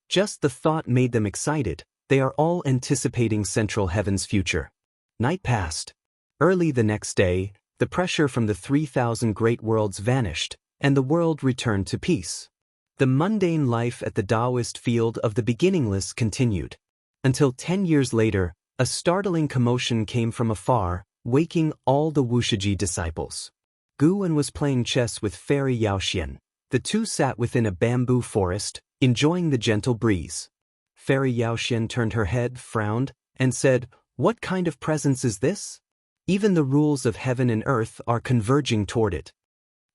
Just the thought made them excited. They are all anticipating Central Heaven's future. Night passed. Early the next day, the pressure from the 3,000 great worlds vanished, and the world returned to peace. The mundane life at the Taoist field of the beginningless continued. Until 10 years later, a startling commotion came from afar, waking all the Wuxia disciples. Guwen was playing chess with Fairy Yaoxian. The two sat within a bamboo forest, enjoying the gentle breeze. Fairy Yaoxian turned her head, frowned, and said, "What kind of presence is this? Even the rules of heaven and earth are converging toward it."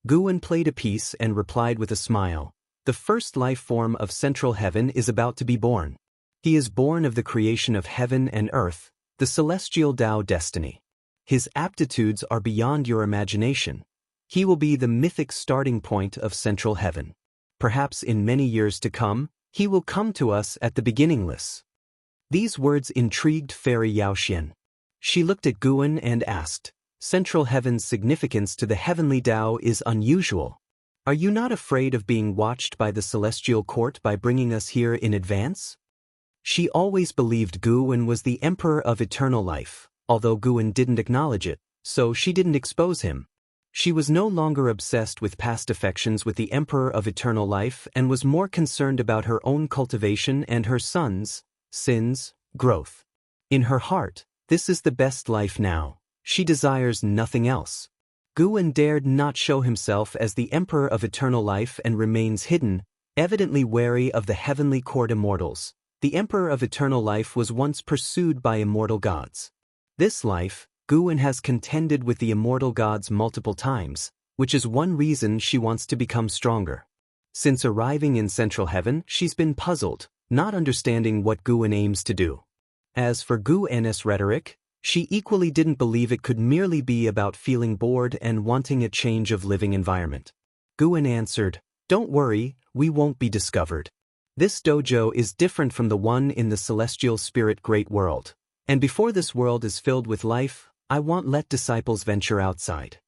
Guwen played a piece and replied with a smile, "The first life form of Central Heaven is about to be born. He is born of the creation of heaven and earth, the celestial Tao destiny. His aptitudes are beyond your imagination. He will be the mythic starting point of Central Heaven. Perhaps in many years to come, he will come to us at the beginningless." These words intrigued Fairy Yaoxian. She looked at Guwen and asked, "Central Heaven's significance to the heavenly Tao is unusual. Are you not afraid of being watched by the celestial court by bringing us here in advance?" She always believed Guwen was the Emperor of Eternal Life, although Guwen didn't acknowledge it, so she didn't expose him. She was no longer obsessed with past affections with the Emperor of Eternal Life and was more concerned about her own cultivation and her son's, Sin's, growth. In her heart, this is the best life now. She desires nothing else. Guwen dared not show himself as the Emperor of Eternal Life and remains hidden, evidently wary of the heavenly court immortals. The Emperor of Eternal Life was once pursued by immortal gods. This life, Guwen has contended with the immortal gods multiple times, which is one reason she wants to become stronger. Since arriving in Central Heaven, she's been puzzled, not understanding what Guwen aims to do. As for Guwen's rhetoric, she equally didn't believe it could merely be about feeling bored and wanting a change of living environment. Guwen answered, "Don't worry, we won't be discovered. This dojo is different from the one in the celestial spirit great world, and before this world is filled with life, I won't let disciples venture outside."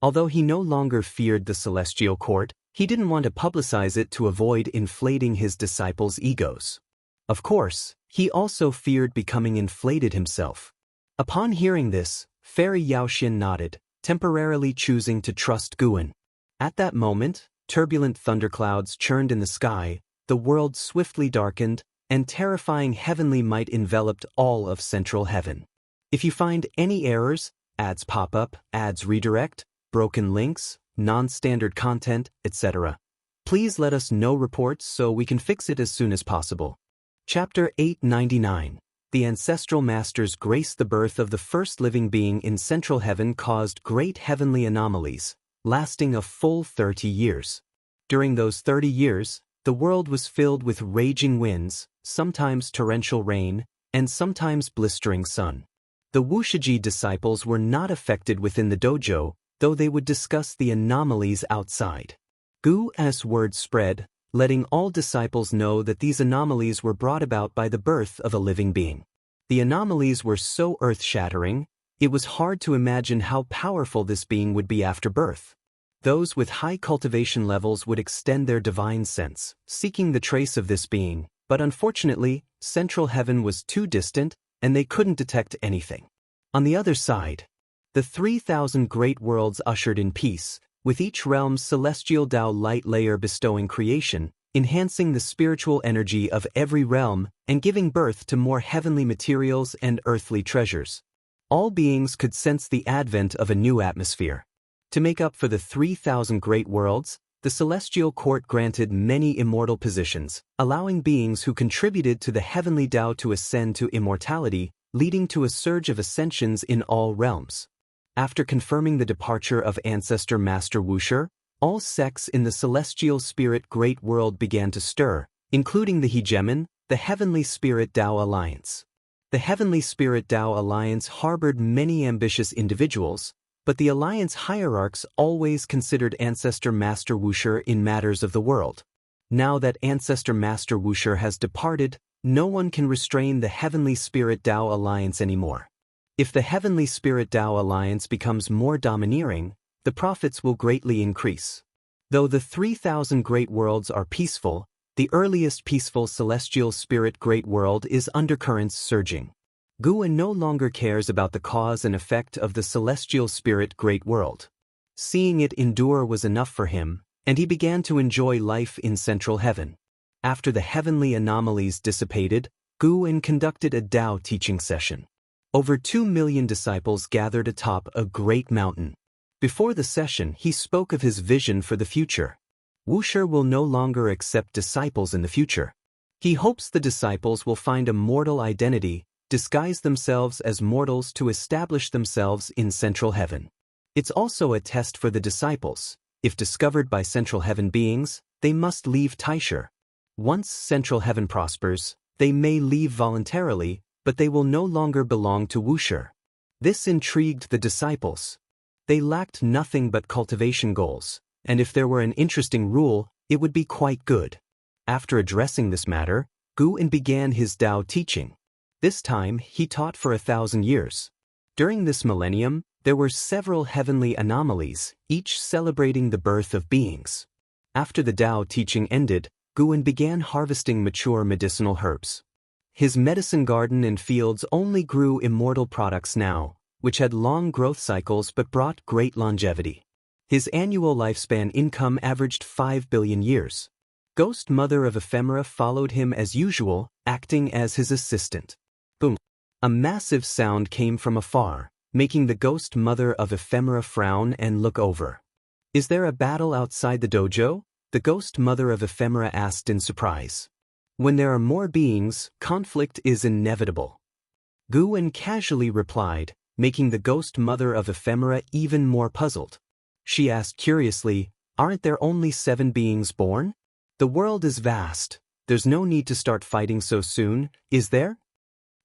Although he no longer feared the celestial court, he didn't want to publicize it to avoid inflating his disciples' egos. Of course, he also feared becoming inflated himself. Upon hearing this, Fairy Yaoxian nodded, temporarily choosing to trust Guwen. At that moment, turbulent thunderclouds churned in the sky, the world swiftly darkened, and terrifying heavenly might enveloped all of Central Heaven. If you find any errors, ads pop up, ads redirect, broken links, non-standard content, etc., please let us know reports so we can fix it as soon as possible. Chapter 899. The ancestral masters grace the birth of the first living being in central heaven caused great heavenly anomalies, lasting a full 30 years. During those 30 years, the world was filled with raging winds, sometimes torrential rain, and sometimes blistering sun. The Wuxia disciples were not affected within the dojo, though they would discuss the anomalies outside. Gu's word spread, letting all disciples know that these anomalies were brought about by the birth of a living being. The anomalies were so earth-shattering, it was hard to imagine how powerful this being would be after birth. Those with high cultivation levels would extend their divine sense, seeking the trace of this being, but unfortunately, central heaven was too distant, and they couldn't detect anything. On the other side, the 3,000 great worlds ushered in peace, with each realm's celestial Tao light layer bestowing creation, enhancing the spiritual energy of every realm, and giving birth to more heavenly materials and earthly treasures. All beings could sense the advent of a new atmosphere. To make up for the 3,000 great worlds, the celestial court granted many immortal positions, allowing beings who contributed to the heavenly Tao to ascend to immortality, leading to a surge of ascensions in all realms. After confirming the departure of Ancestor Master Wuxia, all sects in the celestial spirit great world began to stir, including the Hegemon, the Heavenly Spirit Tao Alliance. The Heavenly Spirit Tao Alliance harbored many ambitious individuals, but the alliance hierarchs always considered Ancestor Master Wuxia in matters of the world. Now that Ancestor Master Wuxia has departed, no one can restrain the Heavenly Spirit Tao Alliance anymore. If the Heavenly Spirit Tao Alliance becomes more domineering, the profits will greatly increase. Though the 3,000 great worlds are peaceful, the earliest peaceful celestial spirit great world is undercurrents surging. Gu no longer cares about the cause and effect of the celestial spirit great world. Seeing it endure was enough for him, and he began to enjoy life in central heaven. After the heavenly anomalies dissipated, Gu conducted a Tao teaching session. Over 2 million disciples gathered atop a great mountain. Before the session, he spoke of his vision for the future. Wuxia will no longer accept disciples in the future. He hopes the disciples will find a mortal identity, disguise themselves as mortals to establish themselves in central heaven. It's also a test for the disciples. If discovered by central heaven beings, they must leave Taisha. Once central heaven prospers, they may leave voluntarily, but they will no longer belong to Wuxia. This intrigued the disciples. They lacked nothing but cultivation goals, and if there were an interesting rule, it would be quite good. After addressing this matter, Gu began his Tao teaching. This time, he taught for 1,000 years. During this millennium, there were several heavenly anomalies, each celebrating the birth of beings. After the Tao teaching ended, Gu began harvesting mature medicinal herbs. His medicine garden and fields only grew immortal products now, which had long growth cycles but brought great longevity. His annual lifespan income averaged 5 billion years. Ghost Mother of Ephemera followed him as usual, acting as his assistant. Boom! A massive sound came from afar, making the Ghost Mother of Ephemera frown and look over. "Is there a battle outside the dojo?" the Ghost Mother of Ephemera asked in surprise. "When there are more beings, conflict is inevitable." Gu casually replied, making the Ghost Mother of Ephemera even more puzzled. She asked curiously, "Aren't there only 7 beings born? The world is vast. There's no need to start fighting so soon, is there?"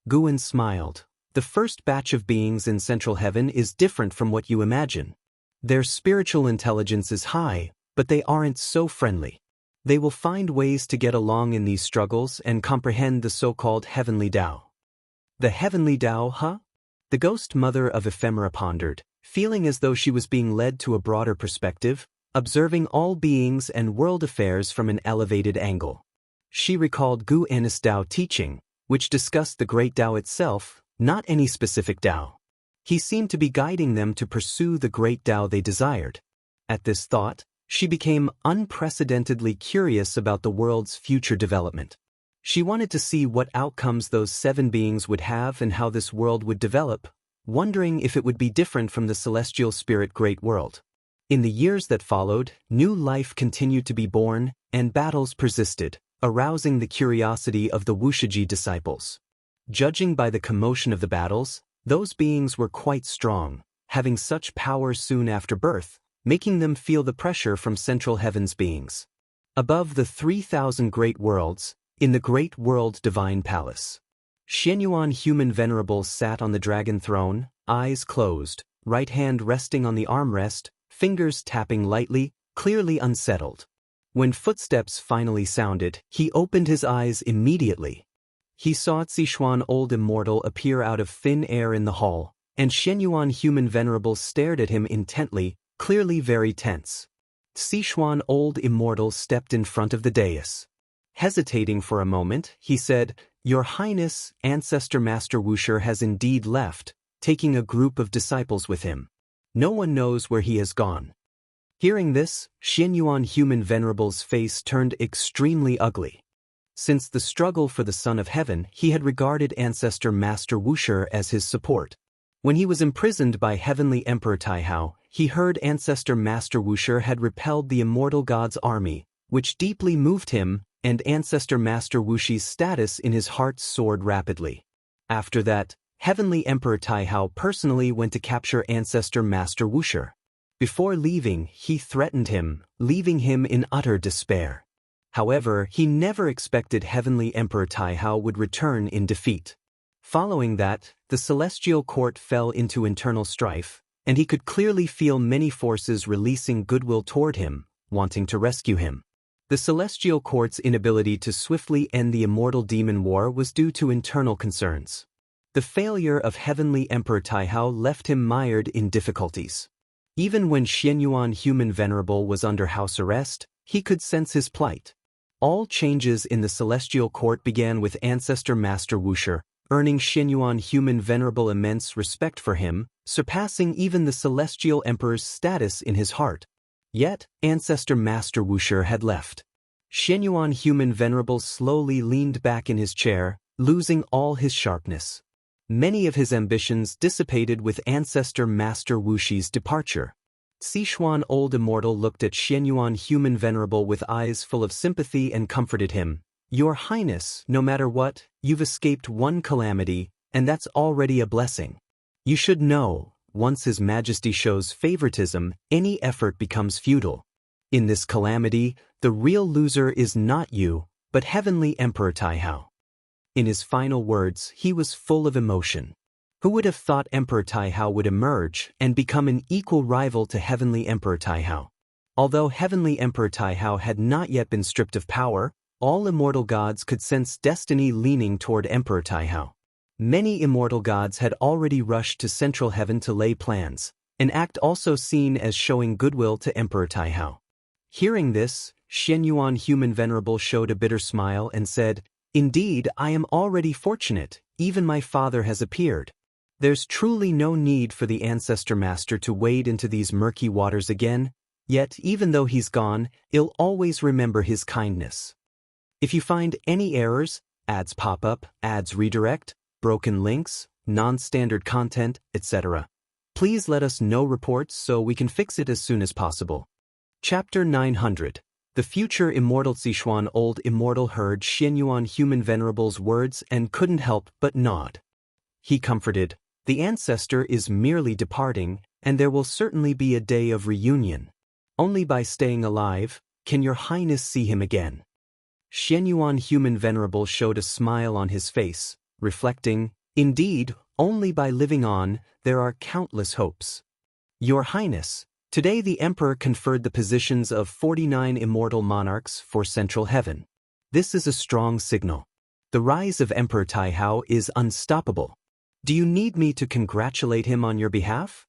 Gu smiled. "The first batch of beings in central heaven is different from what you imagine. Their spiritual intelligence is high, but they aren't so friendly. They will find ways to get along in these struggles and comprehend the so-called heavenly Tao." "The heavenly Tao, huh?" The Ghost Mother of Ephemera pondered, feeling as though she was being led to a broader perspective, observing all beings and world affairs from an elevated angle. She recalled Gu's Tao teaching, which discussed the great Tao itself, not any specific Tao. He seemed to be guiding them to pursue the great Tao they desired. At this thought, she became unprecedentedly curious about the world's future development. She wanted to see what outcomes those 7 beings would have and how this world would develop, wondering if it would be different from the celestial spirit great world. In the years that followed, new life continued to be born, and battles persisted, arousing the curiosity of the Wuxia disciples. Judging by the commotion of the battles, those beings were quite strong, having such power soon after birth, making them feel the pressure from central heaven's beings. Above the 3,000 great worlds, in the Great World Divine Palace, Xianyuan Human Venerable sat on the dragon throne, eyes closed, right hand resting on the armrest, fingers tapping lightly, clearly unsettled. When footsteps finally sounded, he opened his eyes immediately. He saw Zixuan Old Immortal appear out of thin air in the hall, and Xianyuan Human Venerable stared at him intently, clearly very tense. Zixuan Old Immortal stepped in front of the dais. Hesitating for a moment, he said, "Your Highness, Ancestor Master Wuxia has indeed left, taking a group of disciples with him. No one knows where he has gone." Hearing this, Xianyuan Human Venerable's face turned extremely ugly. Since the struggle for the Son of Heaven, he had regarded Ancestor Master Wuxia as his support. When he was imprisoned by Heavenly Emperor Taihao, he heard Ancestor Master Wuxia had repelled the Immortal God's army, which deeply moved him, and Ancestor Master Wuxia's status in his heart soared rapidly. After that, Heavenly Emperor Taihao personally went to capture Ancestor Master Wuxia. Before leaving, he threatened him, leaving him in utter despair. However, he never expected Heavenly Emperor Taihao would return in defeat. Following that, the celestial court fell into internal strife, and he could clearly feel many forces releasing goodwill toward him, wanting to rescue him. The celestial court's inability to swiftly end the immortal demon war was due to internal concerns. The failure of Heavenly Emperor Taihao left him mired in difficulties. Even when Xianyuan Human Venerable was under house arrest, he could sense his plight. All changes in the celestial court began with Ancestor Master Wuxia, earning Xianyuan Human Venerable immense respect for him, surpassing even the celestial emperor's status in his heart. Yet, Ancestor Master Wuxia had left. Xianyuan Human Venerable slowly leaned back in his chair, losing all his sharpness. Many of his ambitions dissipated with Ancestor Master Wuxia's departure. Zixuan Old Immortal looked at Xianyuan Human Venerable with eyes full of sympathy and comforted him. "Your Highness, no matter what, you've escaped one calamity, and that's already a blessing. You should know, once His Majesty shows favoritism, any effort becomes futile. In this calamity, the real loser is not you, but Heavenly Emperor Taihao." In his final words, he was full of emotion. Who would have thought Emperor Taihao would emerge and become an equal rival to Heavenly Emperor Taihao? Although Heavenly Emperor Taihao had not yet been stripped of power, all immortal gods could sense destiny leaning toward Emperor Taihao. Many immortal gods had already rushed to Central Heaven to lay plans, an act also seen as showing goodwill to Emperor Taihao. Hearing this, Xianyuan Human Venerable showed a bitter smile and said, "Indeed, I am already fortunate, even my father has appeared. There's truly no need for the Ancestor Master to wade into these murky waters again, yet even though he's gone, I'll always remember his kindness. If you find any errors, ads pop up, ads redirect, broken links, non-standard content, etc., please let us know reports so we can fix it as soon as possible." Chapter 900. The future Immortal Zixuan Old Immortal heard Xianyuan Human Venerable's words and couldn't help but nod. He comforted, "The ancestor is merely departing, and there will certainly be a day of reunion. Only by staying alive can your Highness see him again." Xianyuan Human Venerable showed a smile on his face, reflecting, "Indeed, only by living on, there are countless hopes. Your Highness, today the Emperor conferred the positions of 49 immortal monarchs for Central Heaven. This is a strong signal. The rise of Emperor Taihao is unstoppable. Do you need me to congratulate him on your behalf?"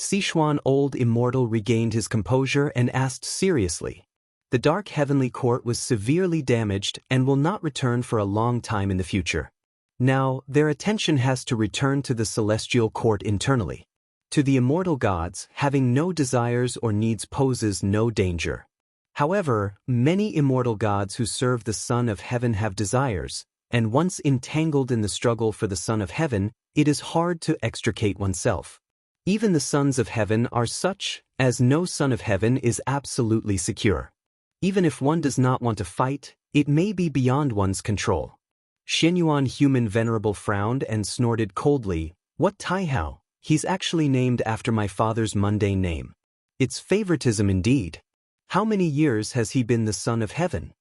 Zixuan Old Immortal regained his composure and asked seriously. The Dark Heavenly Court was severely damaged and will not return for a long time in the future. Now, their attention has to return to the Celestial Court internally. To the immortal gods, having no desires or needs poses no danger. However, many immortal gods who serve the Son of Heaven have desires, and once entangled in the struggle for the Son of Heaven, it is hard to extricate oneself. Even the sons of heaven are such, as no son of heaven is absolutely secure. Even if one does not want to fight, It may be beyond one's control. Xianyuan Human Venerable frowned and snorted coldly. What Taihao? He's actually named after my father's mundane name. It's favoritism indeed. How many years has he been the son of heaven?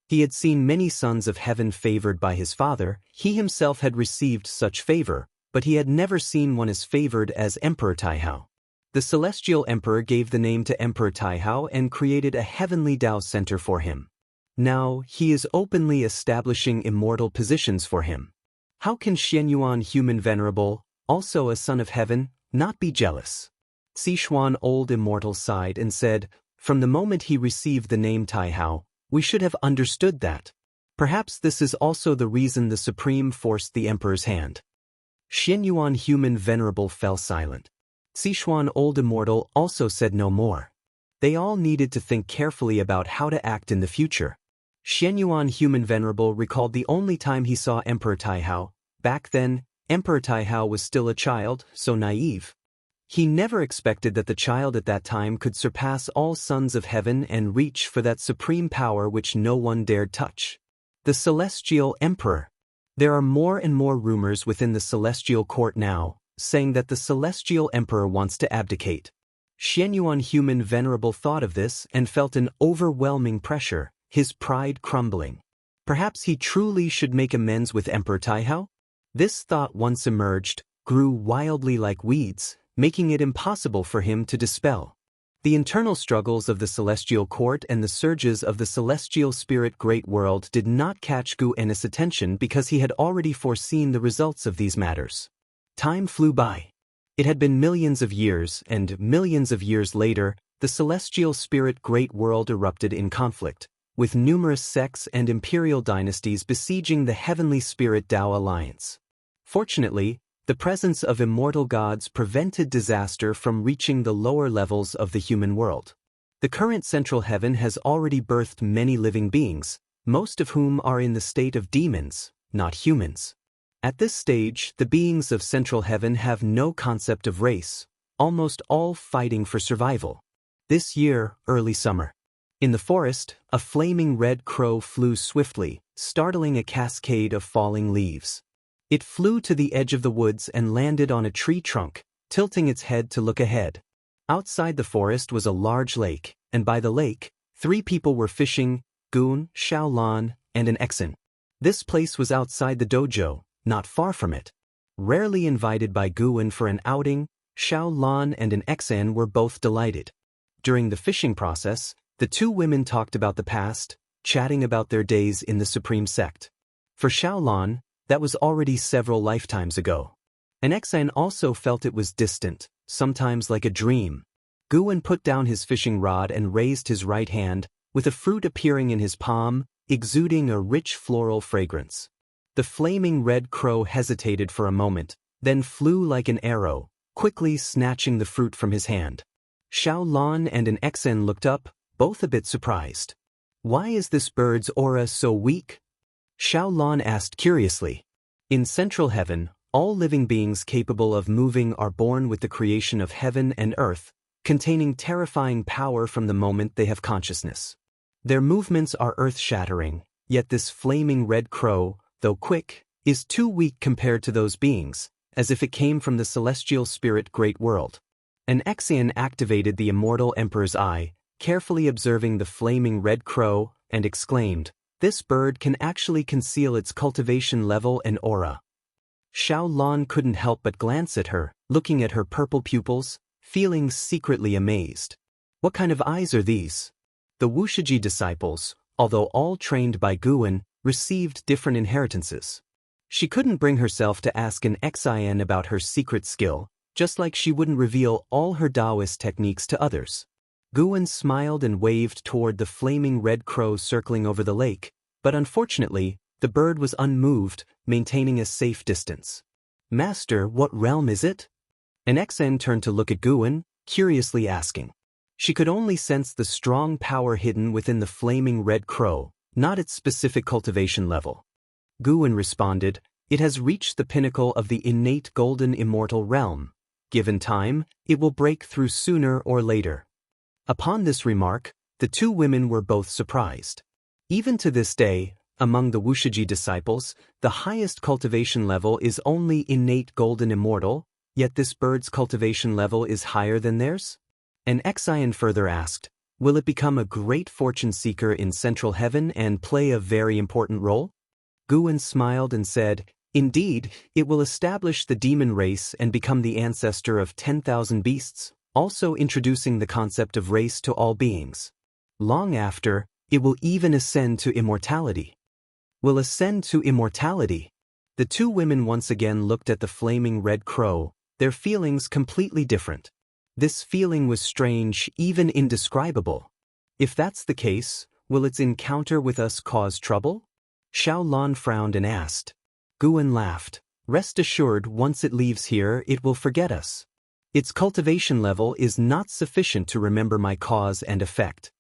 He had seen many sons of heaven favored by his father. He himself had received such favor, but he had never seen one as favored as Emperor Taihao. The celestial emperor gave the name to Emperor Taihao and created a heavenly Tao center for him. Now, he is openly establishing immortal positions for him. How can Xianyuan Human Venerable, also a son of heaven, not be jealous? Sichuan Old Immortal sighed and said, from the moment he received the name Taihao, we should have understood that. Perhaps this is also the reason the Supreme forced the emperor's hand. Xianyuan Human Venerable fell silent. Sichuan Old Immortal also said no more. They all needed to think carefully about how to act in the future. Xianyuan Human Venerable recalled the only time he saw Emperor Taihao. Back then, Emperor Taihao was still a child, so naive. He never expected that the child at that time could surpass all sons of heaven and reach for that supreme power which no one dared touch. The Celestial Emperor. There are more and more rumors within the Celestial Court now, saying that the Celestial Emperor wants to abdicate. Xianyuan Human Venerable thought of this and felt an overwhelming pressure, his pride crumbling. Perhaps he truly should make amends with Emperor Taihao? This thought once emerged, grew wildly like weeds, making it impossible for him to dispel. The internal struggles of the Celestial Court and the surges of the Celestial Spirit Great World did not catch Gu Ennis' attention because he had already foreseen the results of these matters. Time flew by. It had been millions of years, and millions of years later, the Celestial Spirit Great World erupted in conflict, with numerous sects and imperial dynasties besieging the Heavenly Spirit Tao Alliance. Fortunately, the presence of immortal gods prevented disaster from reaching the lower levels of the human world. The current Central Heaven has already birthed many living beings, most of whom are in the state of demons, not humans. At this stage, the beings of Central Heaven have no concept of race, almost all fighting for survival. This year, early summer. In the forest, a flaming red crow flew swiftly, startling a cascade of falling leaves. It flew to the edge of the woods and landed on a tree trunk, tilting its head to look ahead. Outside the forest was a large lake, and by the lake, 3 people were fishing, Gun, Xiaolan, and an Exan. This place was outside the dojo, not far from it. Rarely invited by Guan for an outing, Xiaolan and an Exan were both delighted. During the fishing process, the 2 women talked about the past, chatting about their days in the Supreme Sect. For Xiaolan, that was already several lifetimes ago. An Exan also felt it was distant, sometimes like a dream. Guan put down his fishing rod and raised his right hand, with a fruit appearing in his palm, exuding a rich floral fragrance. The flaming red crow hesitated for a moment, then flew like an arrow, quickly snatching the fruit from his hand. Xiaolan and an Exan looked up, both a bit surprised. Why is this bird's aura so weak? Xiaolan asked curiously. In Central Heaven, all living beings capable of moving are born with the creation of heaven and earth, containing terrifying power from the moment they have consciousness. Their movements are earth-shattering, yet this flaming red crow, though quick, is too weak compared to those beings, as if it came from the Celestial Spirit Great World. An Exian activated the Immortal Emperor's eye, carefully observing the flaming red crow, and exclaimed, "This bird can actually conceal its cultivation level and aura." Xiaolan couldn't help but glance at her, looking at her purple pupils, feeling secretly amazed. What kind of eyes are these? The Wuxia disciples, although all trained by Guan, received different inheritances. She couldn't bring herself to ask an Xian about her secret skill, just like she wouldn't reveal all her Taoist techniques to others. Guan smiled and waved toward the flaming red crow circling over the lake, but unfortunately, the bird was unmoved, maintaining a safe distance. "Master, what realm is it?" An Exan turned to look at Guan, curiously asking. She could only sense the strong power hidden within the flaming red crow, not its specific cultivation level. Guan responded, "It has reached the pinnacle of the innate golden immortal realm. Given time, it will break through sooner or later." Upon this remark, the 2 women were both surprised. Even to this day, among the Wuxia disciples, the highest cultivation level is only innate golden immortal, yet this bird's cultivation level is higher than theirs? An Xian further asked, will it become a great fortune seeker in central heaven and play a very important role? Guwen smiled and said, indeed, it will establish the demon race and become the ancestor of 10,000 beasts, also introducing the concept of race to all beings. Long after, it will even ascend to immortality. Will ascend to immortality. The two women once again looked at the flaming red crow, their feelings completely different. This feeling was strange, even indescribable. If that's the case, will its encounter with us cause trouble? Xiao Lan frowned and asked. Guwen laughed. Rest assured, once it leaves here, it will forget us. Its cultivation level is not sufficient to remember my cause and effect.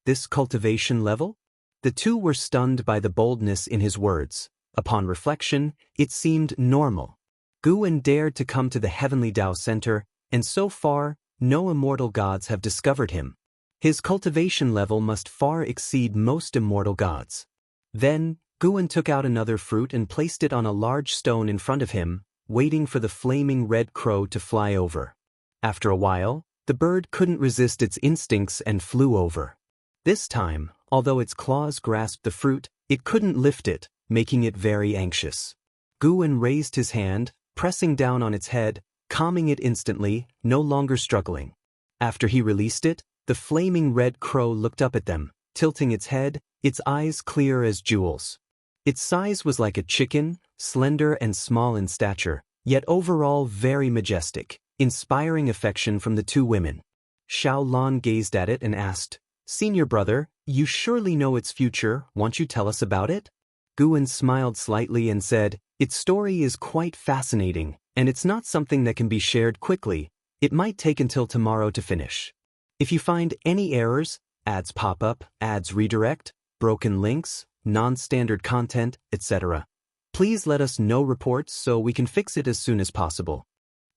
This cultivation level? The two were stunned by the boldness in his words. Upon reflection, it seemed normal. Guwen dared to come to the Heavenly Tao Center, and so far, no immortal gods have discovered him. His cultivation level must far exceed most immortal gods. Then, Guwen took out another fruit and placed it on a large stone in front of him, waiting for the flaming red crow to fly over. After a while, the bird couldn't resist its instincts and flew over. This time, although its claws grasped the fruit, it couldn't lift it, making it very anxious. Guwen raised his hand, pressing down on its head, calming it instantly, no longer struggling. After he released it, the flaming red crow looked up at them, tilting its head, its eyes clear as jewels. Its size was like a chicken, slender and small in stature, yet overall very majestic, inspiring affection from the two women. Xiao Lan gazed at it and asked, Senior brother, you surely know its future, won't you tell us about it? Guwen smiled slightly and said, its story is quite fascinating, and it's not something that can be shared quickly. It might take until tomorrow to finish. If you find any errors, ads pop up, ads redirect, broken links, non-standard content, etc., please let us know reports so we can fix it as soon as possible.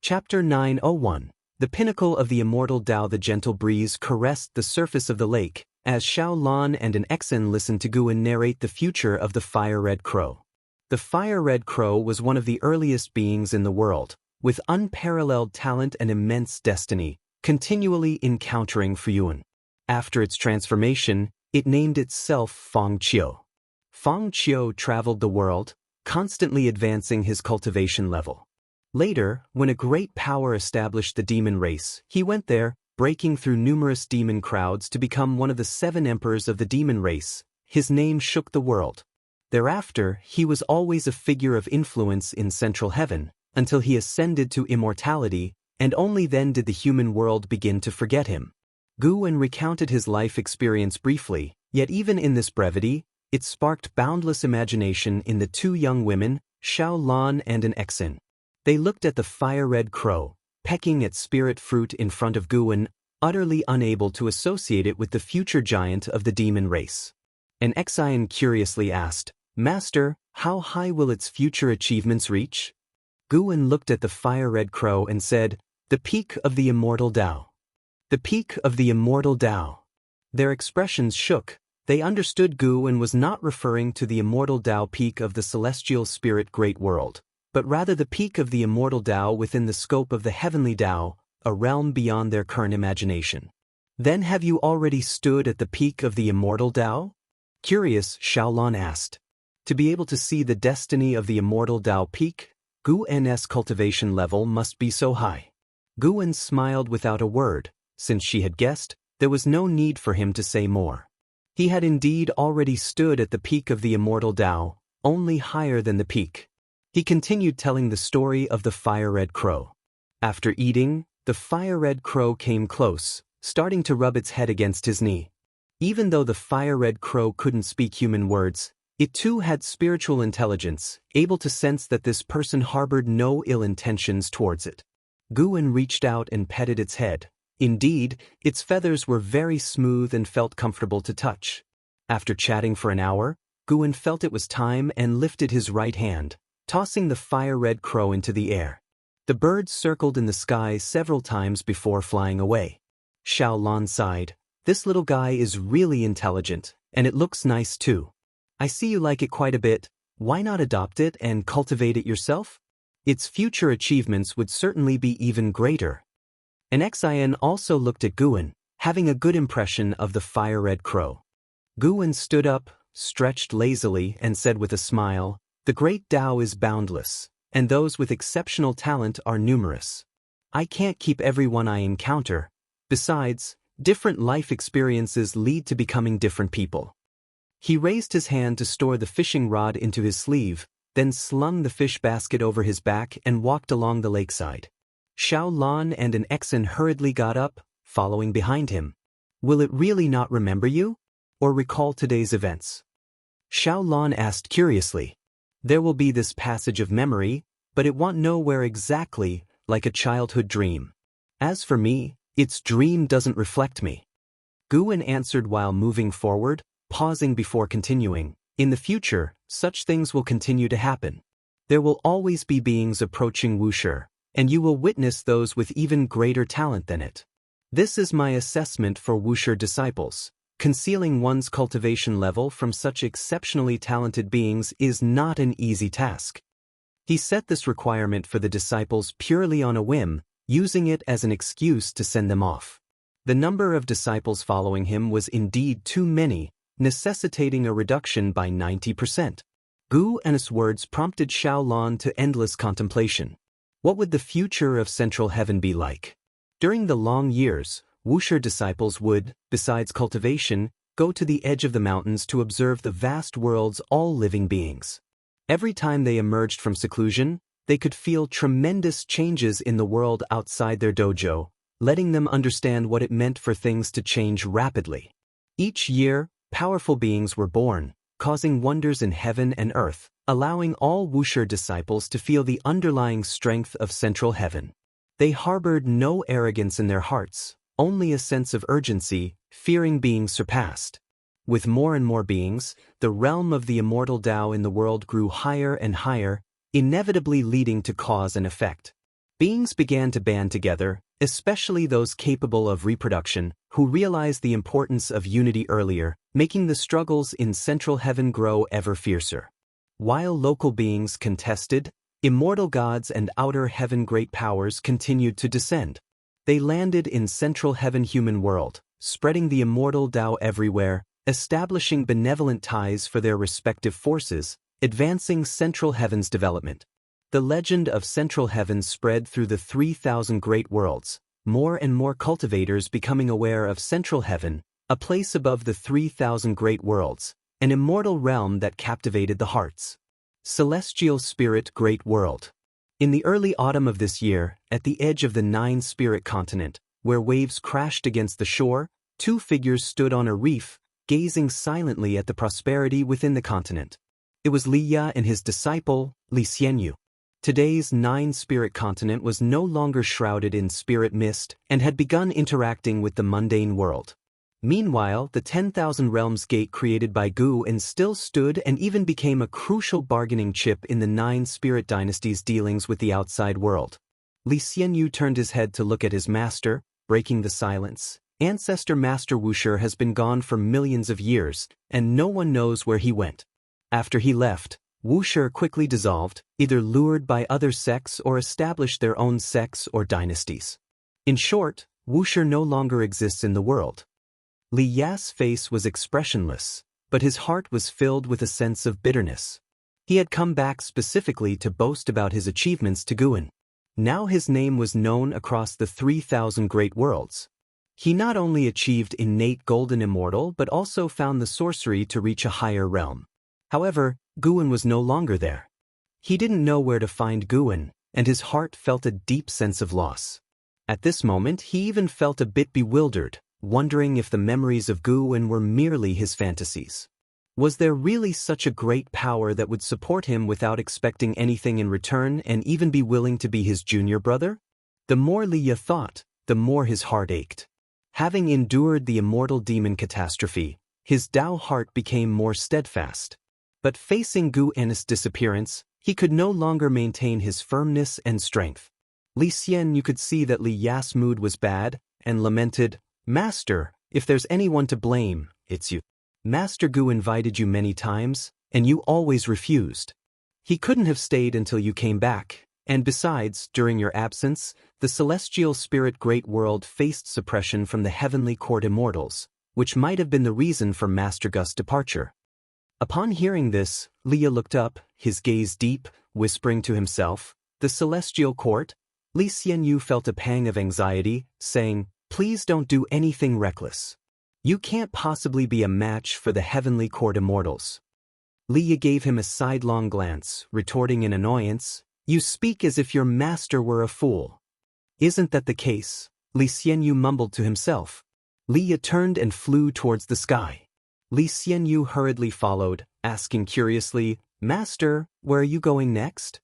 Chapter 901. The pinnacle of the immortal Tao. The gentle breeze caressed the surface of the lake, as Xiao Lan and an Exen listened to Guwen narrate the future of the fire-red crow. The fire-red crow was one of the earliest beings in the world, with unparalleled talent and immense destiny, continually encountering Fuyuan. After its transformation, it named itself Feng Qiu. Feng Qiu traveled the world, constantly advancing his cultivation level. Later, when a great power established the demon race, he went there, breaking through numerous demon crowds to become one of the 7 emperors of the demon race. His name shook the world. Thereafter, he was always a figure of influence in central heaven, until he ascended to immortality, and only then did the human world begin to forget him. Guwen recounted his life experience briefly, yet even in this brevity, it sparked boundless imagination in the two young women, Xiao Lan and an Exen. They looked at the fire-red crow, pecking at spirit fruit in front of Guwen, utterly unable to associate it with the future giant of the demon race. An Xian curiously asked, Master, how high will its future achievements reach? Guwen looked at the fire-red crow and said, the peak of the immortal Tao. The peak of the immortal Tao. Their expressions shook. They understood Guwen was not referring to the immortal Tao peak of the celestial spirit great world, but rather the peak of the immortal Tao within the scope of the heavenly Tao, a realm beyond their current imagination. Then have you already stood at the peak of the immortal Tao? Curious, Xiao Lan asked. To be able to see the destiny of the immortal Tao peak, Guwen's cultivation level must be so high. Guwen smiled without a word. Since she had guessed, there was no need for him to say more. He had indeed already stood at the peak of the immortal Tao, only higher than the peak. He continued telling the story of the fire-red crow. After eating, the fire-red crow came close, starting to rub its head against his knee. Even though the fire-red crow couldn't speak human words, it too had spiritual intelligence, able to sense that this person harbored no ill intentions towards it. Guwen reached out and petted its head. Indeed, its feathers were very smooth and felt comfortable to touch. After chatting for an hour, Guwen felt it was time and lifted his right hand, tossing the fire-red crow into the air. The bird circled in the sky several times before flying away. Xiao Lan sighed. This little guy is really intelligent, And it looks nice too. I see you like it quite a bit. Why not adopt it and cultivate it yourself? Its future achievements would certainly be even greater. And Xian also looked at Guan, having a good impression of the fire-red crow. Guan stood up, stretched lazily, and said with a smile, "The great Tao is boundless, and those with exceptional talent are numerous. I can't keep everyone I encounter. Besides, different life experiences lead to becoming different people." He raised his hand to store the fishing rod into his sleeve, then slung the fish basket over his back and walked along the lakeside. Xiao Lan and an Exan hurriedly got up, following behind him. "Will it really not remember you? Or recall today's events?" Xiao Lan asked curiously. "There will be this passage of memory, but it won't know where exactly, like a childhood dream. As for me, its dream doesn't reflect me." Guan answered while moving forward, pausing before continuing. "In the future, such things will continue to happen. There will always be beings approaching Wuxia, and you will witness those with even greater talent than it. This is my assessment for Wuxia disciples. Concealing one's cultivation level from such exceptionally talented beings is not an easy task." He set this requirement for the disciples purely on a whim, using it as an excuse to send them off. The number of disciples following him was indeed too many, necessitating a reduction by 90%. Guan's words prompted Xiao Lan to endless contemplation. What would the future of Central Heaven be like? During the long years, Wuxia disciples would, besides cultivation, go to the edge of the mountains to observe the vast world's all living beings. Every time they emerged from seclusion, they could feel tremendous changes in the world outside their dojo, letting them understand what it meant for things to change rapidly. Each year, powerful beings were born, causing wonders in heaven and earth, allowing all Wuxia disciples to feel the underlying strength of Central Heaven. They harbored no arrogance in their hearts, only a sense of urgency, fearing being surpassed. With more and more beings, the realm of the immortal Tao in the world grew higher and higher, inevitably leading to cause and effect. Beings began to band together, especially those capable of reproduction, who realized the importance of unity earlier, making the struggles in Central Heaven grow ever fiercer. While local beings contested, immortal gods and outer heaven great powers continued to descend. They landed in Central Heaven human world, spreading the immortal Tao everywhere, establishing benevolent ties for their respective forces, advancing Central Heaven's development. The legend of Central Heaven spread through the 3,000 great worlds, more and more cultivators becoming aware of Central Heaven, a place above the 3,000 great worlds, an immortal realm that captivated the hearts. Celestial Spirit Great World. In the early autumn of this year, at the edge of the Nine-Spirit continent, where waves crashed against the shore, two figures stood on a reef, gazing silently at the prosperity within the continent. It was Li Ya and his disciple, Xianxia. Today's Nine-Spirit continent was no longer shrouded in spirit mist and had begun interacting with the mundane world. Meanwhile, the 10,000 Realms Gate created by Guan still stood and even became a crucial bargaining chip in the Nine-Spirit dynasty's dealings with the outside world. Xianxia turned his head to look at his master, breaking the silence. Ancestor Master Wuxia has been gone for millions of years, and no one knows where he went. After he left, Wuxia quickly dissolved, either lured by other sects or established their own sects or dynasties. In short, Wuxia no longer exists in the world. Li Ya's face was expressionless, but his heart was filled with a sense of bitterness. He had come back specifically to boast about his achievements to Guan. Now his name was known across the 3,000 great worlds. He not only achieved innate golden immortal but also found the sorcery to reach a higher realm. However, Guan was no longer there. He didn't know where to find Guan, and his heart felt a deep sense of loss. At this moment he even felt a bit bewildered, wondering if the memories of Guan were merely his fantasies. Was there really such a great power that would support him without expecting anything in return and even be willing to be his junior brother? The more Li Ya thought, the more his heart ached. Having endured the immortal demon catastrophe, his Tao heart became more steadfast. But facing Guan's disappearance, he could no longer maintain his firmness and strength. Xianxia could see that Li Ya's mood was bad, and lamented, "Master, if there's anyone to blame, it's you." Master Gu invited you many times, and you always refused. He couldn't have stayed until you came back, and besides, during your absence, the celestial spirit great world faced suppression from the heavenly court immortals, which might have been the reason for Master Gu's departure. Upon hearing this, Leah looked up, his gaze deep, whispering to himself, "The celestial court?" Li Xianyu felt a pang of anxiety, saying, "Please don't do anything reckless. You can't possibly be a match for the heavenly court immortals." Leah gave him a sidelong glance, retorting in annoyance, "You speak as if your master were a fool." "Isn't that the case?" Li Xianyu mumbled to himself. Leah turned and flew towards the sky. Li Xianyu hurriedly followed, asking curiously, "Master, where are you going next?"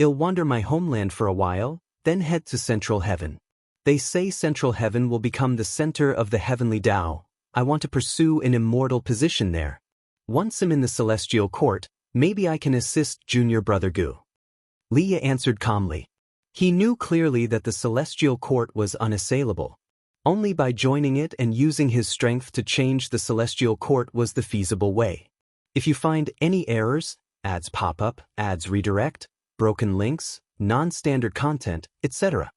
"I'll wander my homeland for a while, then head to Central Heaven. They say Central Heaven will become the center of the heavenly Tao. I want to pursue an immortal position there. Once I'm in the celestial court, maybe I can assist junior brother Gu." Leah answered calmly. He knew clearly that the celestial court was unassailable. Only by joining it and using his strength to change the celestial court was the feasible way. If you find any errors, ads pop up, ads redirect, broken links, non-standard content, etc.,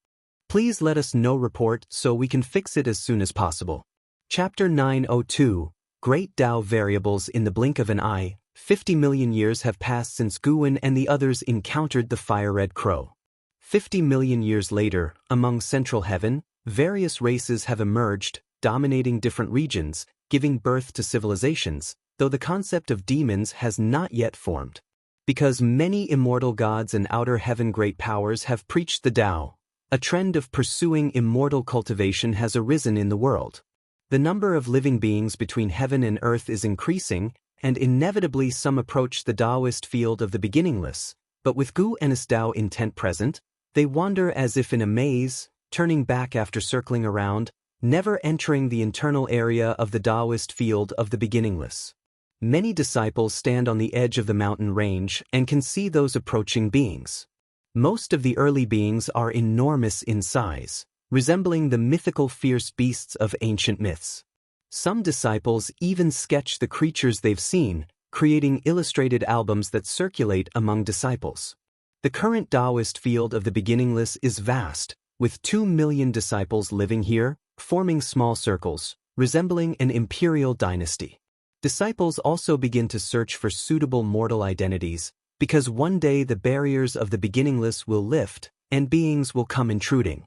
please let us know report so we can fix it as soon as possible. Chapter 902, Great Tao Variables in the Blink of an Eye. 50 million years have passed since Guwen and the others encountered the fire-red crow. 50 million years later, among Central Heaven, various races have emerged, dominating different regions, giving birth to civilizations, though the concept of demons has not yet formed. Because many immortal gods and outer heaven great powers have preached the Tao, a trend of pursuing immortal cultivation has arisen in the world. The number of living beings between heaven and earth is increasing, and inevitably some approach the Taoist field of the beginningless, but with Gu and his Tao intent present, they wander as if in a maze, turning back after circling around, never entering the internal area of the Taoist field of the beginningless. Many disciples stand on the edge of the mountain range and can see those approaching beings. Most of the early beings are enormous in size, resembling the mythical fierce beasts of ancient myths. Some disciples even sketch the creatures they've seen, creating illustrated albums that circulate among disciples. The current Taoist field of the beginningless is vast, with 2 million disciples living here, forming small circles, resembling an imperial dynasty. Disciples also begin to search for suitable mortal identities, because one day the barriers of the beginningless will lift, and beings will come intruding.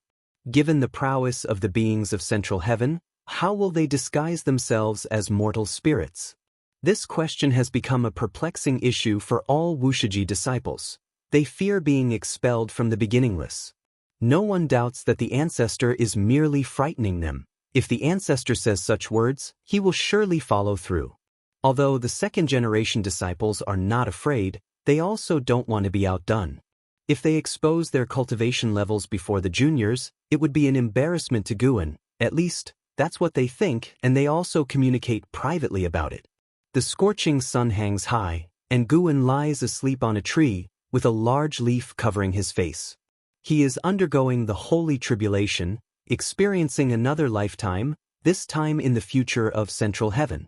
Given the prowess of the beings of Central Heaven, how will they disguise themselves as mortal spirits? This question has become a perplexing issue for all Wuxia disciples. They fear being expelled from the beginningless. No one doubts that the ancestor is merely frightening them. If the ancestor says such words, he will surely follow through. Although the second-generation disciples are not afraid, they also don't want to be outdone. If they expose their cultivation levels before the juniors, it would be an embarrassment to Guwen. At least, that's what they think, and they also communicate privately about it. The scorching sun hangs high, and Guwen lies asleep on a tree, with a large leaf covering his face. He is undergoing the holy tribulation, experiencing another lifetime, this time in the future of Central Heaven.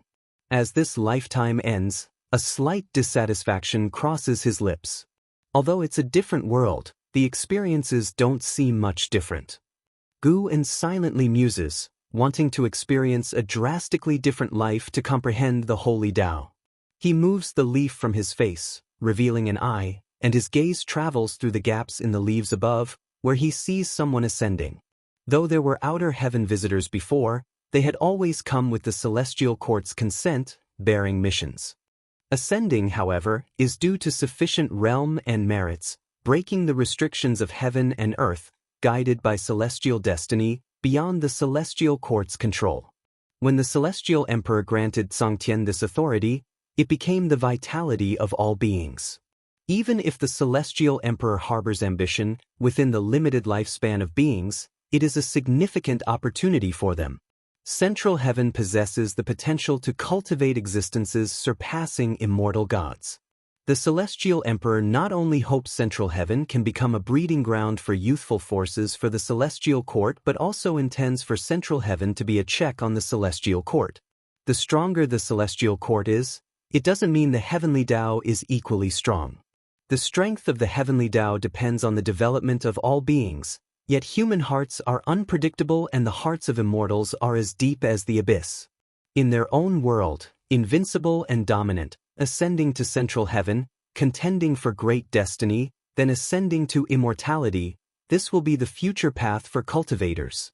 As this lifetime ends, a slight dissatisfaction crosses his lips. Although it's a different world, the experiences don't seem much different. Guwen silently muses, wanting to experience a drastically different life to comprehend the holy Tao. He moves the leaf from his face, revealing an eye, and his gaze travels through the gaps in the leaves above, where he sees someone ascending. Though there were outer heaven visitors before, they had always come with the celestial court's consent, bearing missions. Ascending, however, is due to sufficient realm and merits, breaking the restrictions of heaven and earth, guided by celestial destiny, beyond the celestial court's control. When the celestial emperor granted Xianxia this authority, it became the vitality of all beings. Even if the celestial emperor harbors ambition within the limited lifespan of beings, it is a significant opportunity for them. Central Heaven possesses the potential to cultivate existences surpassing immortal gods. The celestial emperor not only hopes Central Heaven can become a breeding ground for youthful forces for the celestial court but also intends for Central Heaven to be a check on the celestial court. The stronger the celestial court is, it doesn't mean the heavenly Tao is equally strong. The strength of the heavenly Tao depends on the development of all beings, yet human hearts are unpredictable and the hearts of immortals are as deep as the abyss. In their own world, invincible and dominant, ascending to central heaven, contending for great destiny, then ascending to immortality, this will be the future path for cultivators.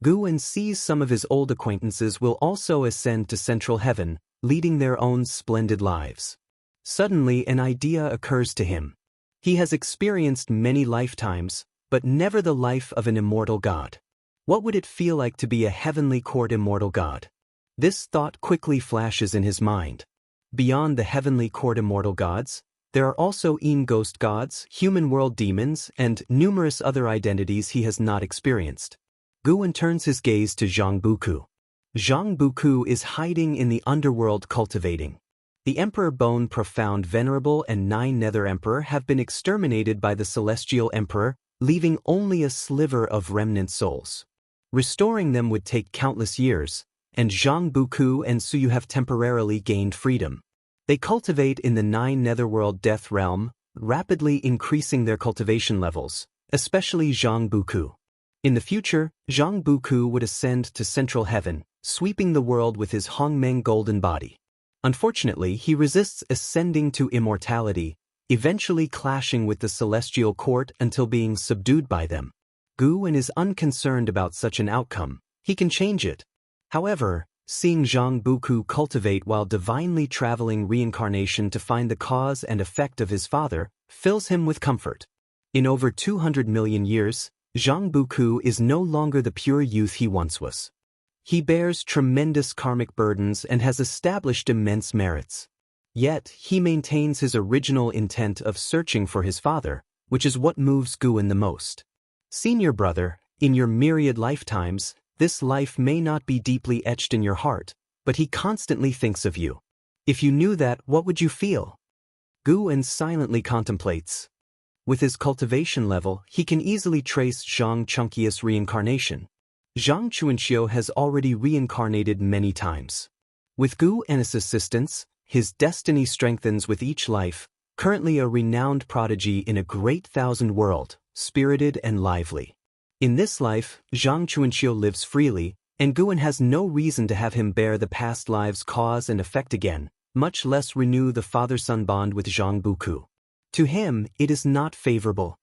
Guan sees some of his old acquaintances will also ascend to central heaven, leading their own splendid lives. Suddenly an idea occurs to him. He has experienced many lifetimes, but never the life of an immortal god. What would it feel like to be a heavenly court immortal god? This thought quickly flashes in his mind. Beyond the heavenly court immortal gods, there are also ghost gods, human world demons, and numerous other identities he has not experienced. Guan turns his gaze to Zhang Buku. Zhang Buku is hiding in the underworld cultivating. The Emperor Bone Profound Venerable and 9 Nether Emperor have been exterminated by the Celestial Emperor, leaving only a sliver of remnant souls. Restoring them would take countless years, and Zhang Buku and Suyu have temporarily gained freedom. They cultivate in the 9 Netherworld Death Realm, rapidly increasing their cultivation levels, especially Zhang Buku. In the future, Zhang Buku would ascend to Central Heaven, sweeping the world with his Hongmeng golden body. Unfortunately, he resists ascending to immortality, eventually clashing with the Celestial Court until being subdued by them. Guan is unconcerned about such an outcome. He can change it. However, seeing Zhang Buku cultivate while divinely traveling reincarnation to find the cause and effect of his father fills him with comfort. In over 200 million years, Zhang Buku is no longer the pure youth he once was. He bears tremendous karmic burdens and has established immense merits. Yet, he maintains his original intent of searching for his father, which is what moves Guan the most. Senior brother, in your myriad lifetimes, this life may not be deeply etched in your heart, but he constantly thinks of you. If you knew that, what would you feel? Guan silently contemplates. With his cultivation level, he can easily trace Xianxia's reincarnation. Xianxia has already reincarnated many times. With Guan's assistance, his destiny strengthens with each life, currently a renowned prodigy in a great thousand world, spirited and lively. In this life, Xianxia lives freely, and Guan has no reason to have him bear the past lives' cause and effect again, much less renew the father-son bond with Zhang Buku. To him, it is not favorable.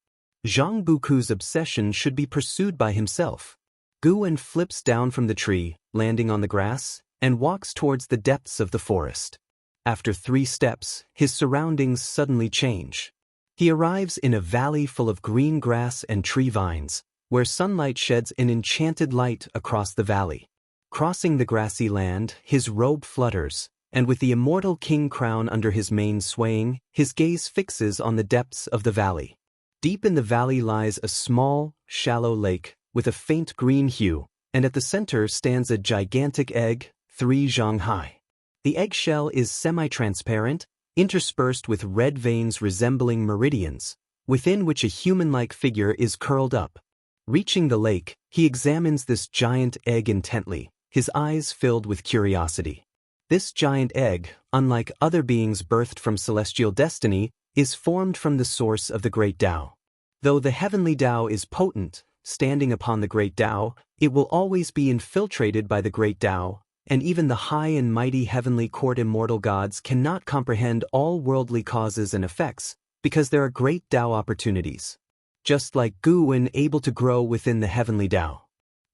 Zhang Buku's obsession should be pursued by himself. Guan flips down from the tree, landing on the grass, and walks towards the depths of the forest. After 3 steps, his surroundings suddenly change. He arrives in a valley full of green grass and tree vines, where sunlight sheds an enchanted light across the valley. Crossing the grassy land, his robe flutters, and with the immortal king crown under his mane swaying, his gaze fixes on the depths of the valley. Deep in the valley lies a small, shallow lake, with a faint green hue, and at the center stands a gigantic egg, 3 zhang high. The eggshell is semi-transparent, interspersed with red veins resembling meridians, within which a human-like figure is curled up. Reaching the lake, he examines this giant egg intently, his eyes filled with curiosity. This giant egg, unlike other beings birthed from celestial destiny, is formed from the source of the great Tao. Though the heavenly Tao is potent, standing upon the great Tao, it will always be infiltrated by the great Tao, and even the high and mighty heavenly court immortal gods cannot comprehend all worldly causes and effects, because there are great Tao opportunities. Just like Guan able to grow within the heavenly Tao.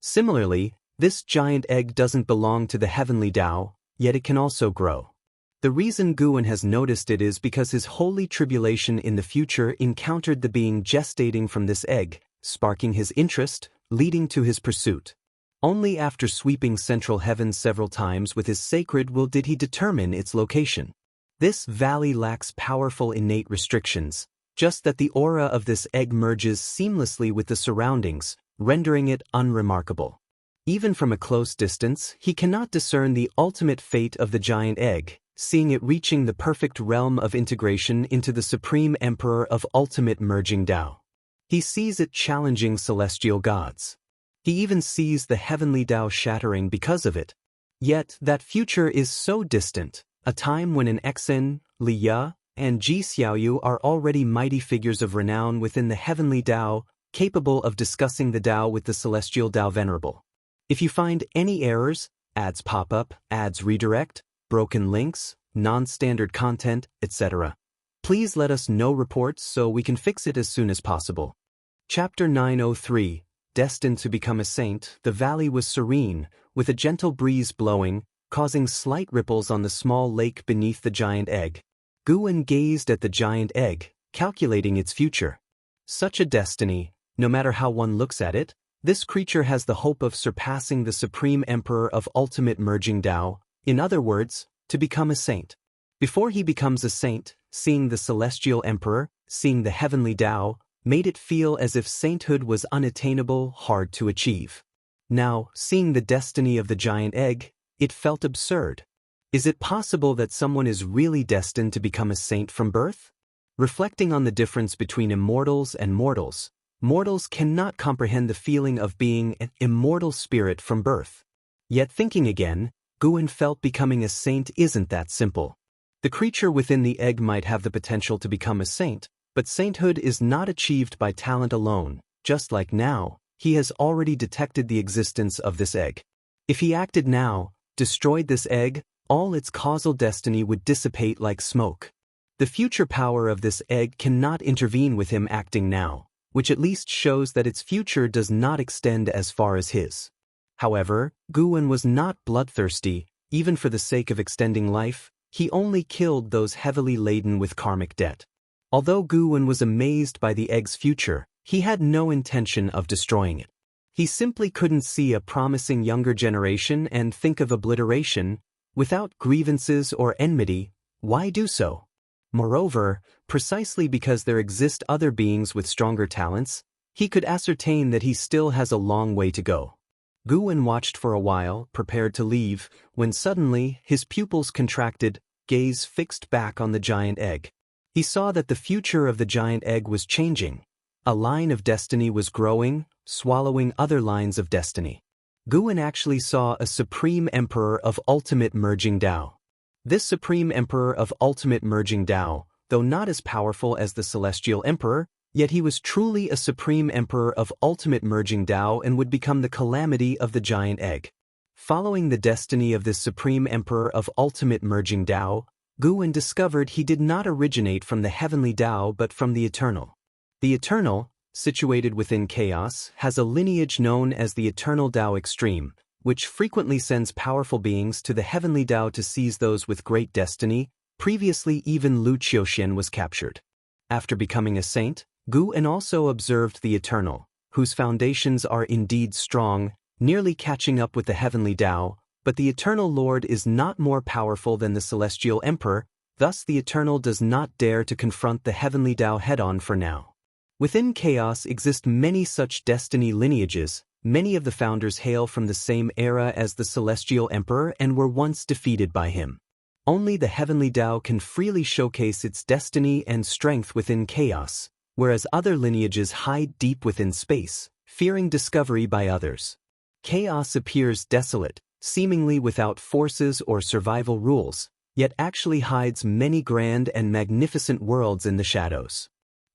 Similarly, this giant egg doesn't belong to the heavenly Tao, yet it can also grow. The reason Guan has noticed it is because his holy tribulation in the future encountered the being gestating from this egg, sparking his interest, leading to his pursuit. Only after sweeping central heaven several times with his sacred will did he determine its location. This valley lacks powerful innate restrictions, just that the aura of this egg merges seamlessly with the surroundings, rendering it unremarkable. Even from a close distance, he cannot discern the ultimate fate of the giant egg, seeing it reaching the perfect realm of integration into the supreme emperor of ultimate merging Tao. He sees it challenging celestial gods. He even sees the heavenly Tao shattering because of it. Yet that future is so distant, a time when an Exin, Li Ya, and Ji Xiaoyu are already mighty figures of renown within the heavenly Tao, capable of discussing the Tao with the celestial Tao Venerable. If you find any errors, ads pop up, ads redirect, broken links, non-standard content, etc., please let us know reports so we can fix it as soon as possible. Chapter 903. Destined to become a saint, the valley was serene, with a gentle breeze blowing, causing slight ripples on the small lake beneath the giant egg. Guwen gazed at the giant egg, calculating its future. Such a destiny, no matter how one looks at it, this creature has the hope of surpassing the Supreme Emperor of Ultimate Merging Tao, in other words, to become a saint. Before he becomes a saint, seeing the Celestial Emperor, seeing the Heavenly Tao, made it feel as if sainthood was unattainable, hard to achieve. Now, seeing the destiny of the giant egg, it felt absurd. Is it possible that someone is really destined to become a saint from birth? Reflecting on the difference between immortals and mortals, mortals cannot comprehend the feeling of being an immortal spirit from birth. Yet thinking again, Guwen felt becoming a saint isn't that simple. The creature within the egg might have the potential to become a saint, but sainthood is not achieved by talent alone. Just like now, he has already detected the existence of this egg. If he acted now, destroyed this egg, all its causal destiny would dissipate like smoke. The future power of this egg cannot intervene with him acting now, which at least shows that its future does not extend as far as his. However, Guwen was not bloodthirsty, even for the sake of extending life. He only killed those heavily laden with karmic debt. Although Guwen was amazed by the egg's future, he had no intention of destroying it. He simply couldn't see a promising younger generation and think of obliteration. Without grievances or enmity, why do so? Moreover, precisely because there exist other beings with stronger talents, he could ascertain that he still has a long way to go. Guwen watched for a while, prepared to leave, when suddenly his pupils contracted, gaze fixed back on the giant egg. He saw that the future of the giant egg was changing. A line of destiny was growing, swallowing other lines of destiny. Guwen actually saw a Supreme Emperor of Ultimate Merging Tao. This Supreme Emperor of Ultimate Merging Tao, though not as powerful as the Celestial Emperor, yet he was truly a Supreme Emperor of Ultimate Merging Tao and would become the calamity of the giant egg. Following the destiny of this Supreme Emperor of Ultimate Merging Tao, Guwen discovered he did not originate from the Heavenly Tao but from the Eternal. The Eternal, situated within chaos, has a lineage known as the Eternal Tao Extreme, which frequently sends powerful beings to the Heavenly Tao to seize those with great destiny. Previously even Lu Qiuxian was captured. After becoming a saint, Guwen also observed the Eternal, whose foundations are indeed strong, nearly catching up with the Heavenly Tao, but the Eternal Lord is not more powerful than the Celestial Emperor, thus the Eternal does not dare to confront the Heavenly Tao head-on for now. Within chaos exist many such destiny lineages. Many of the founders hail from the same era as the Celestial Emperor and were once defeated by him. Only the Heavenly Tao can freely showcase its destiny and strength within chaos, whereas other lineages hide deep within space, fearing discovery by others. Chaos appears desolate, seemingly without forces or survival rules, yet actually hides many grand and magnificent worlds in the shadows.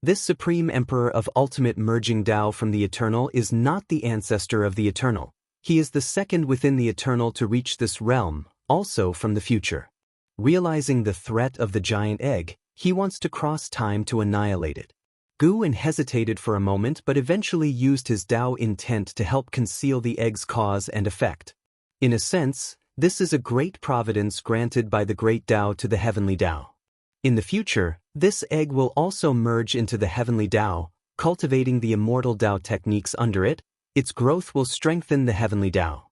This Supreme Emperor of Ultimate Merging Tao from the Eternal is not the ancestor of the Eternal. He is the second within the Eternal to reach this realm, also from the future. Realizing the threat of the giant egg, he wants to cross time to annihilate it. Guwen hesitated for a moment but eventually used his Tao intent to help conceal the egg's cause and effect. In a sense, this is a great providence granted by the great Tao to the Heavenly Tao. In the future, this egg will also merge into the Heavenly Tao, cultivating the Immortal Tao techniques under it. Its growth will strengthen the Heavenly Tao.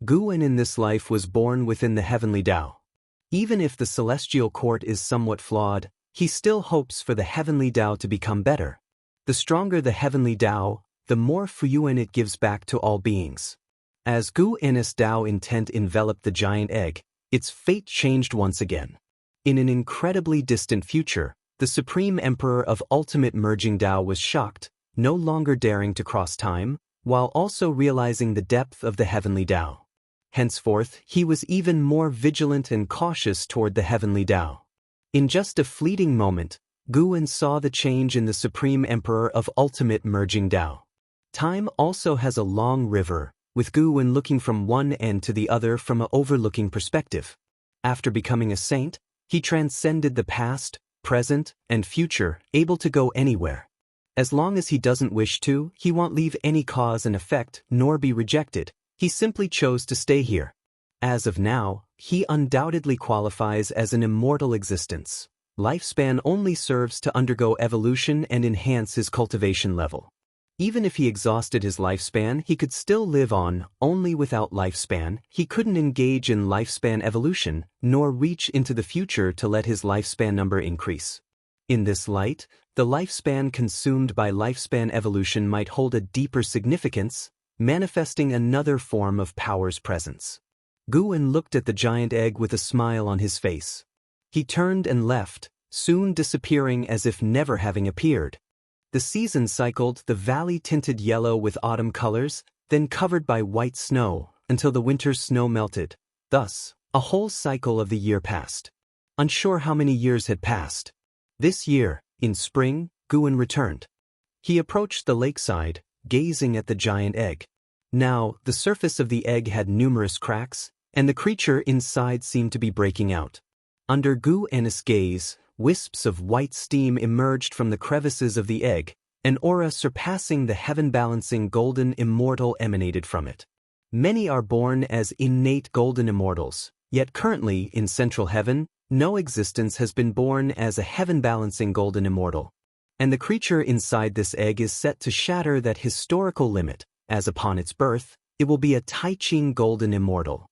Guwen in this life was born within the Heavenly Tao. Even if the celestial court is somewhat flawed, he still hopes for the Heavenly Tao to become better. The stronger the Heavenly Tao, the more Fuyuan it gives back to all beings. As Guwen's Tao intent enveloped the giant egg, its fate changed once again. In an incredibly distant future, the Supreme Emperor of Ultimate Merging Tao was shocked, no longer daring to cross time, while also realizing the depth of the Heavenly Tao. Henceforth, he was even more vigilant and cautious toward the heavenly Tao. In just a fleeting moment, Guwen saw the change in the Supreme Emperor of ultimate merging Tao. Time also has a long river, with Guwen looking from one end to the other from an overlooking perspective. After becoming a saint, he transcended the past, present, and future, able to go anywhere. As long as he doesn't wish to, he won't leave any cause and effect, nor be rejected. He simply chose to stay here. As of now, he undoubtedly qualifies as an immortal existence. Lifespan only serves to undergo evolution and enhance his cultivation level. Even if he exhausted his lifespan, he could still live on. Only without lifespan, he couldn't engage in lifespan evolution, nor reach into the future to let his lifespan number increase. In this light, the lifespan consumed by lifespan evolution might hold a deeper significance, manifesting another form of power's presence. Guwen looked at the giant egg with a smile on his face. He turned and left, soon disappearing as if never having appeared. The season cycled, the valley tinted yellow with autumn colors, then covered by white snow, until the winter's snow melted. Thus, a whole cycle of the year passed. Unsure how many years had passed. This year, in spring, Guwen returned. He approached the lakeside, gazing at the giant egg. Now, the surface of the egg had numerous cracks, and the creature inside seemed to be breaking out. Under Guwen's gaze, wisps of white steam emerged from the crevices of the egg, an aura surpassing the heaven-balancing golden immortal emanated from it. Many are born as innate golden immortals, yet currently, in central heaven, no existence has been born as a heaven-balancing golden immortal. And the creature inside this egg is set to shatter that historical limit, as upon its birth, it will be a Tai-Ching golden immortal.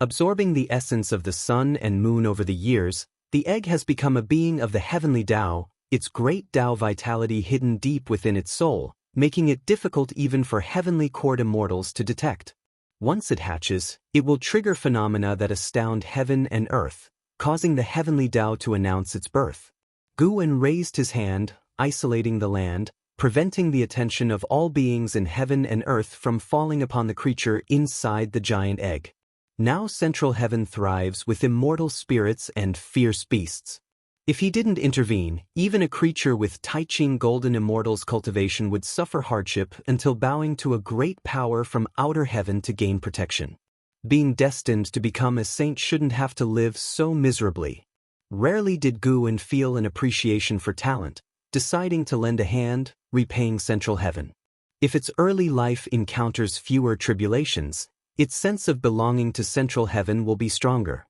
Absorbing the essence of the sun and moon over the years, the egg has become a being of the heavenly Tao, its great Tao vitality hidden deep within its soul, making it difficult even for heavenly court immortals to detect. Once it hatches, it will trigger phenomena that astound heaven and earth, causing the heavenly Tao to announce its birth. Guwen raised his hand, isolating the land, preventing the attention of all beings in heaven and earth from falling upon the creature inside the giant egg. Now central heaven thrives with immortal spirits and fierce beasts. If he didn't intervene, even a creature with Tai-Ching golden immortal's cultivation would suffer hardship until bowing to a great power from outer heaven to gain protection. Being destined to become a saint shouldn't have to live so miserably. Rarely did Guwen feel an appreciation for talent, deciding to lend a hand, repaying central heaven. If its early life encounters fewer tribulations, its sense of belonging to central heaven will be stronger.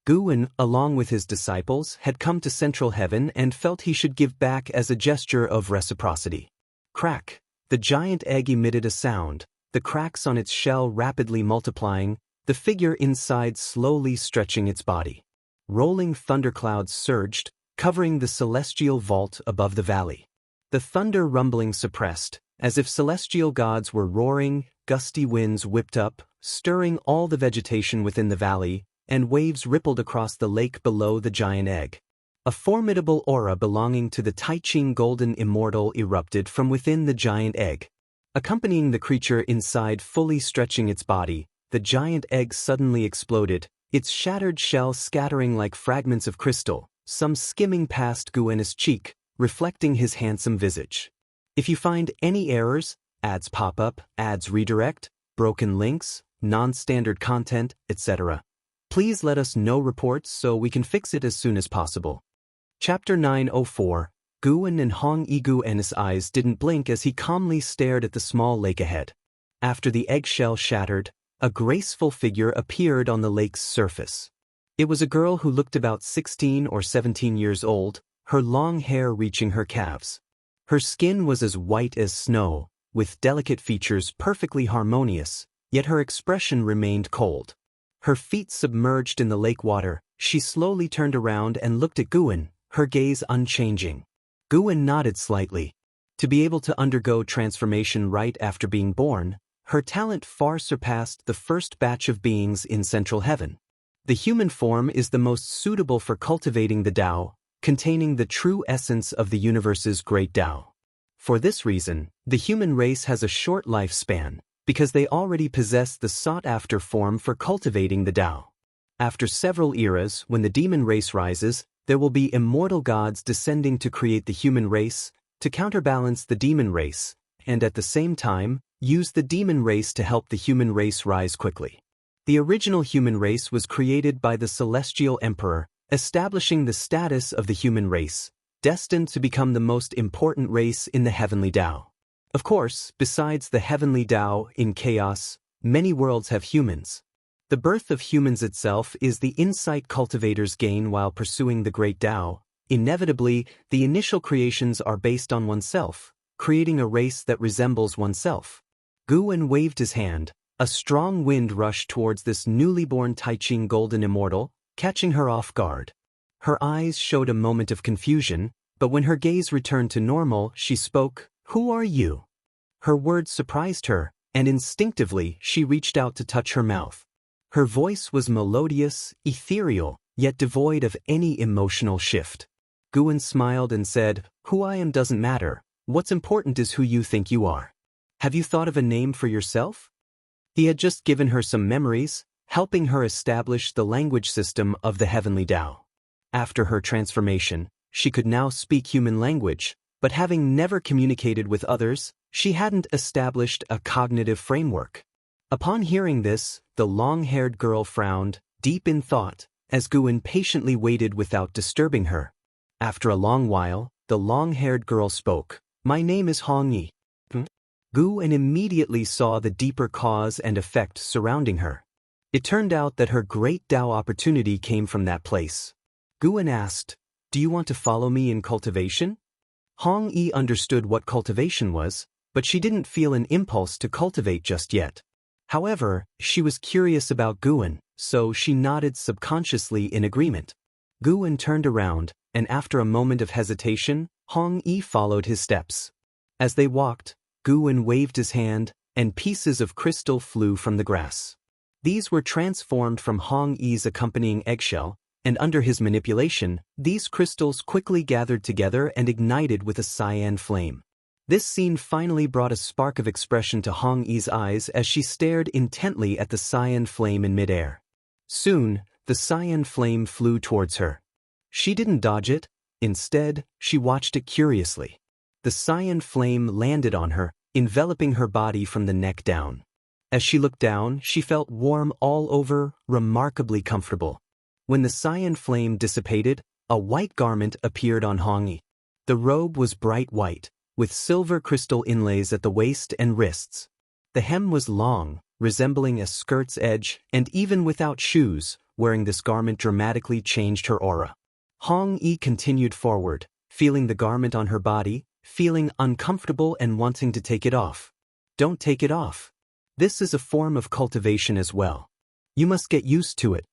Guwen, along with his disciples, had come to central heaven and felt he should give back as a gesture of reciprocity. Crack! The giant egg emitted a sound, the cracks on its shell rapidly multiplying, the figure inside slowly stretching its body. Rolling thunderclouds surged, covering the celestial vault above the valley. The thunder rumbling suppressed, as if celestial gods were roaring, gusty winds whipped up, stirring all the vegetation within the valley, and waves rippled across the lake below the giant egg. A formidable aura belonging to the Tai-Ching golden immortal erupted from within the giant egg. Accompanying the creature inside fully stretching its body, the giant egg suddenly exploded, its shattered shell scattering like fragments of crystal, some skimming past Guwen's cheek, reflecting his handsome visage. If you find any errors, ads pop up, ads redirect, broken links, non-standard content, etc., please let us know reports so we can fix it as soon as possible. Chapter 904. Guwen and Hong Guwen's eyes didn't blink as he calmly stared at the small lake ahead. After the eggshell shattered, a graceful figure appeared on the lake's surface. It was a girl who looked about 16 or 17 years old, her long hair reaching her calves. Her skin was as white as snow, with delicate features perfectly harmonious, yet her expression remained cold. Her feet submerged in the lake water, she slowly turned around and looked at Guwen, her gaze unchanging. Guwen nodded slightly. To be able to undergo transformation right after being born, her talent far surpassed the first batch of beings in central heaven. The human form is the most suitable for cultivating the Tao, containing the true essence of the universe's great Tao. For this reason, the human race has a short lifespan, because they already possess the sought-after form for cultivating the Tao. After several eras, when the demon race rises, there will be immortal gods descending to create the human race, to counterbalance the demon race, and at the same time, use the demon race to help the human race rise quickly. The original human race was created by the Celestial Emperor, establishing the status of the human race, destined to become the most important race in the heavenly Tao. Of course, besides the heavenly Tao in chaos, many worlds have humans. The birth of humans itself is the insight cultivators gain while pursuing the great Tao. Inevitably, the initial creations are based on oneself, creating a race that resembles oneself. Guwen waved his hand. A strong wind rushed towards this newly born Taiching golden immortal, catching her off guard. Her eyes showed a moment of confusion, but when her gaze returned to normal, she spoke, "Who are you?" Her words surprised her, and instinctively she reached out to touch her mouth. Her voice was melodious, ethereal, yet devoid of any emotional shift. Guwen smiled and said, "Who I am doesn't matter. What's important is who you think you are. Have you thought of a name for yourself?" He had just given her some memories, helping her establish the language system of the heavenly Tao. After her transformation, she could now speak human language, but having never communicated with others, she hadn't established a cognitive framework. Upon hearing this, the long-haired girl frowned, deep in thought, as Guwen patiently waited without disturbing her. After a long while, the long-haired girl spoke, "My name is Hong Yi." Guwen immediately saw the deeper cause and effect surrounding her. It turned out that her great Tao opportunity came from that place. Guwen asked, "Do you want to follow me in cultivation?" Hong Yi understood what cultivation was, but she didn't feel an impulse to cultivate just yet. However, she was curious about Guwen, so she nodded subconsciously in agreement. Guwen turned around, and after a moment of hesitation, Hong Yi followed his steps. As they walked, Guwen waved his hand, and pieces of crystal flew from the grass. These were transformed from Hong Yi's accompanying eggshell, and under his manipulation, these crystals quickly gathered together and ignited with a cyan flame. This scene finally brought a spark of expression to Hong Yi's eyes as she stared intently at the cyan flame in midair. Soon, the cyan flame flew towards her. She didn't dodge it. Instead, she watched it curiously. The cyan flame landed on her, enveloping her body from the neck down. As she looked down, she felt warm all over, remarkably comfortable. When the cyan flame dissipated, a white garment appeared on Hong Yi. The robe was bright white, with silver crystal inlays at the waist and wrists. The hem was long, resembling a skirt's edge, and even without shoes, wearing this garment dramatically changed her aura. Hong Yi continued forward, feeling the garment on her body, feeling uncomfortable and wanting to take it off. "Don't take it off. This is a form of cultivation as well. You must get used to it."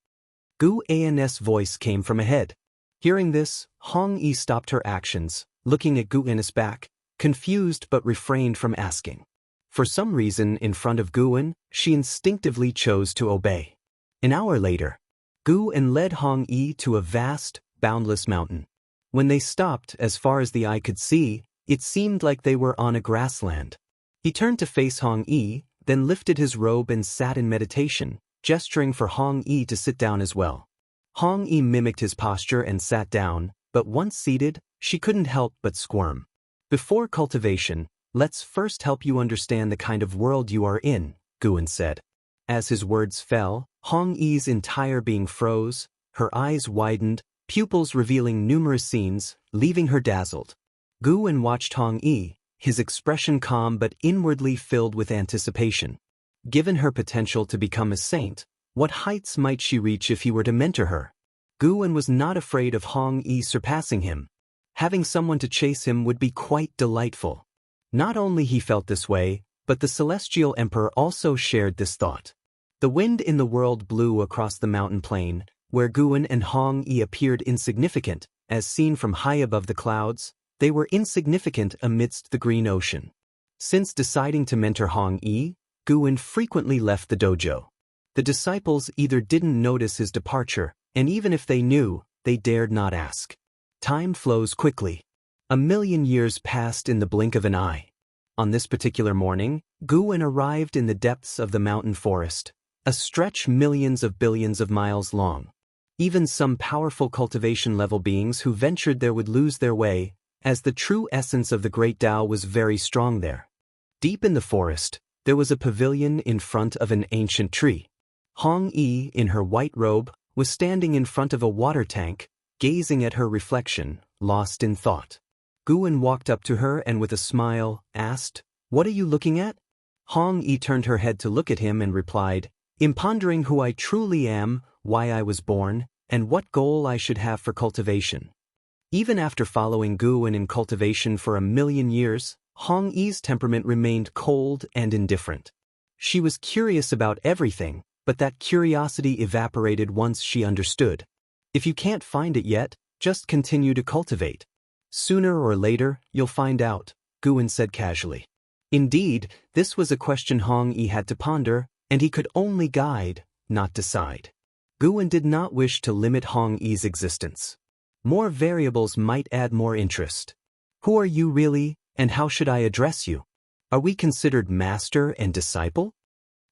Gu An's voice came from ahead. Hearing this, Hong Yi stopped her actions, looking at Gu An's back, confused but refrained from asking. For some reason, in front of Guwen, she instinctively chose to obey. An hour later, Guwen led Hong Yi to a vast, boundless mountain. When they stopped, as far as the eye could see, it seemed like they were on a grassland. He turned to face Hong Yi, then lifted his robe and sat in meditation, gesturing for Hong Yi to sit down as well. Hong Yi mimicked his posture and sat down, but once seated, she couldn't help but squirm. "Before cultivation, let's first help you understand the kind of world you are in," Guwen said. As his words fell, Hong Yi's entire being froze, her eyes widened, pupils revealing numerous scenes, leaving her dazzled. Guwen watched Hong Yi, his expression calm but inwardly filled with anticipation. Given her potential to become a saint, what heights might she reach if he were to mentor her? Guwen was not afraid of Hong Yi surpassing him. Having someone to chase him would be quite delightful. Not only he felt this way, but the Celestial Emperor also shared this thought. The wind in the world blew across the mountain plain, where Guwen and Hong Yi appeared insignificant, as seen from high above the clouds. They were insignificant amidst the green ocean. Since deciding to mentor Hong Yi, Guwen frequently left the dojo. The disciples either didn't notice his departure, and even if they knew, they dared not ask. Time flows quickly. 1,000,000 years passed in the blink of an eye. On this particular morning, Guwen arrived in the depths of the mountain forest, a stretch millions of billions of miles long. Even some powerful cultivation-level beings who ventured there would lose their way, as the true essence of the great Tao was very strong there. Deep in the forest, there was a pavilion in front of an ancient tree. Hong Yi, in her white robe, was standing in front of a water tank, gazing at her reflection, lost in thought. Guwen walked up to her and with a smile, asked, "What are you looking at?" Hong Yi turned her head to look at him and replied, "I'm pondering who I truly am, why I was born, and what goal I should have for cultivation." Even after following Guwen in cultivation for 1,000,000 years, Hong Yi's temperament remained cold and indifferent. She was curious about everything, but that curiosity evaporated once she understood. If you can't find it yet, just continue to cultivate. Sooner or later, you'll find out, Guwen said casually. Indeed, this was a question Hong Yi had to ponder, and he could only guide, not decide. Guwen did not wish to limit Hong Yi's existence. More variables might add more interest. Who are you really, and how should I address you? Are we considered master and disciple?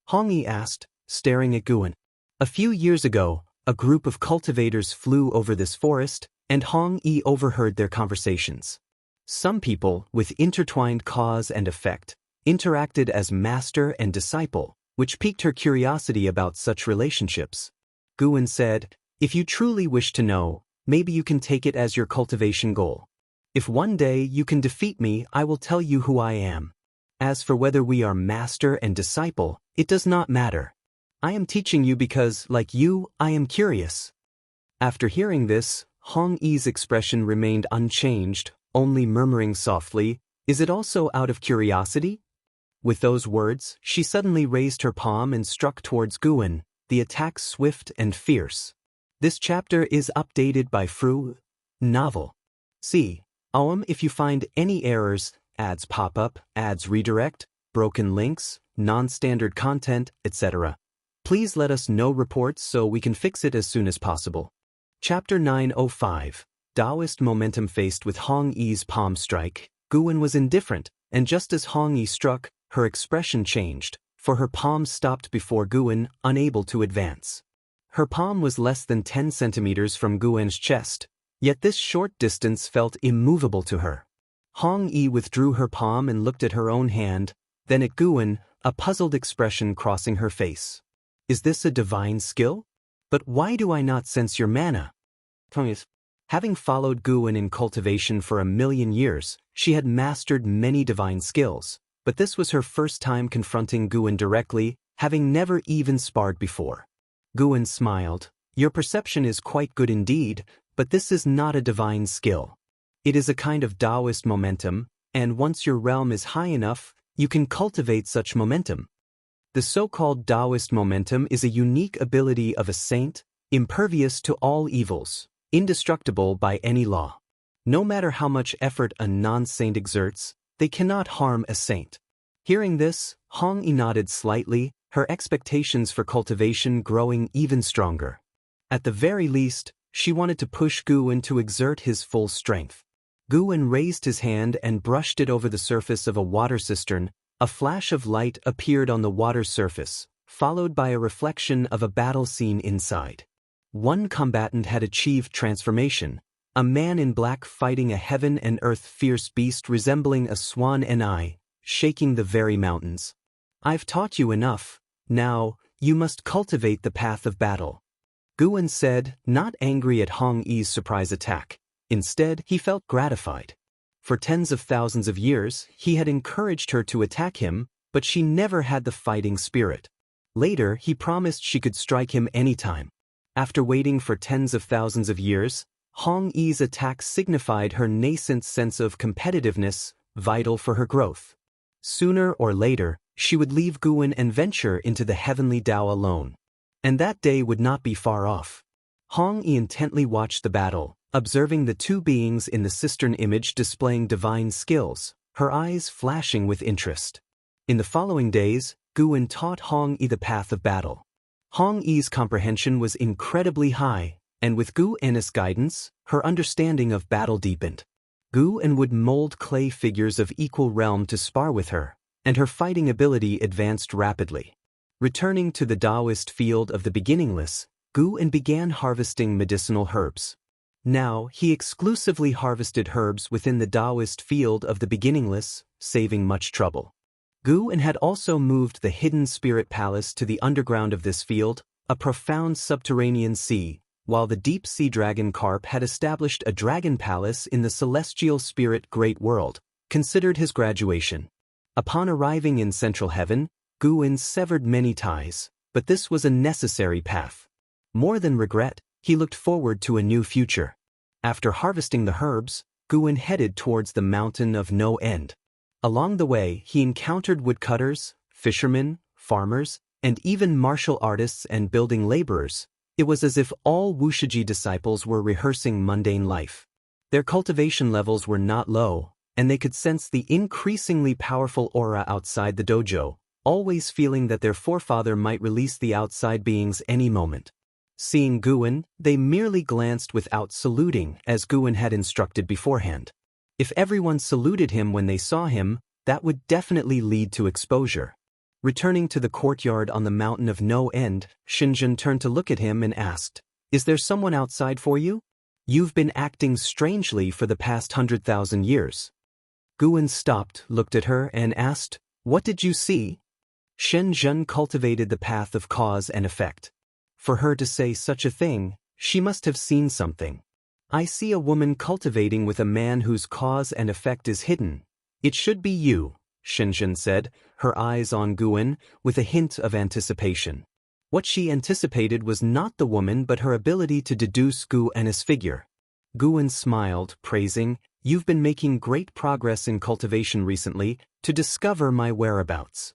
Hong Yi asked, staring at Guwen. A few years ago, a group of cultivators flew over this forest, and Hong Yi overheard their conversations. Some people, with intertwined cause and effect, interacted as master and disciple, which piqued her curiosity about such relationships. Guwen said, "If you truly wish to know, maybe you can take it as your cultivation goal. If one day you can defeat me, I will tell you who I am. As for whether we are master and disciple, it does not matter. I am teaching you because, like you, I am curious." After hearing this, Hong Yi's expression remained unchanged, only murmuring softly, "Is it also out of curiosity?" With those words, she suddenly raised her palm and struck towards Guwen, the attack swift and fierce. This chapter is updated by Fru. Novel. See, if you find any errors, ads pop up, ads redirect, broken links, non-standard content, etc. Please let us know reports so we can fix it as soon as possible. Chapter 905. Taoist Momentum. Faced with Hong Yi's palm strike, Guwen was indifferent, and just as Hong Yi struck, her expression changed, for her palm stopped before Guwen, unable to advance. Her palm was less than 10 centimeters from Guwen's chest, yet this short distance felt immovable to her. Hong Yi withdrew her palm and looked at her own hand, then at Guwen, a puzzled expression crossing her face. "Is this a divine skill? But why do I not sense your mana?" Having followed Guwen in cultivation for 1,000,000 years, she had mastered many divine skills, but this was her first time confronting Guwen directly, having never even sparred before. Guwen smiled. "Your perception is quite good indeed, but this is not a divine skill. It is a kind of Taoist momentum, and once your realm is high enough, you can cultivate such momentum. The so-called Taoist momentum is a unique ability of a saint, impervious to all evils, indestructible by any law. No matter how much effort a non-saint exerts, they cannot harm a saint." Hearing this, Hong Yi nodded slightly, her expectations for cultivation growing even stronger. At the very least, she wanted to push Guwen to exert his full strength. Guwen raised his hand and brushed it over the surface of a water cistern. A flash of light appeared on the water's surface, followed by a reflection of a battle scene inside. One combatant had achieved transformation, a man in black fighting a heaven and earth fierce beast resembling a swan and eye, shaking the very mountains. "I've taught you enough. Now, you must cultivate the path of battle," Guwen said, not angry at Hong Yi's surprise attack. Instead, he felt gratified. For tens of thousands of years, he had encouraged her to attack him, but she never had the fighting spirit. Later, he promised she could strike him anytime. After waiting for tens of thousands of years, Hong Yi's attack signified her nascent sense of competitiveness, vital for her growth. Sooner or later, she would leave Guwen and venture into the heavenly Tao alone. And that day would not be far off. Hong Yi intently watched the battle, observing the two beings in the cistern image displaying divine skills, her eyes flashing with interest. In the following days, Guwen taught Hong Yi the path of battle. Hong Yi's comprehension was incredibly high, and with Guwen's guidance, her understanding of battle deepened. Gu would mold clay figures of equal realm to spar with her, and her fighting ability advanced rapidly. Returning to the Taoist field of the beginningless, Gu began harvesting medicinal herbs. Now, he exclusively harvested herbs within the Taoist field of the beginningless, saving much trouble. Gu had also moved the hidden spirit palace to the underground of this field, a profound subterranean sea, while the deep sea dragon Carp had established a dragon palace in the celestial spirit great world, considered his graduation. Upon arriving in central heaven, Gu severed many ties, but this was a necessary path. More than regret, he looked forward to a new future. After harvesting the herbs, Gu headed towards the mountain of no end. Along the way, he encountered woodcutters, fishermen, farmers, and even martial artists and building laborers. It was as if all Wuxia disciples were rehearsing mundane life. Their cultivation levels were not low, and they could sense the increasingly powerful aura outside the dojo, always feeling that their forefather might release the outside beings any moment. Seeing Gu, they merely glanced without saluting, as Gu had instructed beforehand. If everyone saluted him when they saw him, that would definitely lead to exposure. Returning to the courtyard on the mountain of no end, Xianxia turned to look at him and asked, "Is there someone outside for you? You've been acting strangely for the past 100,000 years." Gu stopped, looked at her, and asked, "What did you see?" Xianxia cultivated the path of cause and effect. For her to say such a thing, she must have seen something. "I see a woman cultivating with a man whose cause and effect is hidden. It should be you," Xianxia said, her eyes on Gu, with a hint of anticipation. What she anticipated was not the woman but her ability to deduce Gu's figure. Gu smiled, praising, "You've been making great progress in cultivation recently to discover my whereabouts."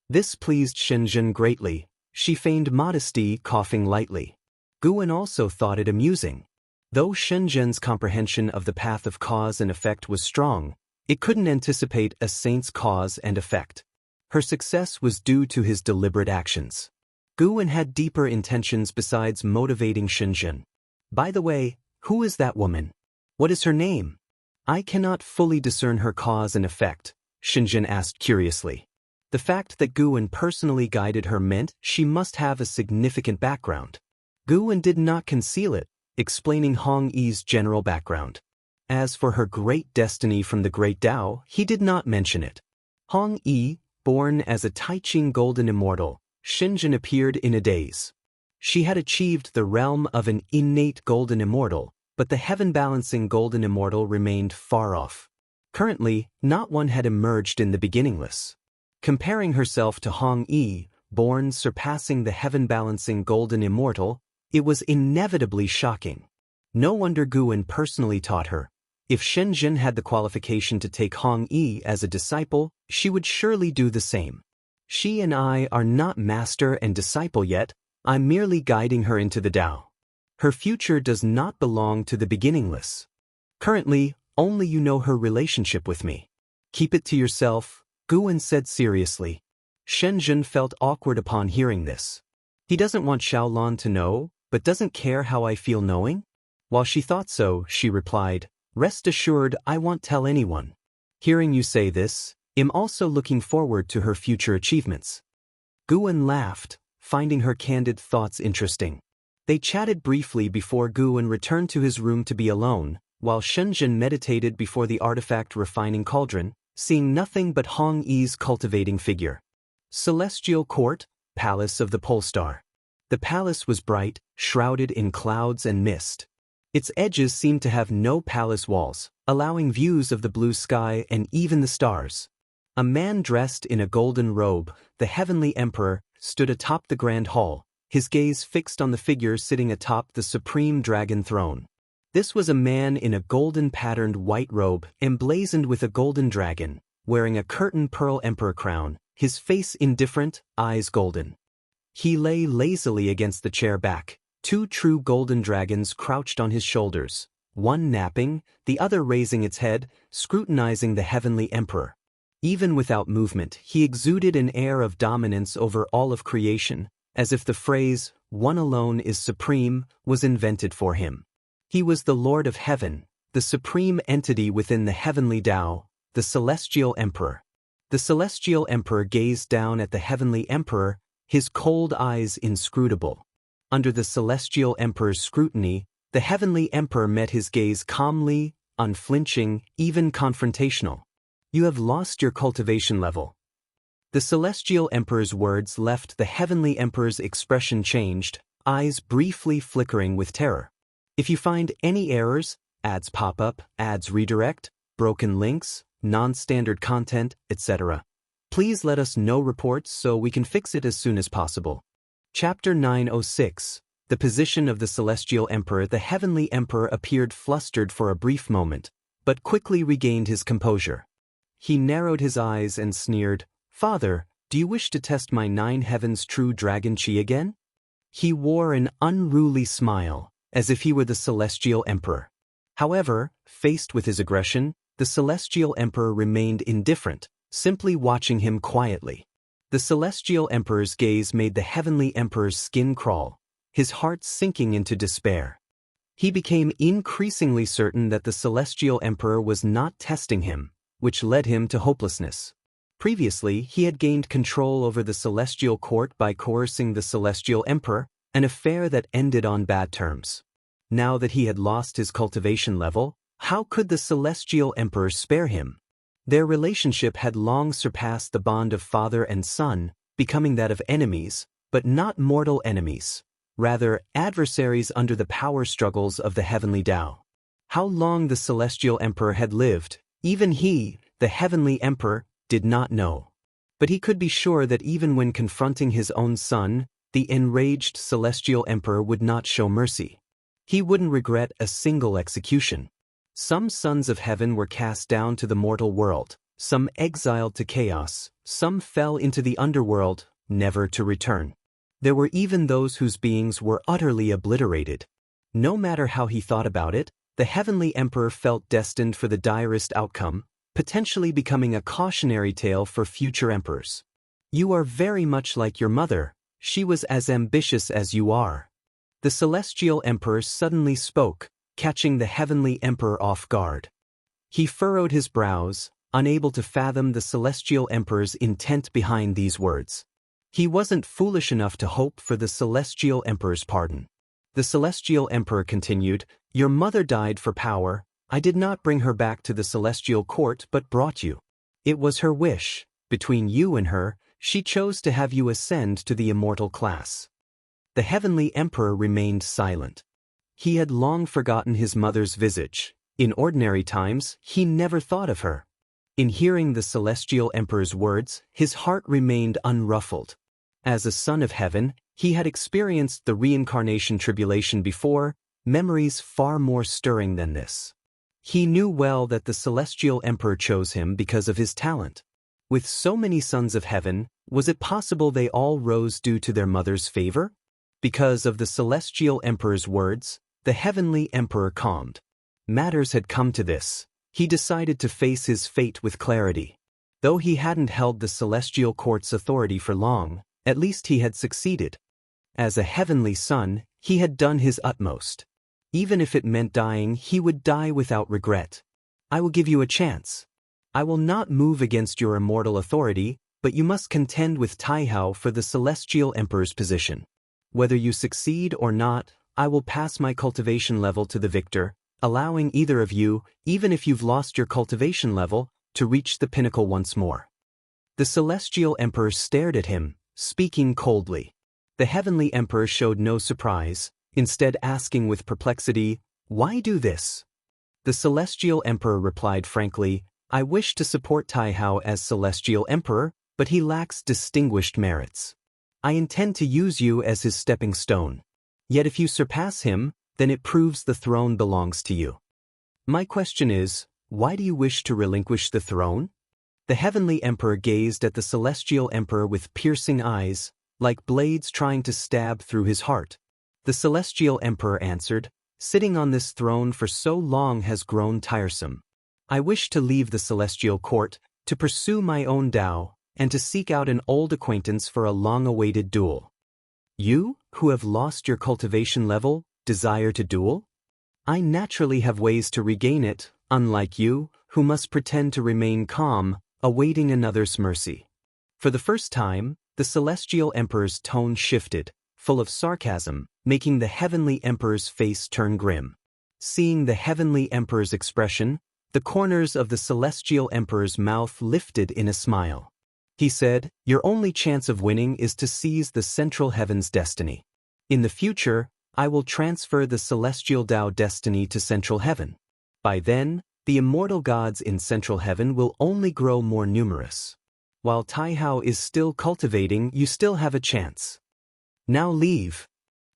This pleased Xianxia greatly. She feigned modesty, coughing lightly. Gu also thought it amusing. Though Xianxia's comprehension of the path of cause and effect was strong, it couldn't anticipate a saint's cause and effect. Her success was due to his deliberate actions. Gu had deeper intentions besides motivating Xianxia. "By the way, who is that woman? What is her name?" "I cannot fully discern her cause and effect," Xianxia asked curiously. The fact that Gu personally guided her meant she must have a significant background. Gu did not conceal it, explaining Hong Yi's general background. As for her great destiny from the Great Tao, he did not mention it. Hong Yi, born as a Taiqing golden immortal, Xianxia appeared in a daze. She had achieved the realm of an innate golden immortal, but the heaven-balancing golden immortal remained far off. Currently, not one had emerged in the beginningless. Comparing herself to Hong Yi, born surpassing the heaven-balancing golden immortal, it was inevitably shocking. No wonder Gu personally taught her. If Xianxia had the qualification to take Hong Yi as a disciple, she would surely do the same. She and I are not master and disciple yet, I'm merely guiding her into the Tao. Her future does not belong to the beginningless. Currently, only you know her relationship with me. Keep it to yourself, Gu said seriously. Xianxia felt awkward upon hearing this. He doesn't want Xiaolon to know, but doesn't care how I feel knowing? While she thought so, she replied, "Rest assured I won't tell anyone." Hearing you say this, I'm also looking forward to her future achievements. Gu laughed, finding her candid thoughts interesting. They chatted briefly before Gu returned to his room to be alone, while Xianxia meditated before the artifact refining cauldron, seeing nothing but Hong Yi's cultivating figure. Celestial Court, Palace of the Polestar. The palace was bright, shrouded in clouds and mist. Its edges seemed to have no palace walls, allowing views of the blue sky and even the stars. A man dressed in a golden robe, the heavenly emperor, stood atop the grand hall, his gaze fixed on the figure sitting atop the supreme dragon throne. This was a man in a golden-patterned white robe emblazoned with a golden dragon, wearing a curtain pearl emperor crown, his face indifferent, eyes golden. He lay lazily against the chair back, two true golden dragons crouched on his shoulders, one napping, the other raising its head, scrutinizing the heavenly emperor. Even without movement, he exuded an air of dominance over all of creation, as if the phrase, "one alone is supreme," was invented for him. He was the Lord of Heaven, the supreme entity within the heavenly Tao, the Celestial Emperor. The Celestial Emperor gazed down at the Heavenly Emperor, his cold eyes inscrutable. Under the Celestial Emperor's scrutiny, the Heavenly Emperor met his gaze calmly, unflinching, even confrontational. You have lost your cultivation level. The Celestial Emperor's words left the Heavenly Emperor's expression changed, eyes briefly flickering with terror. If you find any errors, ads pop up, ads redirect, broken links, non-standard content, etc., please let us know reports so we can fix it as soon as possible. Chapter 906. The position of the Celestial Emperor. The Heavenly Emperor appeared flustered for a brief moment, but quickly regained his composure. He narrowed his eyes and sneered, "Father, do you wish to test my 9 heavens true dragon chi again?" He wore an unruly smile, as if he were the Celestial Emperor. However, faced with his aggression, the Celestial Emperor remained indifferent, simply watching him quietly. The Celestial Emperor's gaze made the Heavenly Emperor's skin crawl, his heart sinking into despair. He became increasingly certain that the Celestial Emperor was not testing him, which led him to hopelessness. Previously, he had gained control over the Celestial Court by coercing the Celestial Emperor, an affair that ended on bad terms. Now that he had lost his cultivation level, how could the Celestial Emperor spare him? Their relationship had long surpassed the bond of father and son, becoming that of enemies, but not mortal enemies. Rather, adversaries under the power struggles of the Heavenly Tao. How long the Celestial Emperor had lived, even he, the Heavenly Emperor, did not know. But he could be sure that even when confronting his own son, the enraged Celestial Emperor would not show mercy. He wouldn't regret a single execution. Some sons of heaven were cast down to the mortal world, some exiled to chaos, some fell into the underworld, never to return. There were even those whose beings were utterly obliterated. No matter how he thought about it, the Heavenly Emperor felt destined for the direst outcome, potentially becoming a cautionary tale for future emperors. You are very much like your mother. She was as ambitious as you are. The Celestial Emperor suddenly spoke, catching the Heavenly Emperor off guard. He furrowed his brows, unable to fathom the Celestial Emperor's intent behind these words. He wasn't foolish enough to hope for the Celestial Emperor's pardon. The Celestial Emperor continued, "Your mother died for power. I did not bring her back to the Celestial Court but brought you. It was her wish. Between you and her, she chose to have you ascend to the Immortal class." The Heavenly Emperor remained silent. He had long forgotten his mother's visage. In ordinary times, he never thought of her. In hearing the Celestial Emperor's words, his heart remained unruffled. As a son of heaven, he had experienced the reincarnation tribulation before, memories far more stirring than this. He knew well that the Celestial Emperor chose him because of his talent. With so many sons of heaven, was it possible they all rose due to their mother's favor? Because of the Celestial Emperor's words, the Heavenly Emperor calmed. Matters had come to this. He decided to face his fate with clarity. Though he hadn't held the Celestial Court's authority for long, at least he had succeeded. As a heavenly son, he had done his utmost. Even if it meant dying, he would die without regret. "I will give you a chance. I will not move against your immortal authority, but you must contend with Taihao for the Celestial Emperor's position. Whether you succeed or not, I will pass my cultivation level to the victor, allowing either of you, even if you've lost your cultivation level, to reach the pinnacle once more." The Celestial Emperor stared at him, speaking coldly. The Heavenly Emperor showed no surprise, instead asking with perplexity, "Why do this?" The Celestial Emperor replied frankly, "I wish to support Taihao as Celestial Emperor, but he lacks distinguished merits. I intend to use you as his stepping stone. Yet if you surpass him, then it proves the throne belongs to you. My question is, why do you wish to relinquish the throne?" The Heavenly Emperor gazed at the Celestial Emperor with piercing eyes, like blades trying to stab through his heart. The Celestial Emperor answered, "Sitting on this throne for so long has grown tiresome. I wish to leave the Celestial Court, to pursue my own Tao, and to seek out an old acquaintance for a long-awaited duel." "You, who have lost your cultivation level, desire to duel?" I naturally have ways to regain it, unlike you, who must pretend to remain calm, awaiting another's mercy. For the first time, the Celestial Emperor's tone shifted, full of sarcasm, making the Heavenly Emperor's face turn grim. Seeing the Heavenly Emperor's expression, the corners of the Celestial Emperor's mouth lifted in a smile. He said, "Your only chance of winning is to seize the Central Heaven's destiny. In the future, I will transfer the Celestial Tao destiny to Central Heaven. By then, the immortal gods in Central Heaven will only grow more numerous. While Taihao is still cultivating, you still have a chance. Now leave."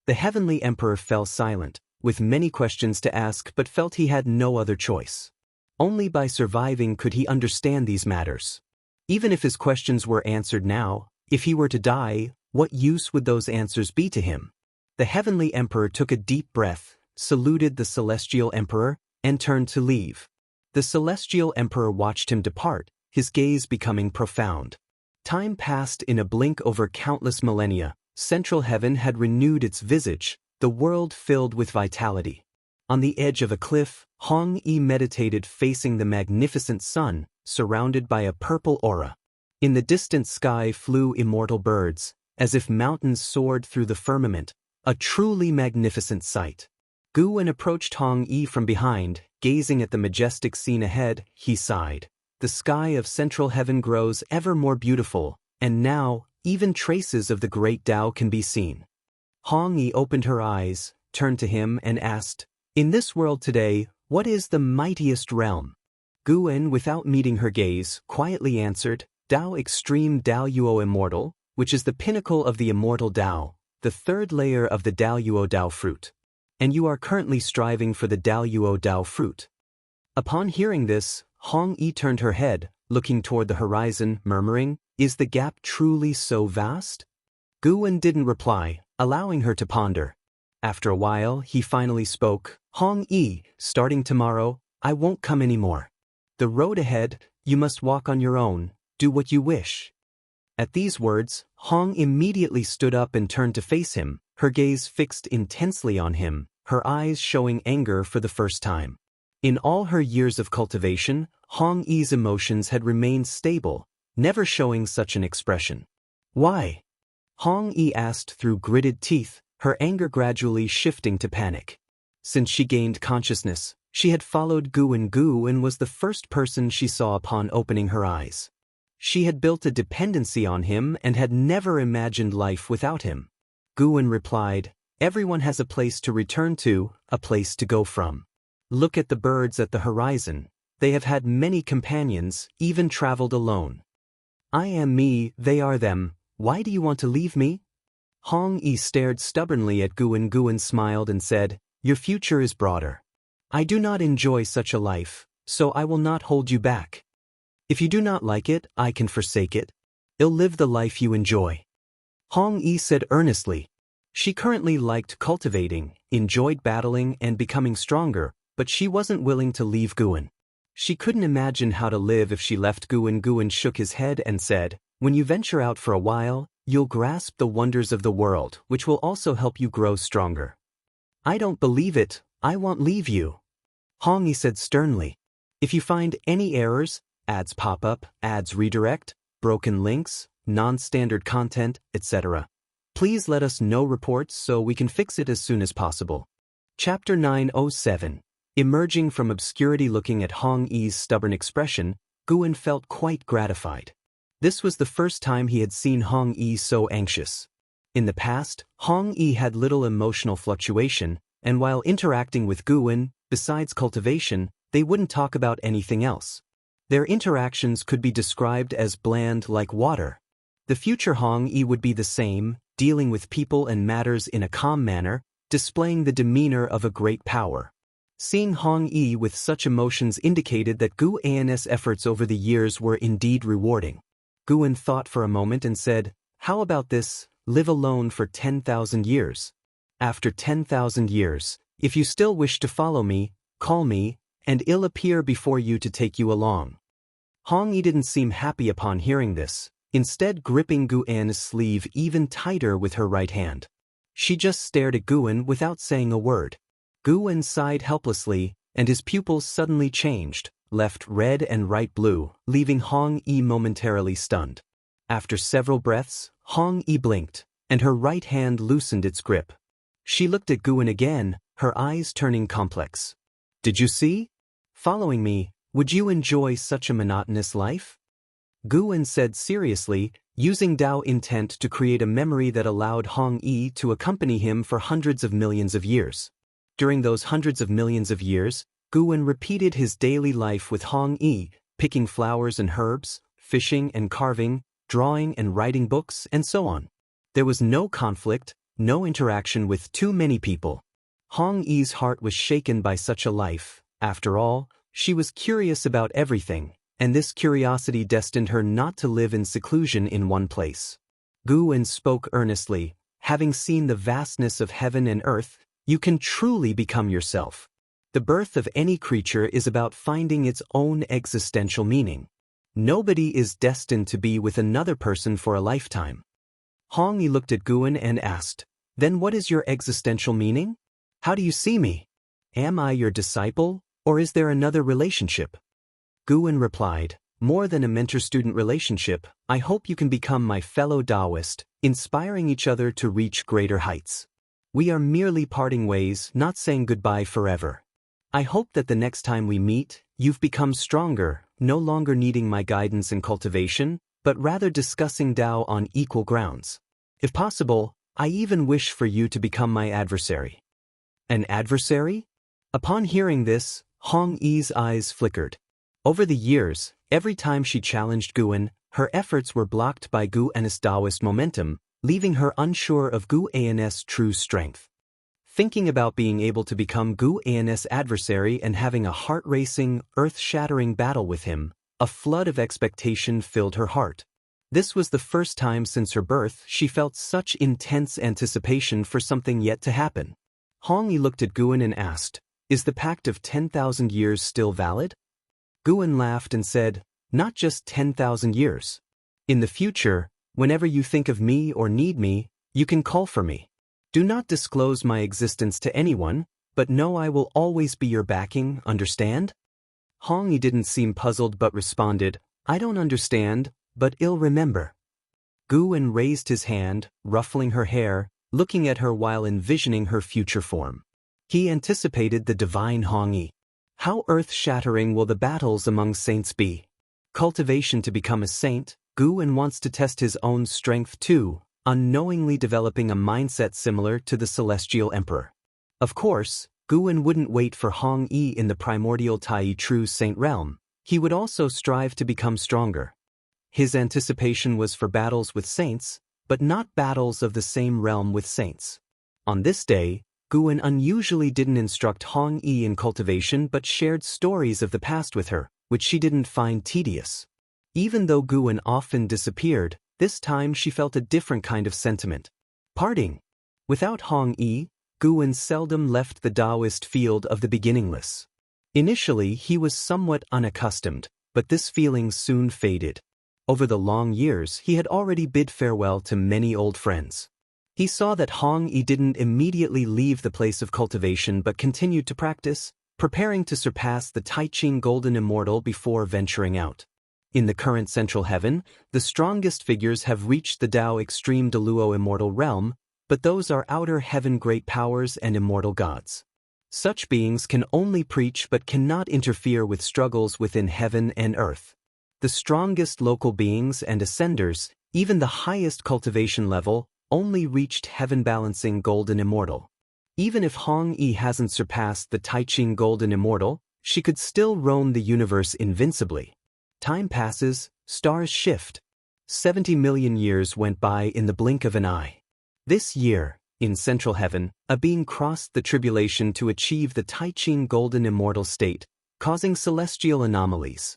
The Heavenly Emperor fell silent, with many questions to ask, but felt he had no other choice. Only by surviving could he understand these matters. Even if his questions were answered now, if he were to die, what use would those answers be to him? The Heavenly Emperor took a deep breath, saluted the Celestial Emperor, and turned to leave. The Celestial Emperor watched him depart, his gaze becoming profound. Time passed in a blink over countless millennia. Central Heaven had renewed its visage, the world filled with vitality. On the edge of a cliff, Hong Yi meditated facing the magnificent sun, surrounded by a purple aura. In the distant sky flew immortal birds, as if mountains soared through the firmament, a truly magnificent sight. Gu Wen approached Hong Yi from behind, gazing at the majestic scene ahead. He sighed. The sky of Central Heaven grows ever more beautiful, and now, even traces of the great Tao can be seen. Hong Yi opened her eyes, turned to him and asked, "In this world today, what is the mightiest realm?" Gu Wen, without meeting her gaze, quietly answered, "Tao Extreme Tao Yuo Immortal, which is the pinnacle of the immortal Tao, the third layer of the Tao Yuo Tao fruit. And you are currently striving for the Tao Yuo Tao fruit." Upon hearing this, Hong Yi turned her head, looking toward the horizon, murmuring, "Is the gap truly so vast?" Gu Wen didn't reply, allowing her to ponder. After a while, he finally spoke, "Hong Yi, starting tomorrow, I won't come anymore. The road ahead, you must walk on your own, do what you wish." At these words, Hong immediately stood up and turned to face him, her gaze fixed intensely on him, her eyes showing anger for the first time. In all her years of cultivation, Hong Yi's emotions had remained stable, never showing such an expression. "Why?" Hong Yi asked through gritted teeth, her anger gradually shifting to panic. Since she gained consciousness, she had followed Gu and was the first person she saw upon opening her eyes. She had built a dependency on him and had never imagined life without him. Gu replied, "Everyone has a place to return to, a place to go from. Look at the birds at the horizon. They have had many companions, even traveled alone. I am me, they are them. Why do you want to leave me?" Hong Yi stared stubbornly at Gu and smiled and said, "Your future is broader. I do not enjoy such a life, so I will not hold you back. If you do not like it, I can forsake it. You'll live the life you enjoy." Hong Yi said earnestly. She currently liked cultivating, enjoyed battling and becoming stronger, but she wasn't willing to leave Gu. She couldn't imagine how to live if she left Gu. Gu shook his head and said, "When you venture out for a while, you'll grasp the wonders of the world, which will also help you grow stronger." "I don't believe it, I won't leave you," Hong Yi said sternly. "If you find any errors, ads pop up, ads redirect, broken links, non-standard content, etc., please let us know reports so we can fix it as soon as possible." Chapter 907. Emerging from obscurity. Looking at Hong Yi's stubborn expression, Gu felt quite gratified. This was the first time he had seen Hong Yi so anxious. In the past, Hong Yi had little emotional fluctuation, and while interacting with Gu, besides cultivation, they wouldn't talk about anything else. Their interactions could be described as bland like water. The future Hong Yi would be the same, dealing with people and matters in a calm manner, displaying the demeanor of a great power. Seeing Hong Yi with such emotions indicated that Gu An's efforts over the years were indeed rewarding. Gu thought for a moment and said, "How about this, live alone for 10,000 years. After 10,000 years, if you still wish to follow me, call me, and I'll appear before you to take you along." Hong Yi didn't seem happy upon hearing this, instead gripping Gu An's sleeve even tighter with her right hand. She just stared at Gu without saying a word. Gu-en sighed helplessly, and his pupils suddenly changed, left red and right blue, leaving Hong Yi momentarily stunned. After several breaths, Hong Yi blinked, and her right hand loosened its grip. She looked at Gu-en again, her eyes turning complex. "Did you see? Following me, would you enjoy such a monotonous life?" Gu-en said seriously, using Dao intent to create a memory that allowed Hong Yi to accompany him for hundreds of millions of years. During those hundreds of millions of years, Gu-en repeated his daily life with Hong Yi, picking flowers and herbs, fishing and carving, drawing and writing books, and so on. There was no conflict, no interaction with too many people. Hong Yi's heart was shaken by such a life. After all, she was curious about everything, and this curiosity destined her not to live in seclusion in one place. Gu-en spoke earnestly, "Having seen the vastness of heaven and earth, you can truly become yourself. The birth of any creature is about finding its own existential meaning. Nobody is destined to be with another person for a lifetime." Hong Yi looked at Gu-en and asked, "Then what is your existential meaning? How do you see me? Am I your disciple, or is there another relationship?" Gu-en replied, "More than a mentor-student relationship, I hope you can become my fellow Taoist, inspiring each other to reach greater heights. We are merely parting ways, not saying goodbye forever. I hope that the next time we meet, you've become stronger, no longer needing my guidance and cultivation, but rather discussing Tao on equal grounds. If possible, I even wish for you to become my adversary." "An adversary?" Upon hearing this, Hong Yi's eyes flickered. Over the years, every time she challenged Gu-en, her efforts were blocked by Gu-en's Taoist momentum, leaving her unsure of Gu-en's true strength. Thinking about being able to become Gu-en's adversary and having a heart-racing, earth-shattering battle with him, a flood of expectation filled her heart. This was the first time since her birth she felt such intense anticipation for something yet to happen. Hong Yi looked at Gu-en and asked, "Is the pact of 10,000 years still valid?" Gu-en laughed and said, "Not just 10,000 years. In the future, whenever you think of me or need me, you can call for me. Do not disclose my existence to anyone, but know I will always be your backing, understand?" Hong Yi didn't seem puzzled but responded, "I don't understand, but I'll remember." Gu-en raised his hand, ruffling her hair, looking at her while envisioning her future form. He anticipated the divine Hong Yi. How earth-shattering will the battles among saints be? Cultivation to become a saint, Gu-en wants to test his own strength too, unknowingly developing a mindset similar to the Celestial Emperor. Of course, Gu-en wouldn't wait for Hong Yi in the primordial Tai True Saint realm. He would also strive to become stronger. His anticipation was for battles with saints, but not battles of the same realm with saints. On this day, Gu-en unusually didn't instruct Hong Yi in cultivation but shared stories of the past with her, which she didn't find tedious. Even though Gu-en often disappeared, this time she felt a different kind of sentiment. Parting. Without Hong Yi, Gu-en seldom left the Taoist field of the beginningless. Initially he was somewhat unaccustomed, but this feeling soon faded. Over the long years he had already bid farewell to many old friends. He saw that Hong Yi didn't immediately leave the place of cultivation but continued to practice, preparing to surpass the Taiqing Golden Immortal before venturing out. In the current Central Heaven, the strongest figures have reached the Tao Extreme Deluo Immortal realm, but those are outer heaven great powers and immortal gods. Such beings can only preach but cannot interfere with struggles within heaven and earth. The strongest local beings and ascenders, even the highest cultivation level, only reached heaven-balancing Golden Immortal. Even if Hong Yi hasn't surpassed the Taiqing Golden Immortal, she could still roam the universe invincibly. Time passes, stars shift. 70 million years went by in the blink of an eye. This year, in Central Heaven, a being crossed the tribulation to achieve the Taiqing Golden Immortal state, causing celestial anomalies.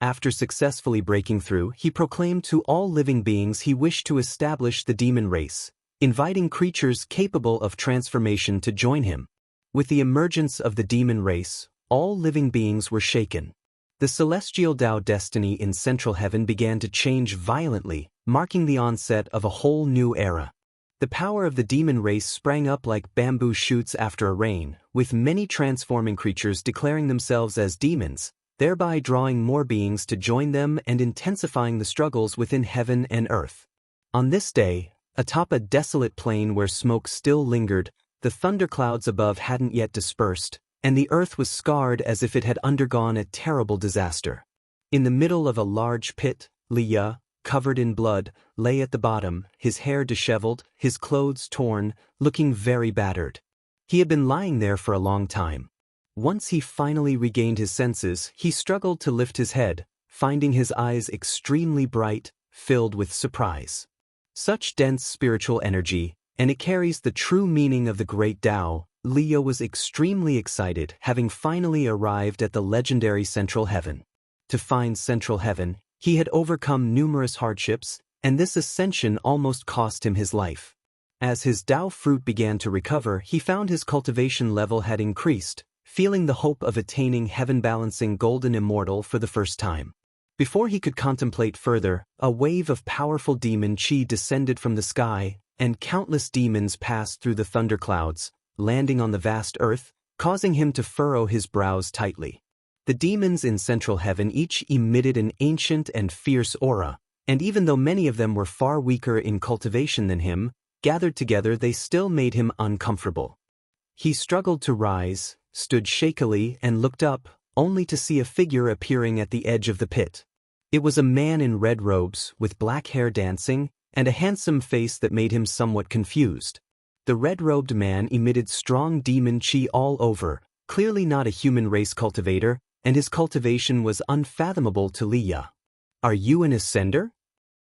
After successfully breaking through, he proclaimed to all living beings he wished to establish the demon race, inviting creatures capable of transformation to join him. With the emergence of the demon race, all living beings were shaken. The celestial Tao destiny in Central Heaven began to change violently, marking the onset of a whole new era. The power of the demon race sprang up like bamboo shoots after a rain, with many transforming creatures declaring themselves as demons, thereby drawing more beings to join them and intensifying the struggles within heaven and earth. On this day, atop a desolate plain where smoke still lingered, the thunderclouds above hadn't yet dispersed, and the earth was scarred as if it had undergone a terrible disaster. In the middle of a large pit, Liya, covered in blood, lay at the bottom, his hair disheveled, his clothes torn, looking very battered. He had been lying there for a long time. Once he finally regained his senses, he struggled to lift his head, finding his eyes extremely bright, filled with surprise. Such dense spiritual energy, and it carries the true meaning of the great Tao. Liya was extremely excited, having finally arrived at the legendary Central Heaven. To find Central Heaven, he had overcome numerous hardships, and this ascension almost cost him his life. As his Tao fruit began to recover, he found his cultivation level had increased, feeling the hope of attaining heaven-balancing golden immortal for the first time. Before he could contemplate further, a wave of powerful demon chi descended from the sky, and countless demons passed through the thunderclouds, landing on the vast earth, causing him to furrow his brows tightly. The demons in Central Heaven each emitted an ancient and fierce aura, and even though many of them were far weaker in cultivation than him, gathered together they still made him uncomfortable. He struggled to rise, stood shakily, and looked up, only to see a figure appearing at the edge of the pit. It was a man in red robes, with black hair dancing, and a handsome face that made him somewhat confused. The red-robed man emitted strong demon chi all over, clearly not a human race cultivator, and his cultivation was unfathomable to Liya. "Are you an ascender?"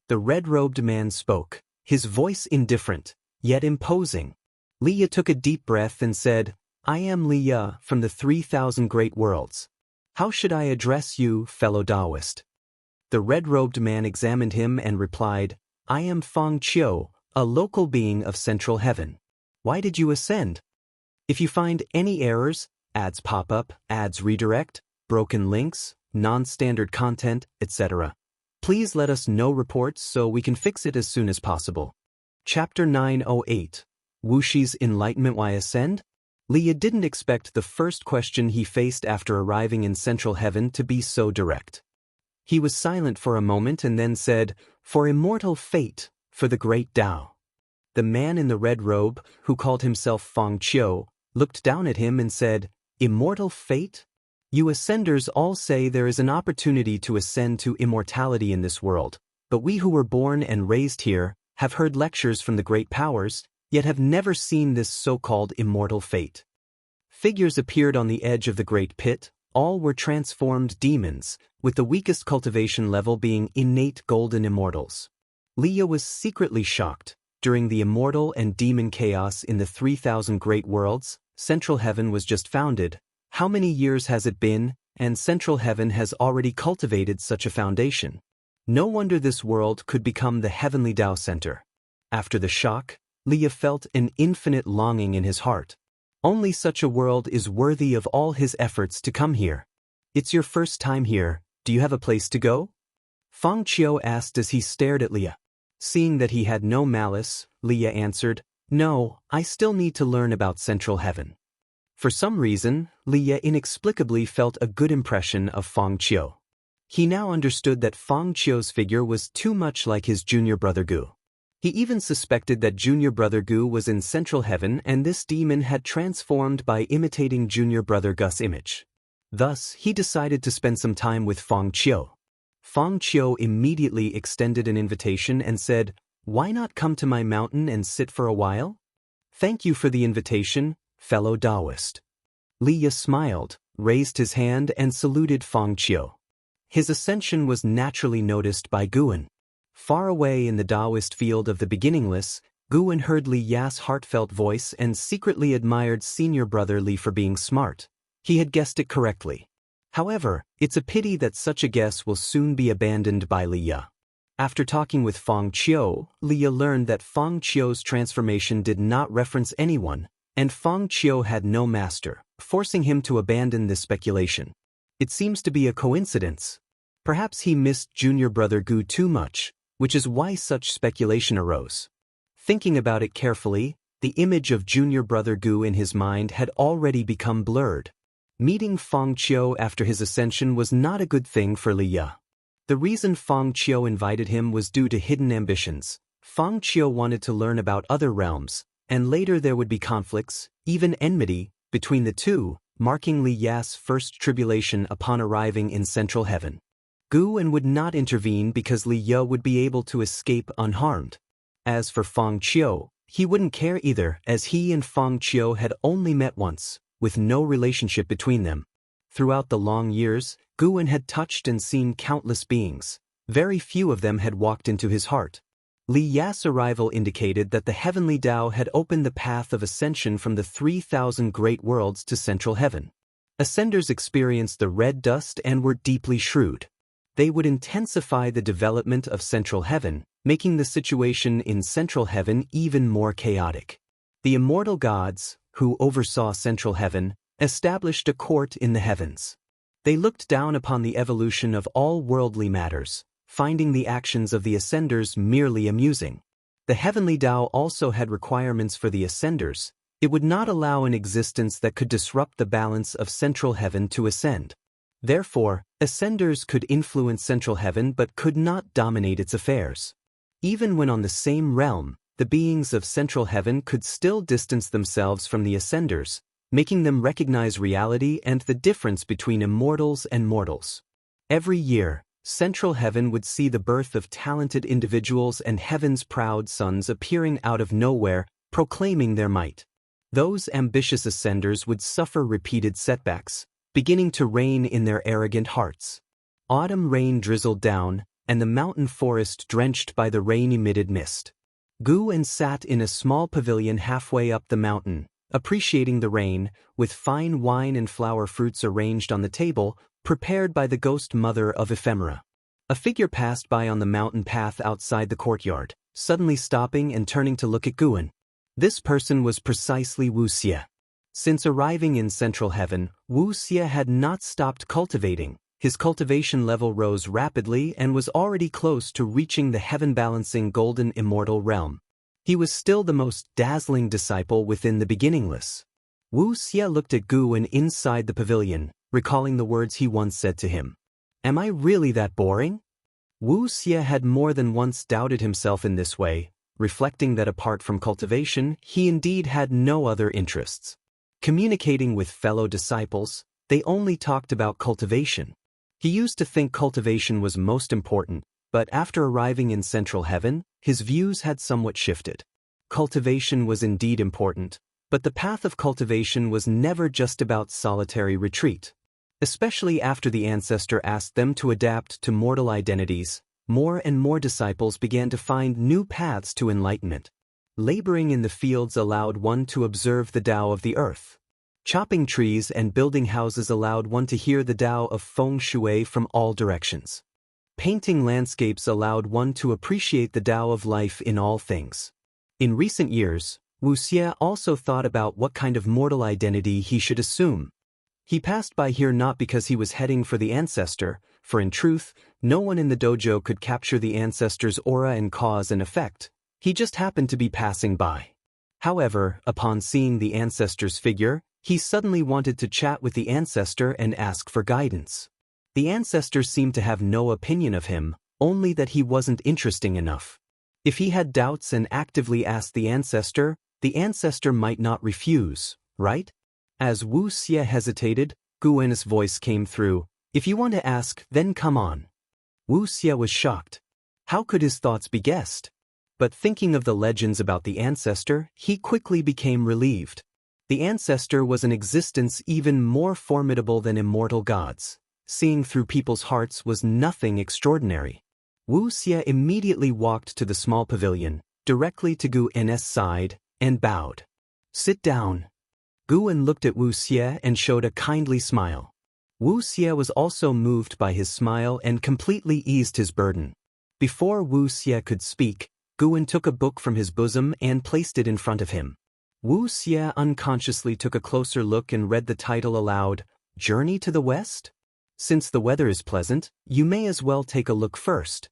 The red-robed man spoke, his voice indifferent, yet imposing. Liya took a deep breath and said, "I am Liya from the 3,000 Great Worlds. How should I address you, fellow Taoist?" The red-robed man examined him and replied, "I am Feng Qiu, a local being of Central Heaven. Why did you ascend? If you find any errors, ads pop up, ads redirect, broken links, non-standard content, etc., please let us know reports so we can fix it as soon as possible." Chapter 908. Wuxia's Enlightenment. Why ascend? Liya didn't expect the first question he faced after arriving in Central Heaven to be so direct. He was silent for a moment and then said, "For immortal fate, for the great Tao." The man in the red robe, who called himself Feng Qiu, looked down at him and said, "Immortal fate? You ascenders all say there is an opportunity to ascend to immortality in this world, but we who were born and raised here have heard lectures from the great powers, yet have never seen this so-called immortal fate." Figures appeared on the edge of the great pit. All were transformed demons, with the weakest cultivation level being innate golden immortals. Liya was secretly shocked. During the immortal and demon chaos in the 3,000 Great Worlds, Central Heaven was just founded. How many years has it been, and Central Heaven has already cultivated such a foundation? No wonder this world could become the heavenly Tao center. After the shock, Liya felt an infinite longing in his heart. Only such a world is worthy of all his efforts to come here. "It's your first time here, do you have a place to go?" Feng Qiu asked as he stared at Liya. Seeing that he had no malice, Liya answered, "No, I still need to learn about Central Heaven." For some reason, Liya inexplicably felt a good impression of Feng Qiu. He now understood that Feng Qiu's figure was too much like his junior brother Gu. He even suspected that junior brother Gu was in Central Heaven and this demon had transformed by imitating junior brother Gu's image. Thus, he decided to spend some time with Feng Qiu. Feng Qiu immediately extended an invitation and said, "Why not come to my mountain and sit for a while?" "Thank you for the invitation, fellow Taoist." Liya smiled, raised his hand and saluted Feng Qiu. His ascension was naturally noticed by Guan. Far away in the Taoist field of the beginningless, Guan heard Liya's heartfelt voice and secretly admired senior brother Li for being smart. He had guessed it correctly. However, it's a pity that such a guess will soon be abandoned by Liya. After talking with Feng Qiu, Liya learned that Feng Qiu's transformation did not reference anyone, and Feng Qiu had no master, forcing him to abandon this speculation. It seems to be a coincidence. Perhaps he missed junior brother Gu too much, which is why such speculation arose. Thinking about it carefully, the image of junior brother Gu in his mind had already become blurred. Meeting Feng Qiu after his ascension was not a good thing for Li Ya. The reason Feng Qiu invited him was due to hidden ambitions. Feng Qiu wanted to learn about other realms, and later there would be conflicts, even enmity, between the two, marking Li Ya's first tribulation upon arriving in Central Heaven. Gu would not intervene because Li Ya would be able to escape unharmed. As for Feng Qiu, he wouldn't care either, as he and Feng Qiu had only met once, with no relationship between them. Throughout the long years, Gu had touched and seen countless beings. Very few of them had walked into his heart. Li Ya's arrival indicated that the heavenly Tao had opened the path of ascension from the 3,000 great worlds to Central Heaven. Ascenders experienced the red dust and were deeply shrewd. They would intensify the development of Central Heaven, making the situation in Central Heaven even more chaotic. The immortal gods, who oversaw Central Heaven, established a court in the heavens. They looked down upon the evolution of all worldly matters, finding the actions of the Ascenders merely amusing. The heavenly Tao also had requirements for the Ascenders. It would not allow an existence that could disrupt the balance of Central Heaven to ascend. Therefore, Ascenders could influence Central Heaven but could not dominate its affairs. Even when on the same realm, the beings of Central Heaven could still distance themselves from the Ascenders, making them recognize reality and the difference between immortals and mortals. Every year, Central Heaven would see the birth of talented individuals and Heaven's proud sons appearing out of nowhere, proclaiming their might. Those ambitious Ascenders would suffer repeated setbacks, beginning to reign in their arrogant hearts. Autumn rain drizzled down, and the mountain forest drenched by the rain-emitted mist. Gu sat in a small pavilion halfway up the mountain, appreciating the rain, with fine wine and flower fruits arranged on the table, prepared by the ghost mother of ephemera. A figure passed by on the mountain path outside the courtyard, suddenly stopping and turning to look at Gu. This person was precisely Wuxia. Since arriving in Central Heaven, Wuxia had not stopped cultivating. His cultivation level rose rapidly and was already close to reaching the heaven-balancing golden immortal realm. He was still the most dazzling disciple within the beginningless. Wuxia looked at Gu inside the pavilion, recalling the words he once said to him. "Am I really that boring?" Wuxia had more than once doubted himself in this way, reflecting that apart from cultivation, he indeed had no other interests. Communicating with fellow disciples, they only talked about cultivation. He used to think cultivation was most important, but after arriving in Central Heaven, his views had somewhat shifted. Cultivation was indeed important, but the path of cultivation was never just about solitary retreat. Especially after the ancestor asked them to adapt to mortal identities, more and more disciples began to find new paths to enlightenment. Laboring in the fields allowed one to observe the Tao of the earth. Chopping trees and building houses allowed one to hear the Tao of feng shui from all directions. Painting landscapes allowed one to appreciate the Tao of life in all things. In recent years, Wuxia also thought about what kind of mortal identity he should assume. He passed by here not because he was heading for the ancestor, for in truth, no one in the dojo could capture the ancestor's aura and cause and effect. He just happened to be passing by. However, upon seeing the ancestor's figure, he suddenly wanted to chat with the ancestor and ask for guidance. The ancestor seemed to have no opinion of him, only that he wasn't interesting enough. If he had doubts and actively asked the ancestor might not refuse, right? As Wuxia hesitated, Guen's voice came through. "If you want to ask, then come on." Wuxia was shocked. How could his thoughts be guessed? But thinking of the legends about the ancestor, he quickly became relieved. The ancestor was an existence even more formidable than immortal gods. Seeing through people's hearts was nothing extraordinary. Wuxia immediately walked to the small pavilion, directly to Guen's side, and bowed. "Sit down." Guen looked at Wuxia and showed a kindly smile. Wuxia was also moved by his smile and completely eased his burden. Before Wuxia could speak, Guen took a book from his bosom and placed it in front of him. Wuxia unconsciously took a closer look and read the title aloud, "Journey to the West? Since the weather is pleasant, you may as well take a look first."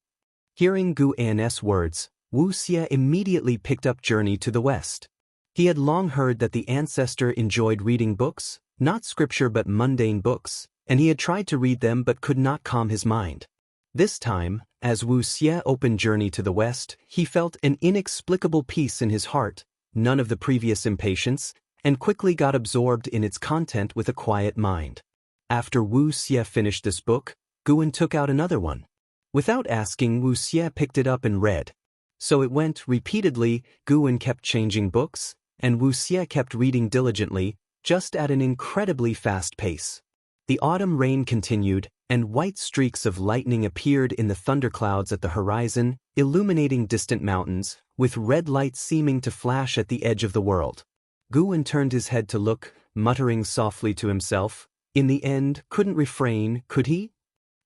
Hearing Guen's words, Wuxia immediately picked up journey to the west. He had long heard that the ancestor enjoyed reading books, not scripture but mundane books, and he had tried to read them but could not calm his mind. This time, as Wuxia opened journey to the west, he felt an inexplicable peace in his heart, none of the previous impatience, and quickly got absorbed in its content with a quiet mind. After Wuxia finished this book, Guan took out another one. Without asking, Wuxia picked it up and read. So it went repeatedly. Guan kept changing books, and Wuxia kept reading diligently, just at an incredibly fast pace. The autumn rain continued, and white streaks of lightning appeared in the thunderclouds at the horizon, illuminating distant mountains, with red light seeming to flash at the edge of the world. Guan turned his head to look, muttering softly to himself. In the end, couldn't refrain, could he?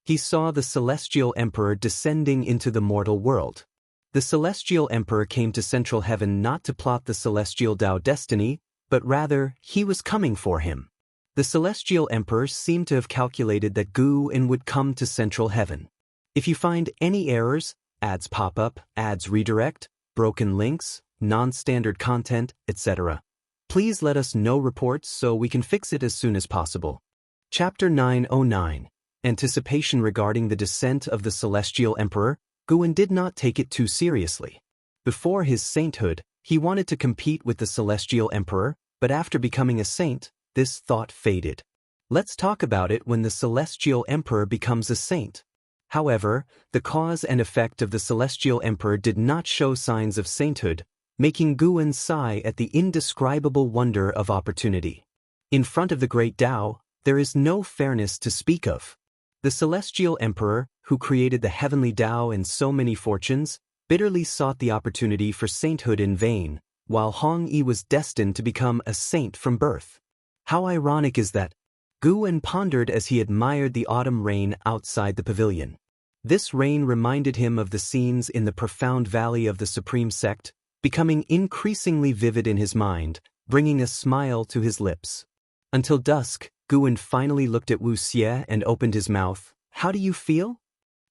He saw the Celestial Emperor descending into the mortal world. The Celestial Emperor came to Central Heaven not to plot the Celestial Dao destiny, but rather, he was coming for him. The Celestial Emperor seemed to have calculated that Guan would come to Central Heaven. If you find any errors, ads pop up, ads redirect, broken links, non-standard content, etc., please let us know reports so we can fix it as soon as possible. Chapter 909. Anticipation regarding the descent of the Celestial Emperor. Guan did not take it too seriously. Before his sainthood, he wanted to compete with the Celestial Emperor, but after becoming a saint, this thought faded. Let's talk about it when the Celestial Emperor becomes a saint. However, the cause and effect of the Celestial Emperor did not show signs of sainthood, making Guan sigh at the indescribable wonder of opportunity. In front of the great Tao, there is no fairness to speak of. The Celestial Emperor, who created the heavenly Tao and so many fortunes, bitterly sought the opportunity for sainthood in vain, while Hong Yi was destined to become a saint from birth. How ironic is that? Guan pondered as he admired the autumn rain outside the pavilion. This rain reminded him of the scenes in the profound valley of the Supreme Sect, becoming increasingly vivid in his mind, bringing a smile to his lips. Until dusk, Guan finally looked at Wuxia and opened his mouth. How do you feel?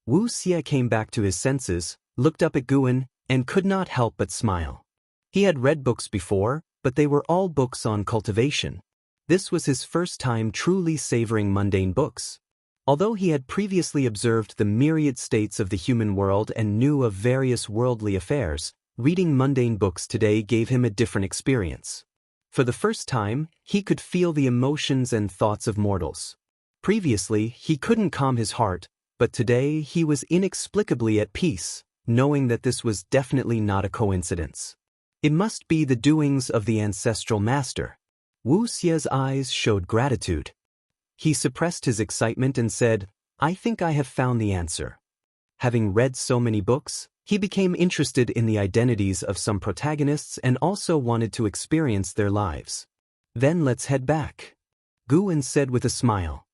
Wuxia came back to his senses, looked up at Guan, and could not help but smile. He had read books before, but they were all books on cultivation. This was his first time truly savoring mundane books. Although he had previously observed the myriad states of the human world and knew of various worldly affairs, reading mundane books today gave him a different experience. For the first time, he could feel the emotions and thoughts of mortals. Previously, he couldn't calm his heart, but today he was inexplicably at peace, knowing that this was definitely not a coincidence. It must be the doings of the ancestral master. Wuxia's eyes showed gratitude. He suppressed his excitement and said, I think I have found the answer. Having read so many books, he became interested in the identities of some protagonists and also wanted to experience their lives. Then let's head back, Guan said with a smile.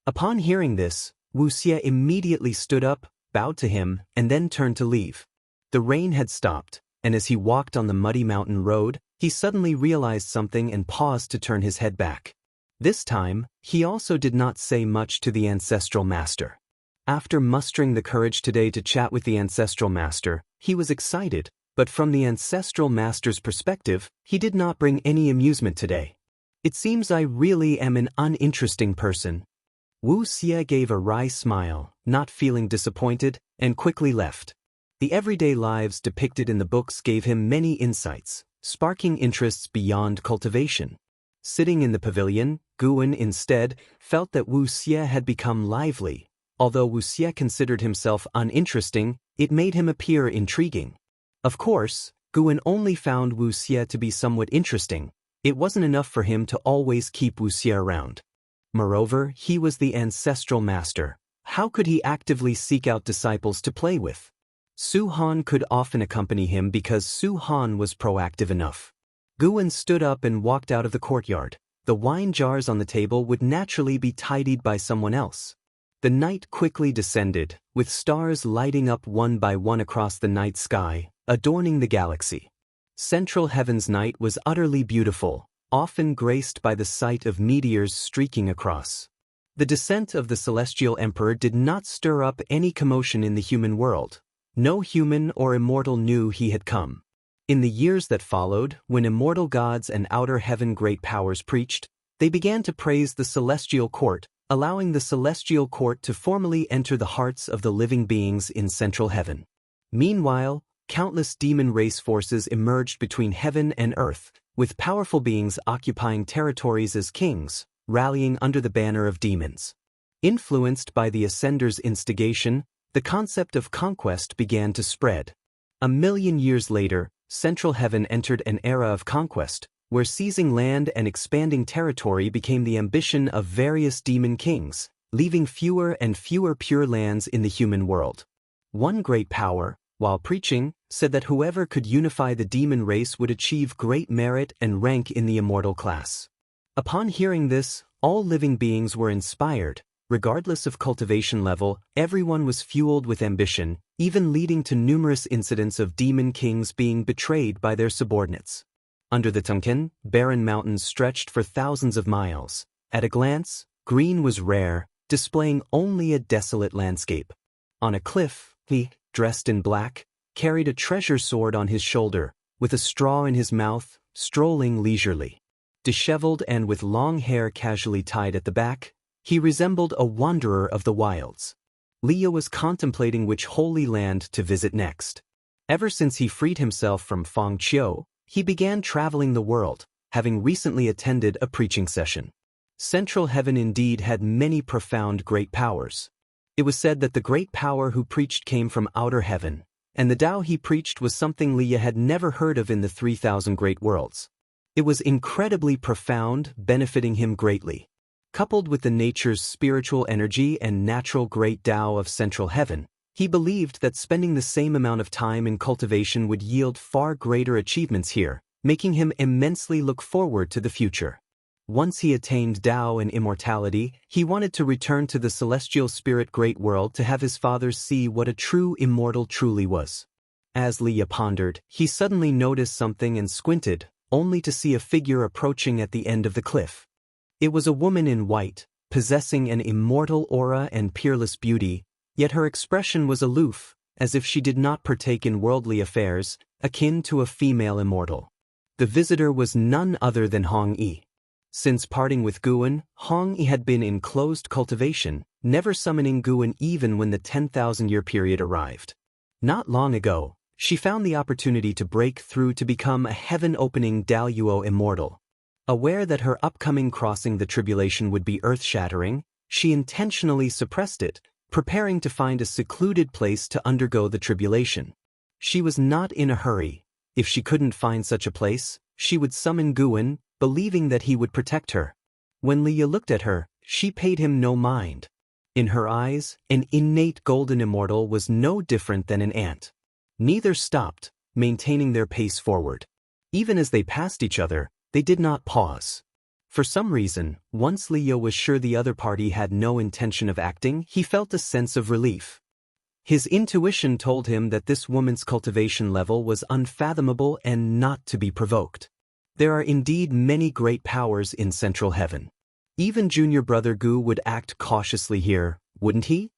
Upon hearing this, Wuxia immediately stood up, bowed to him, and then turned to leave. The rain had stopped, and as he walked on the muddy mountain road, he suddenly realized something and paused to turn his head back. This time, he also did not say much to the ancestral master. After mustering the courage today to chat with the ancestral master, he was excited, but from the ancestral master's perspective, he did not bring any amusement today. It seems I really am an uninteresting person. Wuxia gave a wry smile, not feeling disappointed, and quickly left. The everyday lives depicted in the books gave him many insights, sparking interests beyond cultivation. Sitting in the pavilion, Guan instead felt that Wuxia had become lively. Although Wuxia considered himself uninteresting, it made him appear intriguing. Of course, Guan only found Wuxia to be somewhat interesting. It wasn't enough for him to always keep Wuxia around. Moreover, he was the ancestral master. How could he actively seek out disciples to play with? Su Han could often accompany him because Su Han was proactive enough. Guan stood up and walked out of the courtyard. The wine jars on the table would naturally be tidied by someone else. The night quickly descended, with stars lighting up one by one across the night sky, adorning the galaxy. Central Heaven's night was utterly beautiful, often graced by the sight of meteors streaking across. The descent of the Celestial Emperor did not stir up any commotion in the human world. No human or immortal knew he had come. In the years that followed, when immortal gods and outer heaven great powers preached, they began to praise the celestial court, allowing the celestial court to formally enter the hearts of the living beings in central heaven. Meanwhile, countless demon race forces emerged between heaven and earth, with powerful beings occupying territories as kings, rallying under the banner of demons. Influenced by the Ascender's instigation, the concept of conquest began to spread. 1,000,000 years later, central heaven entered an era of conquest, where seizing land and expanding territory became the ambition of various demon kings, leaving fewer and fewer pure lands in the human world. One great power, while preaching, said that whoever could unify the demon race would achieve great merit and rank in the immortal class. Upon hearing this, all living beings were inspired. Regardless of cultivation level, everyone was fueled with ambition, even leading to numerous incidents of demon kings being betrayed by their subordinates. Under the Tunken, barren mountains stretched for thousands of miles. At a glance, green was rare, displaying only a desolate landscape. On a cliff, he, dressed in black, carried a treasure sword on his shoulder, with a straw in his mouth, strolling leisurely. Disheveled and with long hair casually tied at the back, he resembled a wanderer of the wilds. Leo was contemplating which holy land to visit next. Ever since he freed himself from Feng Qiu, he began traveling the world, having recently attended a preaching session. Central heaven indeed had many profound great powers. It was said that the great power who preached came from outer heaven, and the Tao he preached was something Leo had never heard of in the 3,000 great worlds. It was incredibly profound, benefiting him greatly. Coupled with the nature's spiritual energy and natural great Tao of central heaven, he believed that spending the same amount of time in cultivation would yield far greater achievements here, making him immensely look forward to the future. Once he attained Tao and immortality, he wanted to return to the celestial spirit great world to have his fathers see what a true immortal truly was. As Leo pondered, he suddenly noticed something and squinted, only to see a figure approaching at the end of the cliff. It was a woman in white, possessing an immortal aura and peerless beauty, yet her expression was aloof, as if she did not partake in worldly affairs, akin to a female immortal. The visitor was none other than Hong Yi. Since parting with Guan, Hong Yi had been in closed cultivation, never summoning Guan even when the 10,000-year period arrived. Not long ago, she found the opportunity to break through to become a heaven-opening Daluo immortal. Aware that her upcoming crossing the tribulation would be earth-shattering, she intentionally suppressed it, preparing to find a secluded place to undergo the tribulation. She was not in a hurry. If she couldn't find such a place, she would summon Guan, believing that he would protect her. When Leo looked at her, she paid him no mind. In her eyes, an innate golden immortal was no different than an ant. Neither stopped, maintaining their pace forward. Even as they passed each other, they did not pause. For some reason, once Leo was sure the other party had no intention of acting, he felt a sense of relief. His intuition told him that this woman's cultivation level was unfathomable and not to be provoked. There are indeed many great powers in central heaven. Even junior brother Gu would act cautiously here, wouldn't he?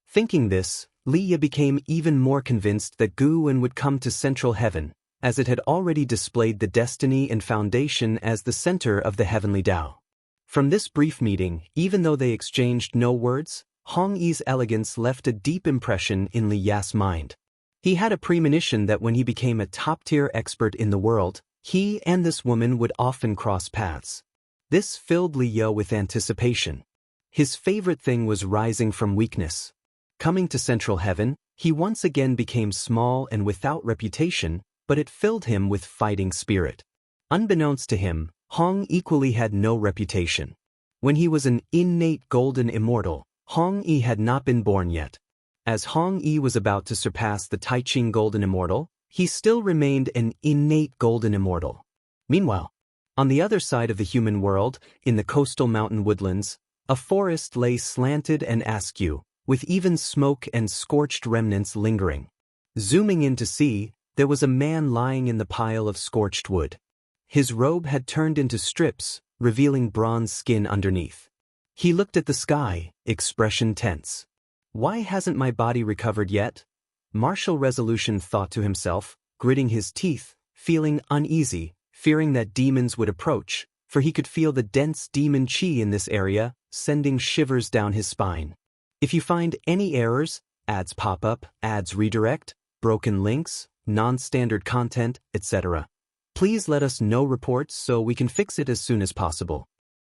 Thinking this, Leo became even more convinced that Guan would come to central heaven, as it had already displayed the destiny and foundation as the center of the heavenly Tao. From this brief meeting, even though they exchanged no words, Hong Yi's elegance left a deep impression in Li Ya's mind. He had a premonition that when he became a top-tier expert in the world, he and this woman would often cross paths. This filled Li Ya with anticipation. His favorite thing was rising from weakness. Coming to central heaven, he once again became small and without reputation, but it filled him with fighting spirit. Unbeknownst to him, Hong equally had no reputation. When he was an innate golden immortal, Hong Yi had not been born yet. As Hong Yi was about to surpass the Taiqing golden immortal, he still remained an innate golden immortal. Meanwhile, on the other side of the human world, in the coastal mountain woodlands, a forest lay slanted and askew, with even smoke and scorched remnants lingering. Zooming in to see, there was a man lying in the pile of scorched wood. His robe had turned into strips, revealing bronze skin underneath. He looked at the sky, expression tense. Why hasn't my body recovered yet? Martial Resolution thought to himself, gritting his teeth, feeling uneasy, fearing that demons would approach, for he could feel the dense demon chi in this area, sending shivers down his spine. If you find any errors, ads pop up, ads redirect, broken links, non-standard content, etc., please let us know reports so we can fix it as soon as possible.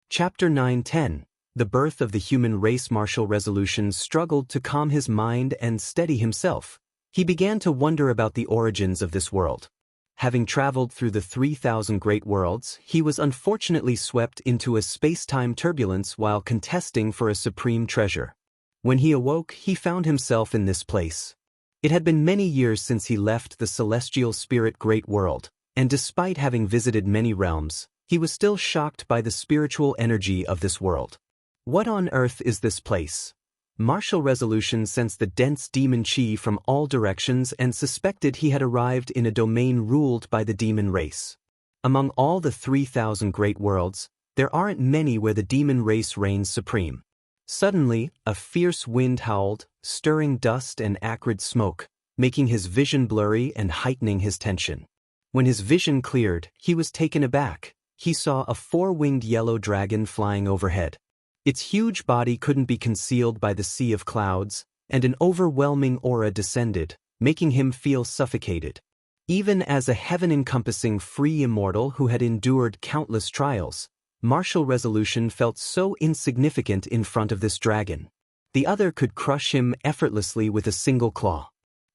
Chapter 9-10. The Birth of the Human Race. Martial Resolution struggled to calm his mind and steady himself. He began to wonder about the origins of this world. Having traveled through the 3,000 great worlds, he was unfortunately swept into a space-time turbulence while contesting for a supreme treasure. When he awoke, he found himself in this place. It had been many years since he left the celestial spirit great world, and despite having visited many realms, he was still shocked by the spiritual energy of this world. What on earth is this place? Martial Resolution sensed the dense demon chi from all directions and suspected he had arrived in a domain ruled by the demon race. Among all the 3,000 great worlds, there aren't many where the demon race reigns supreme. Suddenly, a fierce wind howled, stirring dust and acrid smoke, making his vision blurry and heightening his tension. When his vision cleared, he was taken aback. He saw a four-winged yellow dragon flying overhead. Its huge body couldn't be concealed by the sea of clouds, and an overwhelming aura descended, making him feel suffocated. Even as a heaven-encompassing free immortal who had endured countless trials, Martial Resolution felt so insignificant in front of this dragon. The other could crush him effortlessly with a single claw.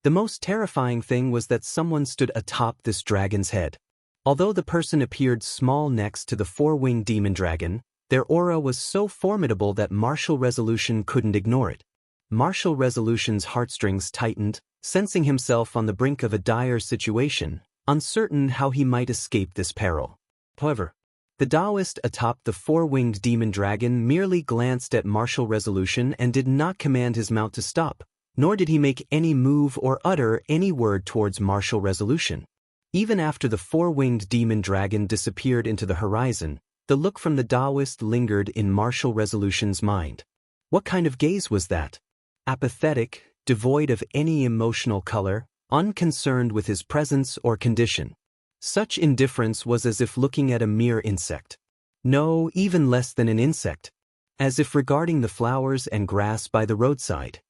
The most terrifying thing was that someone stood atop this dragon's head. Although the person appeared small next to the four-winged demon dragon, their aura was so formidable that Martial Resolution couldn't ignore it. Martial Resolution's heartstrings tightened, sensing himself on the brink of a dire situation, uncertain how he might escape this peril. However, the Taoist atop the four-winged demon dragon merely glanced at Martial Resolution and did not command his mount to stop, nor did he make any move or utter any word towards Martial Resolution. Even after the four-winged demon dragon disappeared into the horizon, the look from the Taoist lingered in Martial Resolution's mind. What kind of gaze was that? Apathetic, devoid of any emotional color, unconcerned with his presence or condition. Such indifference was as if looking at a mere insect. No, even less than an insect. As if regarding the flowers and grass by the roadside.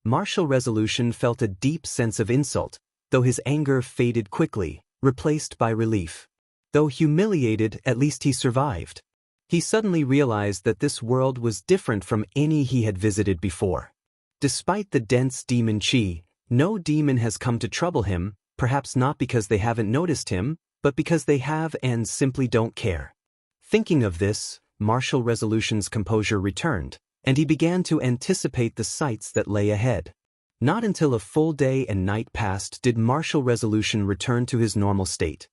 Martial Resolution felt a deep sense of insult, though his anger faded quickly, replaced by relief. Though humiliated, at least he survived. He suddenly realized that this world was different from any he had visited before. Despite the dense demon chi, no demon has come to trouble him, perhaps not because they haven't noticed him, but because they have and simply don't care. Thinking of this, Martial Resolution's composure returned, and he began to anticipate the sights that lay ahead. Not until a full day and night passed did Martial Resolution return to his normal state.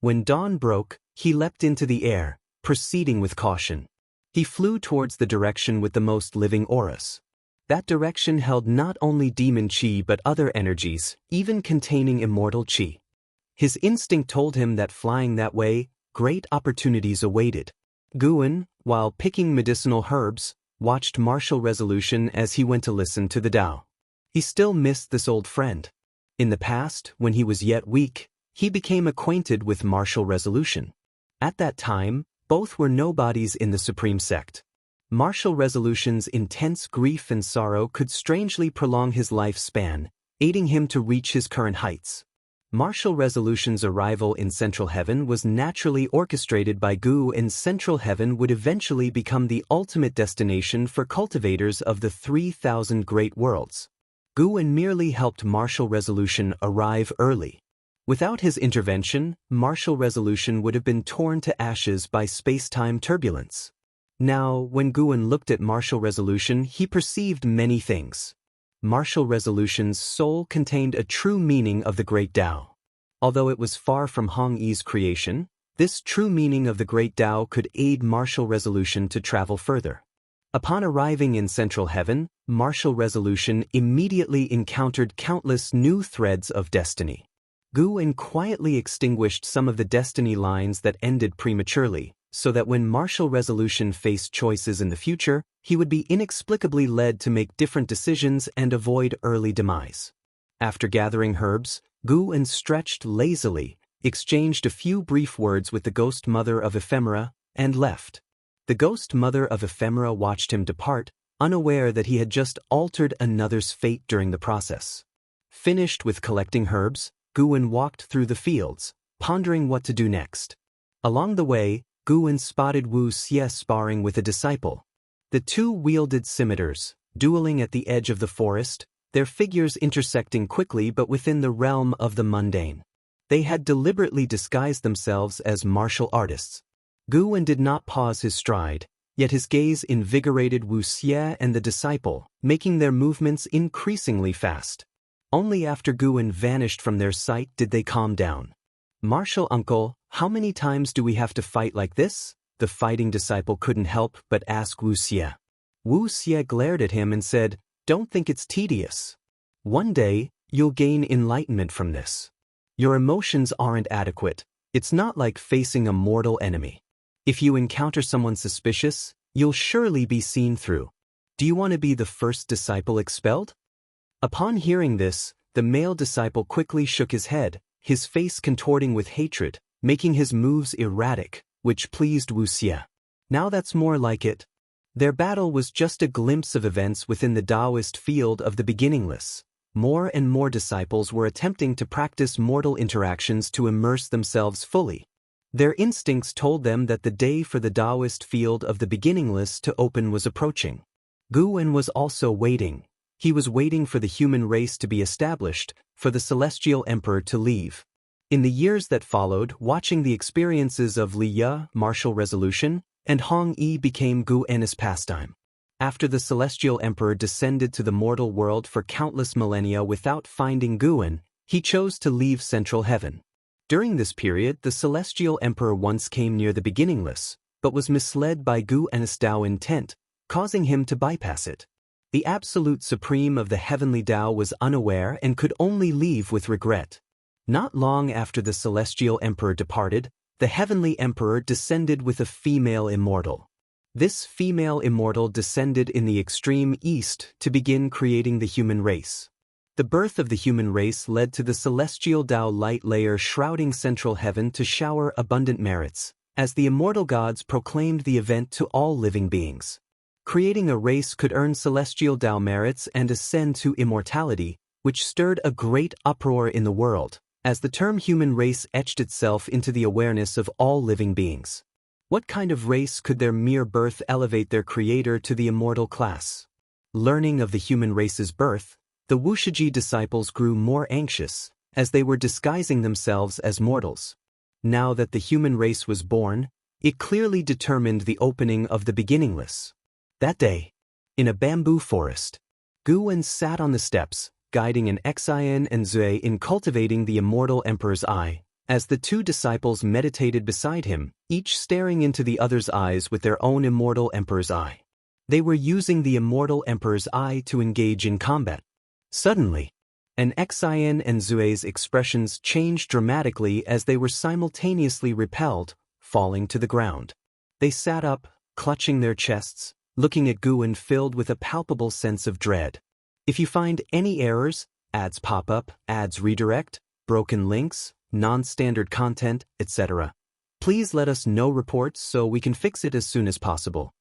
When dawn broke, he leapt into the air, proceeding with caution. He flew towards the direction with the most living auras. That direction held not only demon chi but other energies, even containing immortal chi. His instinct told him that flying that way, great opportunities awaited. Guan, while picking medicinal herbs, watched Martial Resolution as he went to listen to the Tao. He still missed this old friend. In the past, when he was yet weak, he became acquainted with Martial Resolution. At that time, both were nobodies in the Supreme Sect. Martial Resolution's intense grief and sorrow could strangely prolong his lifespan, aiding him to reach his current heights. Martial Resolution's arrival in Central Heaven was naturally orchestrated by Gu, and Central Heaven would eventually become the ultimate destination for cultivators of the 3,000 great worlds. Guan merely helped Martial Resolution arrive early. Without his intervention, Martial Resolution would have been torn to ashes by space-time turbulence. Now, when Guan looked at Martial Resolution, he perceived many things. Martial Resolution's soul contained a true meaning of the Great Tao. Although it was far from Hong Yi's creation, this true meaning of the Great Tao could aid Martial Resolution to travel further. Upon arriving in Central Heaven, Martial Resolution immediately encountered countless new threads of destiny. Guan quietly extinguished some of the destiny lines that ended prematurely, so that when Martial Resolution faced choices in the future, he would be inexplicably led to make different decisions and avoid early demise. After gathering herbs, Gu-en stretched lazily, exchanged a few brief words with the ghost mother of Ephemera, and left. The ghost mother of Ephemera watched him depart, unaware that he had just altered another's fate during the process. Finished with collecting herbs, Gu-en walked through the fields, pondering what to do next. Along the way, Gu-en spotted Wuxia sparring with a disciple. The two wielded scimitars, dueling at the edge of the forest, their figures intersecting quickly but within the realm of the mundane. They had deliberately disguised themselves as martial artists. Gu-en did not pause his stride, yet his gaze invigorated Wuxia and the disciple, making their movements increasingly fast. Only after Gu-en vanished from their sight did they calm down. "Martial uncle, how many times do we have to fight like this?" The fighting disciple couldn't help but ask Wuxia. Wuxia glared at him and said, "Don't think it's tedious. One day, you'll gain enlightenment from this. Your emotions aren't adequate. It's not like facing a mortal enemy. If you encounter someone suspicious, you'll surely be seen through. Do you want to be the first disciple expelled?" Upon hearing this, the male disciple quickly shook his head, his face contorting with hatred, making his moves erratic, which pleased Wuxia. "Now that's more like it." Their battle was just a glimpse of events within the Taoist field of the beginningless. More and more disciples were attempting to practice mortal interactions to immerse themselves fully. Their instincts told them that the day for the Taoist field of the beginningless to open was approaching. Gu-en was also waiting. He was waiting for the human race to be established, for the celestial emperor to leave. In the years that followed, watching the experiences of Li Ye, martial resolution, and Hong Yi became Gu-en's pastime. After the celestial emperor descended to the mortal world for countless millennia without finding Gu-en, he chose to leave central heaven. During this period, the celestial emperor once came near the beginningless, but was misled by Gu-en's Tao intent, causing him to bypass it. The absolute supreme of the heavenly Tao was unaware and could only leave with regret. Not long after the celestial emperor departed, the heavenly emperor descended with a female immortal. This female immortal descended in the extreme east to begin creating the human race. The birth of the human race led to the celestial Tao light layer shrouding central heaven to shower abundant merits, as the immortal gods proclaimed the event to all living beings. Creating a race could earn celestial Tao merits and ascend to immortality, which stirred a great uproar in the world, as the term human race etched itself into the awareness of all living beings. What kind of race could their mere birth elevate their creator to the immortal class? Learning of the human race's birth, the Wuxia disciples grew more anxious, as they were disguising themselves as mortals. Now that the human race was born, it clearly determined the opening of the beginningless. That day, in a bamboo forest, Gu-en sat on the steps, guiding an Xian and Zui in cultivating the immortal emperor's eye, as the two disciples meditated beside him, each staring into the other's eyes with their own immortal emperor's eye. They were using the immortal emperor's eye to engage in combat. Suddenly, an Xian and Zui's expressions changed dramatically as they were simultaneously repelled, falling to the ground. They sat up, clutching their chests, looking at Gu-en filled with a palpable sense of dread. If you find any errors, ads pop up, ads redirect, broken links, non-standard content, etc., please let us know reports so we can fix it as soon as possible.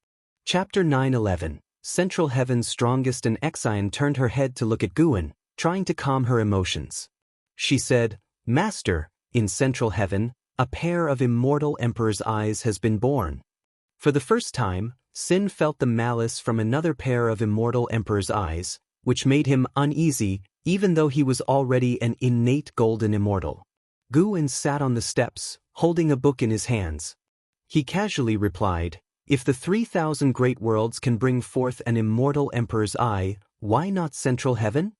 Chapter 9:11. Central Heaven's strongest and Xian turned her head to look at Gu-en, trying to calm her emotions. She said, "Master, in Central Heaven, a pair of immortal emperor's eyes has been born." For the first time, Sin felt the malice from another pair of immortal emperor's eyes, which made him uneasy even though he was already an innate golden immortal. Gu-en sat on the steps, holding a book in his hands. He casually replied, "If the 3,000 great worlds can bring forth an immortal emperor's eye, why not Central Heaven?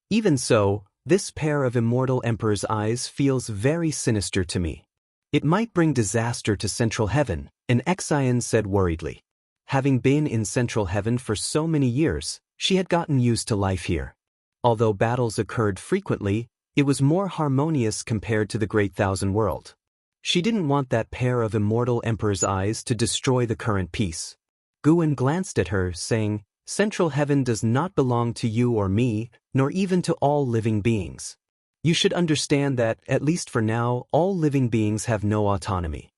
Even so, this pair of immortal emperor's eyes feels very sinister to me. It might bring disaster to Central Heaven," an Xian said worriedly. Having been in Central Heaven for so many years, she had gotten used to life here. Although battles occurred frequently, it was more harmonious compared to the Great Thousand World. She didn't want that pair of immortal emperor's eyes to destroy the current peace. Gu-en glanced at her, saying, Central heaven does not belong to you or me, nor even to all living beings. You should understand that, at least for now, all living beings have no autonomy.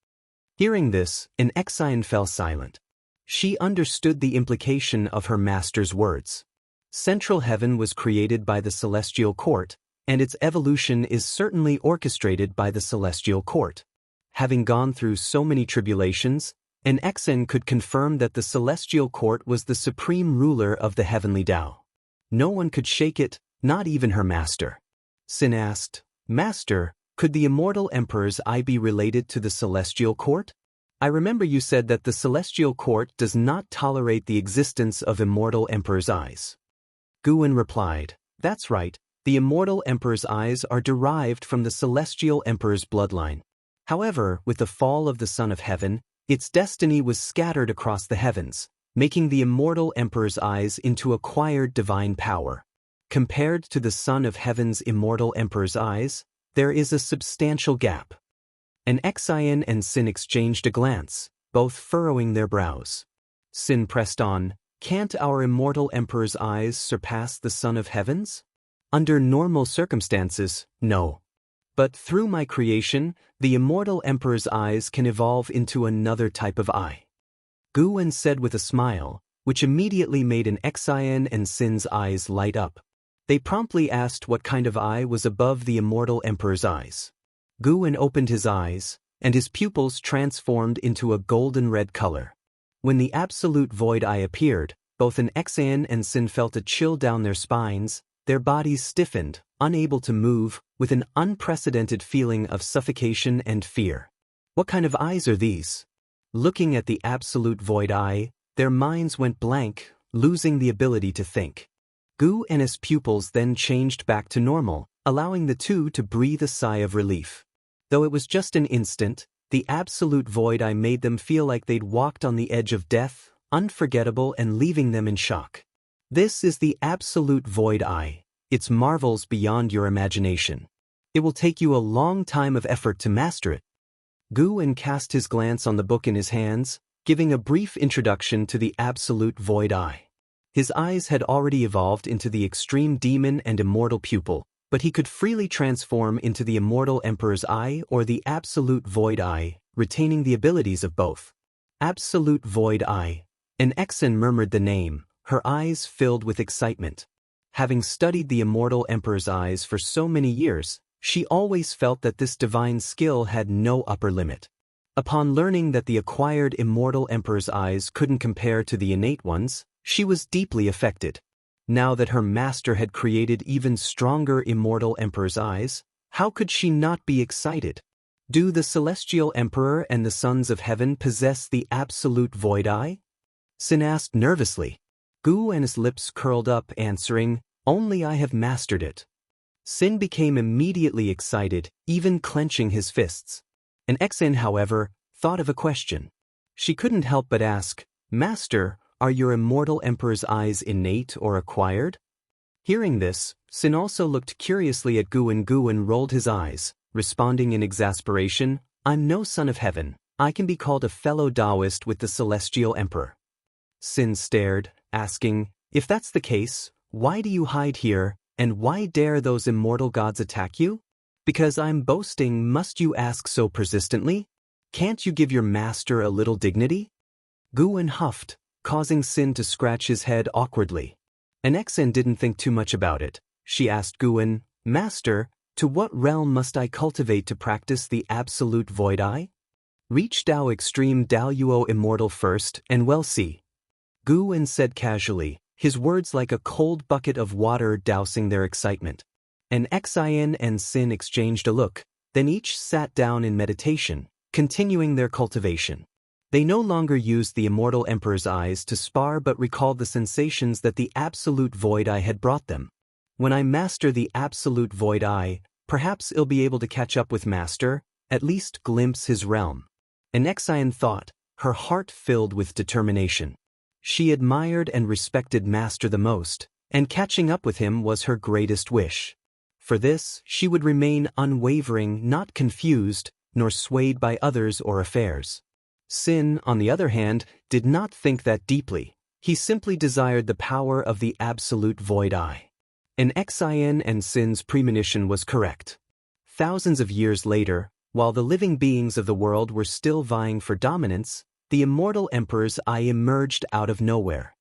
Hearing this, an Xian fell silent. She understood the implication of her master's words. Central heaven was created by the celestial court, and its evolution is certainly orchestrated by the celestial court. Having gone through so many tribulations, an Xian could confirm that the celestial court was the supreme ruler of the heavenly Tao. No one could shake it, not even her master. Xin asked, "Master, could the immortal emperor's eye be related to the celestial court? I remember you said that the celestial court does not tolerate the existence of immortal emperor's eyes." Guwen replied, "That's right, the immortal emperor's eyes are derived from the celestial emperor's bloodline. However, with the fall of the Son of Heaven, its destiny was scattered across the heavens, making the immortal emperor's eyes into acquired divine power. Compared to the Son of Heaven's immortal emperor's eyes, there is a substantial gap." An Xian and Xin exchanged a glance, both furrowing their brows. Xin pressed on, "Can't our immortal emperor's eyes surpass the Son of Heaven's? Under normal circumstances, no. But through my creation, the immortal emperor's eyes can evolve into another type of eye." Guwen said with a smile, which immediately made an Xian and Xin's eyes light up. They promptly asked what kind of eye was above the immortal emperor's eyes. Guwen opened his eyes, and his pupils transformed into a golden red color. When the absolute void eye appeared, both an Xian and Xin felt a chill down their spines, their bodies stiffened, unable to move, with an unprecedented feeling of suffocation and fear. What kind of eyes are these? Looking at the absolute void eye, their minds went blank, losing the ability to think. Gu and his pupils then changed back to normal, allowing the two to breathe a sigh of relief. Though it was just an instant, the absolute void eye made them feel like they'd walked on the edge of death, unforgettable and leaving them in shock. This is the absolute void eye. Its marvels beyond your imagination. It will take you a long time of effort to master it. Guwen cast his glance on the book in his hands, giving a brief introduction to the absolute void eye. His eyes had already evolved into the extreme demon and immortal pupil, but he could freely transform into the immortal emperor's eye or the absolute void eye, retaining the abilities of both. Absolute void eye. An Xian murmured the name, her eyes filled with excitement. Having studied the immortal emperor's eyes for so many years, she always felt that this divine skill had no upper limit. Upon learning that the acquired immortal emperor's eyes couldn't compare to the innate ones, she was deeply affected. Now that her master had created even stronger immortal emperor's eyes, how could she not be excited? Do the celestial emperor and the sons of heaven possess the absolute void eye? Xin asked nervously. Gu and his lips curled up, answering, "Only I have mastered it." Xin became immediately excited, even clenching his fists. An Xian, however, thought of a question. She couldn't help but ask, "Master, are your immortal emperor's eyes innate or acquired?" Hearing this, Xin also looked curiously at Guwen. Guwen rolled his eyes, responding in exasperation, "I'm no son of heaven. I can be called a fellow Taoist with the celestial emperor." Xin stared, asking, "If that's the case, why do you hide here, and why dare those immortal gods attack you? Because I'm boasting, must you ask so persistently? Can't you give your master a little dignity?" Guwen huffed, causing Xin to scratch his head awkwardly. An Xian didn't think too much about it. She asked Guwen, "Master, to what realm must I cultivate to practice the absolute void eye?" "Reach Dao Extreme Daoyuo Immortal first, and we'll see." Guwen said casually, his words like a cold bucket of water dousing their excitement. An Xian and Xin exchanged a look, then each sat down in meditation, continuing their cultivation. They no longer used the immortal emperor's eyes to spar but recalled the sensations that the absolute void eye had brought them. "When I master the absolute void eye, perhaps I'll be able to catch up with master, at least glimpse his realm." An Xian thought, her heart filled with determination. She admired and respected master the most, and catching up with him was her greatest wish. For this, she would remain unwavering, not confused, nor swayed by others or affairs. Xin, on the other hand, did not think that deeply. He simply desired the power of the absolute void eye. An Xian and Sin's premonition was correct. Thousands of years later, while the living beings of the world were still vying for dominance, the immortal emperor's eye emerged out of nowhere.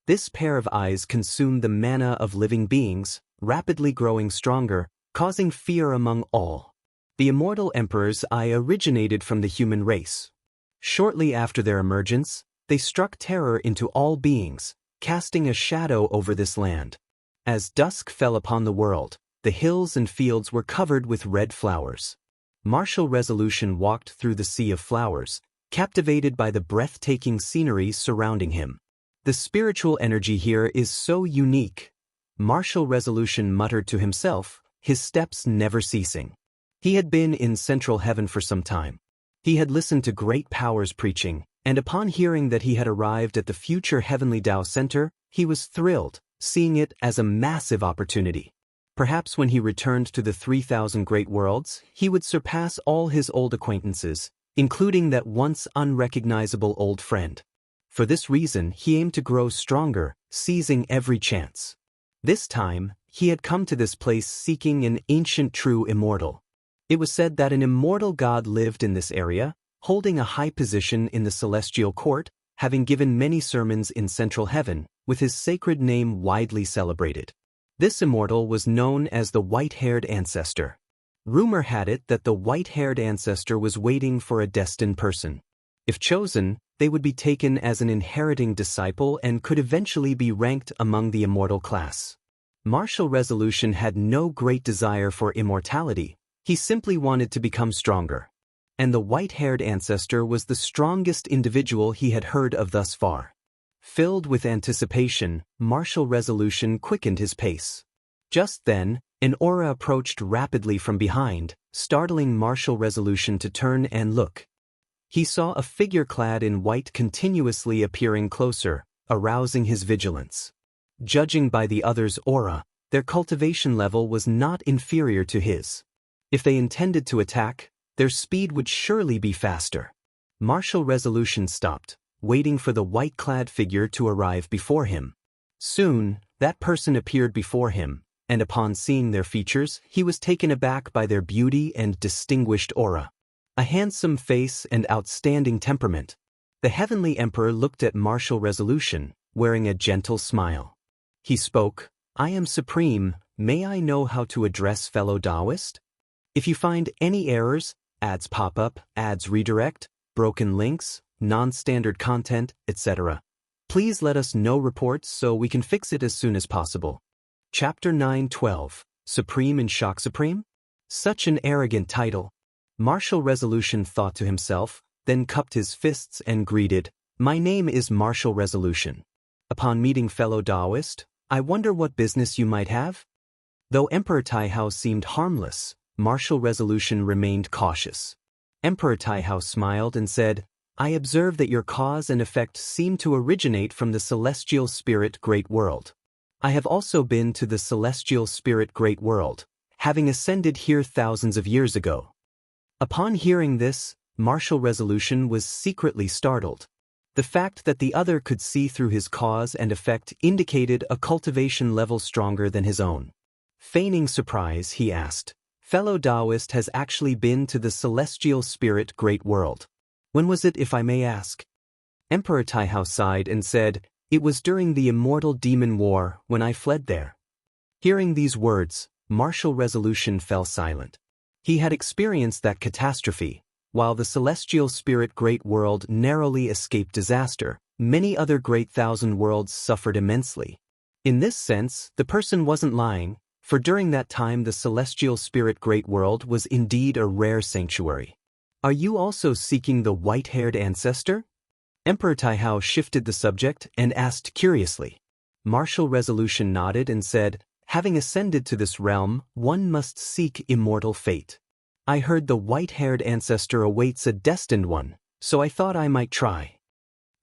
This pair of eyes consumed the mana of living beings, rapidly growing stronger, causing fear among all. The immortal emperor's eye originated from the human race. Shortly after their emergence, they struck terror into all beings, casting a shadow over this land. As dusk fell upon the world, the hills and fields were covered with red flowers. Martial Resolution walked through the sea of flowers, captivated by the breathtaking scenery surrounding him. The spiritual energy here is so unique. Martial Resolution muttered to himself, his steps never ceasing. He had been in Central Heaven for some time. He had listened to great powers preaching, and upon hearing that he had arrived at the future Heavenly Tao Center, he was thrilled, seeing it as a massive opportunity. Perhaps when he returned to the 3,000 Great Worlds, he would surpass all his old acquaintances, including that once unrecognizable old friend. For this reason, he aimed to grow stronger, seizing every chance. This time, he had come to this place seeking an ancient true immortal. It was said that an immortal god lived in this area, holding a high position in the celestial court, having given many sermons in Central Heaven, with his sacred name widely celebrated. This immortal was known as the white-haired ancestor. Rumor had it that the white-haired ancestor was waiting for a destined person. If chosen, they would be taken as an inheriting disciple and could eventually be ranked among the immortal class. Martial Resolution had no great desire for immortality. He simply wanted to become stronger. And the white-haired ancestor was the strongest individual he had heard of thus far. Filled with anticipation, Martial Resolution quickened his pace. Just then, an aura approached rapidly from behind, startling Martial Resolution to turn and look. He saw a figure clad in white continuously appearing closer, arousing his vigilance. Judging by the other's aura, their cultivation level was not inferior to his. If they intended to attack, their speed would surely be faster. Martial Resolution stopped, waiting for the white-clad figure to arrive before him. Soon, that person appeared before him, and upon seeing their features, he was taken aback by their beauty and distinguished aura. A handsome face and outstanding temperament. The Heavenly Emperor looked at Martial Resolution, wearing a gentle smile. He spoke, "I am supreme, may I know how to address fellow Taoist? If you find any errors, ads pop up, ads redirect, broken links, non-standard content, etc. Please let us know reports so we can fix it as soon as possible." Chapter 9:12, Supreme and Shock Supreme? Such an arrogant title. Martial Resolution thought to himself, then cupped his fists and greeted, "My name is Martial Resolution. Upon meeting fellow Taoist, I wonder what business you might have?" Though Emperor Taihao seemed harmless, Martial Resolution remained cautious. Emperor Taihao smiled and said, "I observe that your cause and effect seem to originate from the Celestial Spirit Great World. I have also been to the Celestial Spirit Great World, having ascended here thousands of years ago." Upon hearing this, Martial Resolution was secretly startled. The fact that the other could see through his cause and effect indicated a cultivation level stronger than his own. Feigning surprise, he asked, "Fellow Taoist has actually been to the Celestial Spirit Great World. When was it, if I may ask?" Emperor Taihao sighed and said, "It was during the Immortal Demon War when I fled there." Hearing these words, Martial Resolution fell silent. He had experienced that catastrophe. While the Celestial Spirit Great World narrowly escaped disaster, many other great thousand worlds suffered immensely. In this sense, the person wasn't lying, for during that time the Celestial Spirit Great World was indeed a rare sanctuary. "Are you also seeking the white-haired ancestor?" Emperor Taihao shifted the subject and asked curiously. Martial Resolution nodded and said, "Having ascended to this realm, one must seek immortal fate. I heard the white-haired ancestor awaits a destined one, so I thought I might try."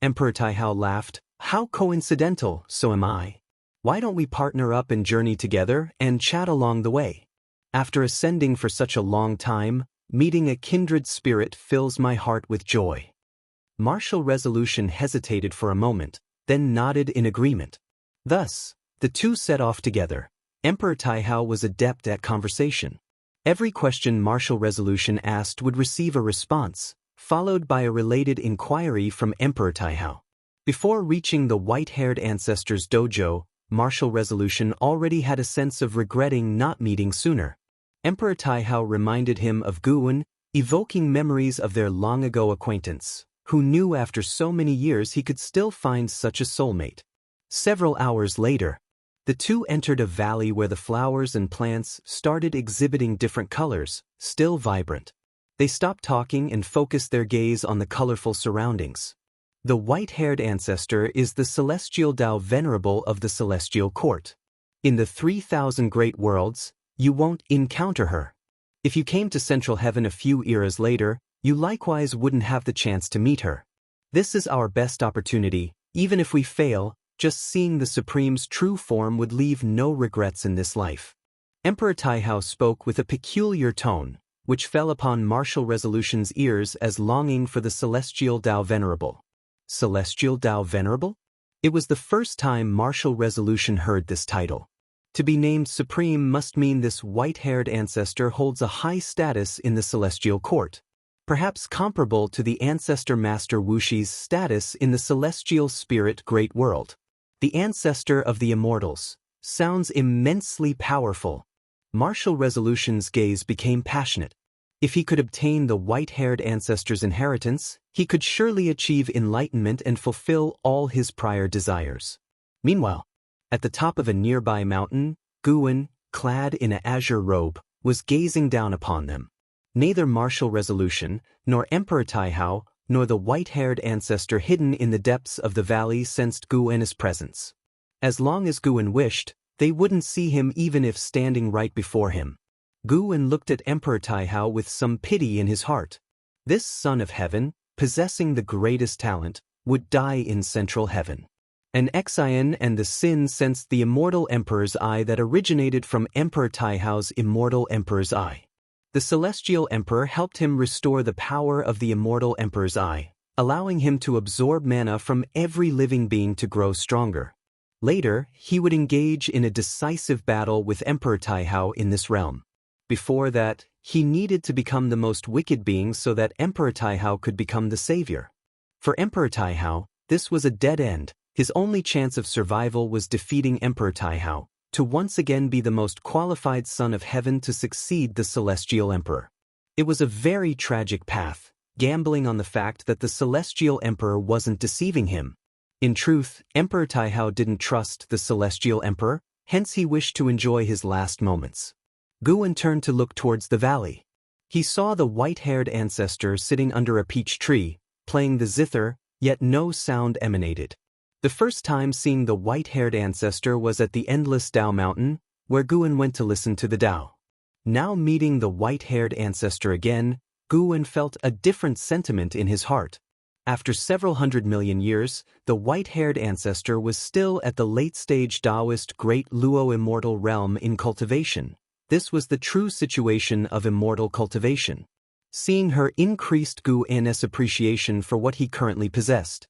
Emperor Taihao laughed, "How coincidental, so am I. Why don't we partner up and journey together and chat along the way? After ascending for such a long time, meeting a kindred spirit fills my heart with joy." Martial Resolution hesitated for a moment, then nodded in agreement. Thus, the two set off together. Emperor Taihao was adept at conversation. Every question Martial Resolution asked would receive a response, followed by a related inquiry from Emperor Taihao. Before reaching the white-haired ancestor's dojo, Martial Resolution already had a sense of regretting not meeting sooner. Emperor Taihao reminded him of Guwen, evoking memories of their long-ago acquaintance, who knew after so many years he could still find such a soulmate. Several hours later, the two entered a valley where the flowers and plants started exhibiting different colors, still vibrant. They stopped talking and focused their gaze on the colorful surroundings. The white-haired ancestor is the celestial Tao venerable of the celestial court. In the 3,000 great worlds, you won't encounter her. If you came to Central Heaven a few eras later, you likewise wouldn't have the chance to meet her. This is our best opportunity. Even if we fail, just seeing the Supreme's true form would leave no regrets in this life. Emperor Taihao spoke with a peculiar tone, which fell upon Martial Resolution's ears as longing for the celestial Tao venerable. Celestial Tao Venerable? It was the first time Martial Resolution heard this title. To be named Supreme must mean this white-haired ancestor holds a high status in the celestial court, perhaps comparable to the ancestor Master Wuxi's status in the celestial spirit great world. The ancestor of the immortals sounds immensely powerful. Martial Resolution's gaze became passionate. If he could obtain the white-haired ancestor's inheritance, he could surely achieve enlightenment and fulfill all his prior desires. Meanwhile, at the top of a nearby mountain, Guwen, clad in an azure robe, was gazing down upon them. Neither Martial Resolution, nor Emperor Taihao, nor the white-haired ancestor hidden in the depths of the valley sensed Guwen's presence. As long as Guwen wished, they wouldn't see him even if standing right before him. Guwen looked at Emperor Taihao with some pity in his heart. This son of heaven, possessing the greatest talent, would die in Central Heaven. An Xian and the Sin sensed the immortal emperor's eye that originated from Emperor Taihao's immortal emperor's eye. The celestial emperor helped him restore the power of the immortal emperor's eye, allowing him to absorb mana from every living being to grow stronger. Later, he would engage in a decisive battle with Emperor Taihao in this realm. Before that, he needed to become the most wicked being so that Emperor Taihao could become the savior. For Emperor Taihao, this was a dead end. His only chance of survival was defeating Emperor Taihao, to once again be the most qualified son of heaven to succeed the celestial emperor. It was a very tragic path, gambling on the fact that the celestial emperor wasn't deceiving him. In truth, Emperor Taihao didn't trust the celestial emperor, hence he wished to enjoy his last moments. Guwen turned to look towards the valley. He saw the white-haired ancestor sitting under a peach tree, playing the zither, yet no sound emanated. The first time seeing the white-haired ancestor was at the endless Tao mountain, where Guwen went to listen to the Tao. Now meeting the white-haired ancestor again, Guwen felt a different sentiment in his heart. After several 100 million years, the white-haired ancestor was still at the late-stage Taoist Great Luo Immortal realm in cultivation. This was the true situation of immortal cultivation. Seeing her increased Guwen's appreciation for what he currently possessed.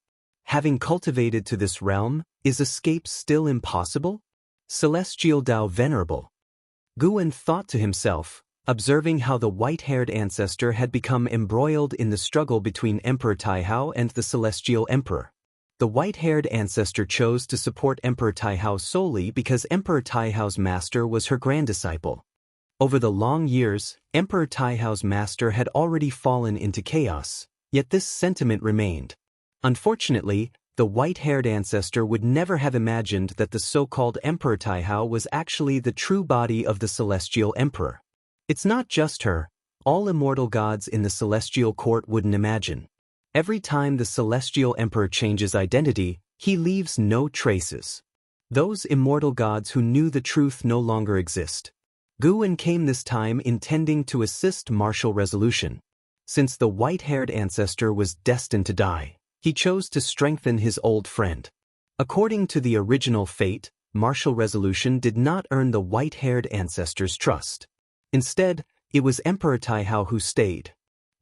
Having cultivated to this realm, is escape still impossible? Celestial Tao Venerable. Guwen thought to himself, observing how the white-haired ancestor had become embroiled in the struggle between Emperor Taihao and the celestial emperor. The white-haired ancestor chose to support Emperor Taihao solely because Emperor Taihao's master was her granddisciple. Over the long years, Emperor Taihao's master had already fallen into chaos, yet this sentiment remained. Unfortunately, the white-haired ancestor would never have imagined that the so-called Emperor Taihao was actually the true body of the celestial emperor. It's not just her, all immortal gods in the celestial court wouldn't imagine. Every time the celestial emperor changes identity, he leaves no traces. Those immortal gods who knew the truth no longer exist. Guwen came this time intending to assist Martial Resolution. Since the white-haired ancestor was destined to die, he chose to strengthen his old friend. According to the original fate, Martial Resolution did not earn the white-haired ancestor's trust. Instead, it was Emperor Taihao who stayed.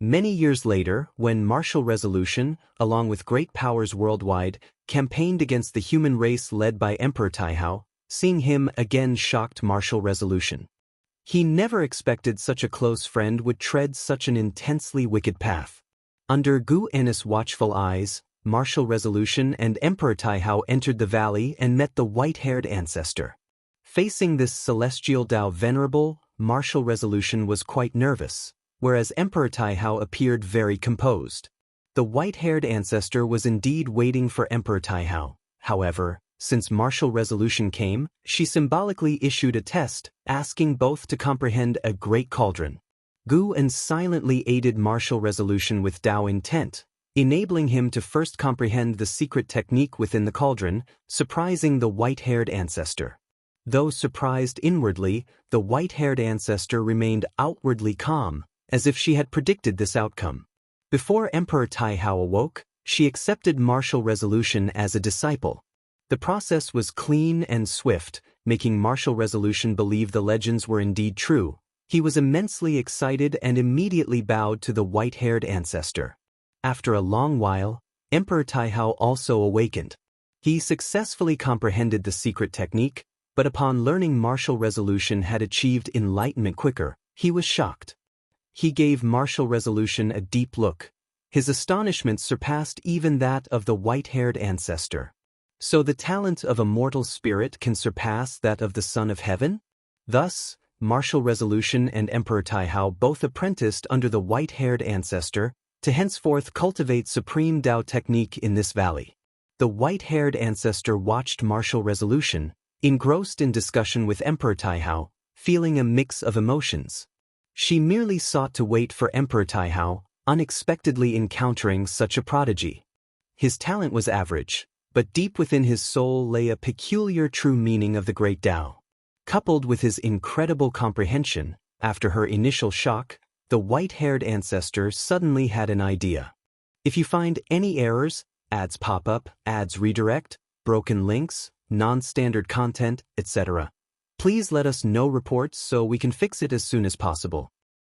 Many years later, when martial resolution, along with great powers worldwide, campaigned against the human race led by Emperor Taihao, seeing him again shocked martial resolution. He never expected such a close friend would tread such an intensely wicked path. Under Gu Ennis' watchful eyes, martial resolution and Emperor Taihao entered the valley and met the white-haired ancestor. Facing this celestial Dao venerable, martial resolution was quite nervous, whereas Emperor Taihao appeared very composed. The white-haired ancestor was indeed waiting for Emperor Taihao. However, since martial resolution came, she symbolically issued a test, asking both to comprehend a great cauldron. Gu En silently aided martial resolution with Dao intent, enabling him to first comprehend the secret technique within the cauldron, surprising the white-haired ancestor. Though surprised inwardly, the white-haired ancestor remained outwardly calm, as if she had predicted this outcome. Before Emperor Taihao awoke, she accepted martial resolution as a disciple. The process was clean and swift, making martial resolution believe the legends were indeed true. He was immensely excited and immediately bowed to the white-haired ancestor. After a long while, Emperor Taihao also awakened. He successfully comprehended the secret technique, but upon learning martial resolution had achieved enlightenment quicker, he was shocked. He gave martial resolution a deep look. His astonishment surpassed even that of the white-haired ancestor. So the talent of a mortal spirit can surpass that of the Son of Heaven? Thus, martial resolution and Emperor Taihao both apprenticed under the white-haired ancestor to henceforth cultivate supreme Dao technique in this valley. The white-haired ancestor watched martial resolution, engrossed in discussion with Emperor Taihao, feeling a mix of emotions. She merely sought to wait for Emperor Taihao, unexpectedly encountering such a prodigy. His talent was average, but deep within his soul lay a peculiar true meaning of the great Dao. Coupled with his incredible comprehension, after her initial shock, the white-haired ancestor suddenly had an idea. If you find any errors, ads pop up, ads redirect, broken links, non-standard content, etc., please let us know reports so we can fix it as soon as possible.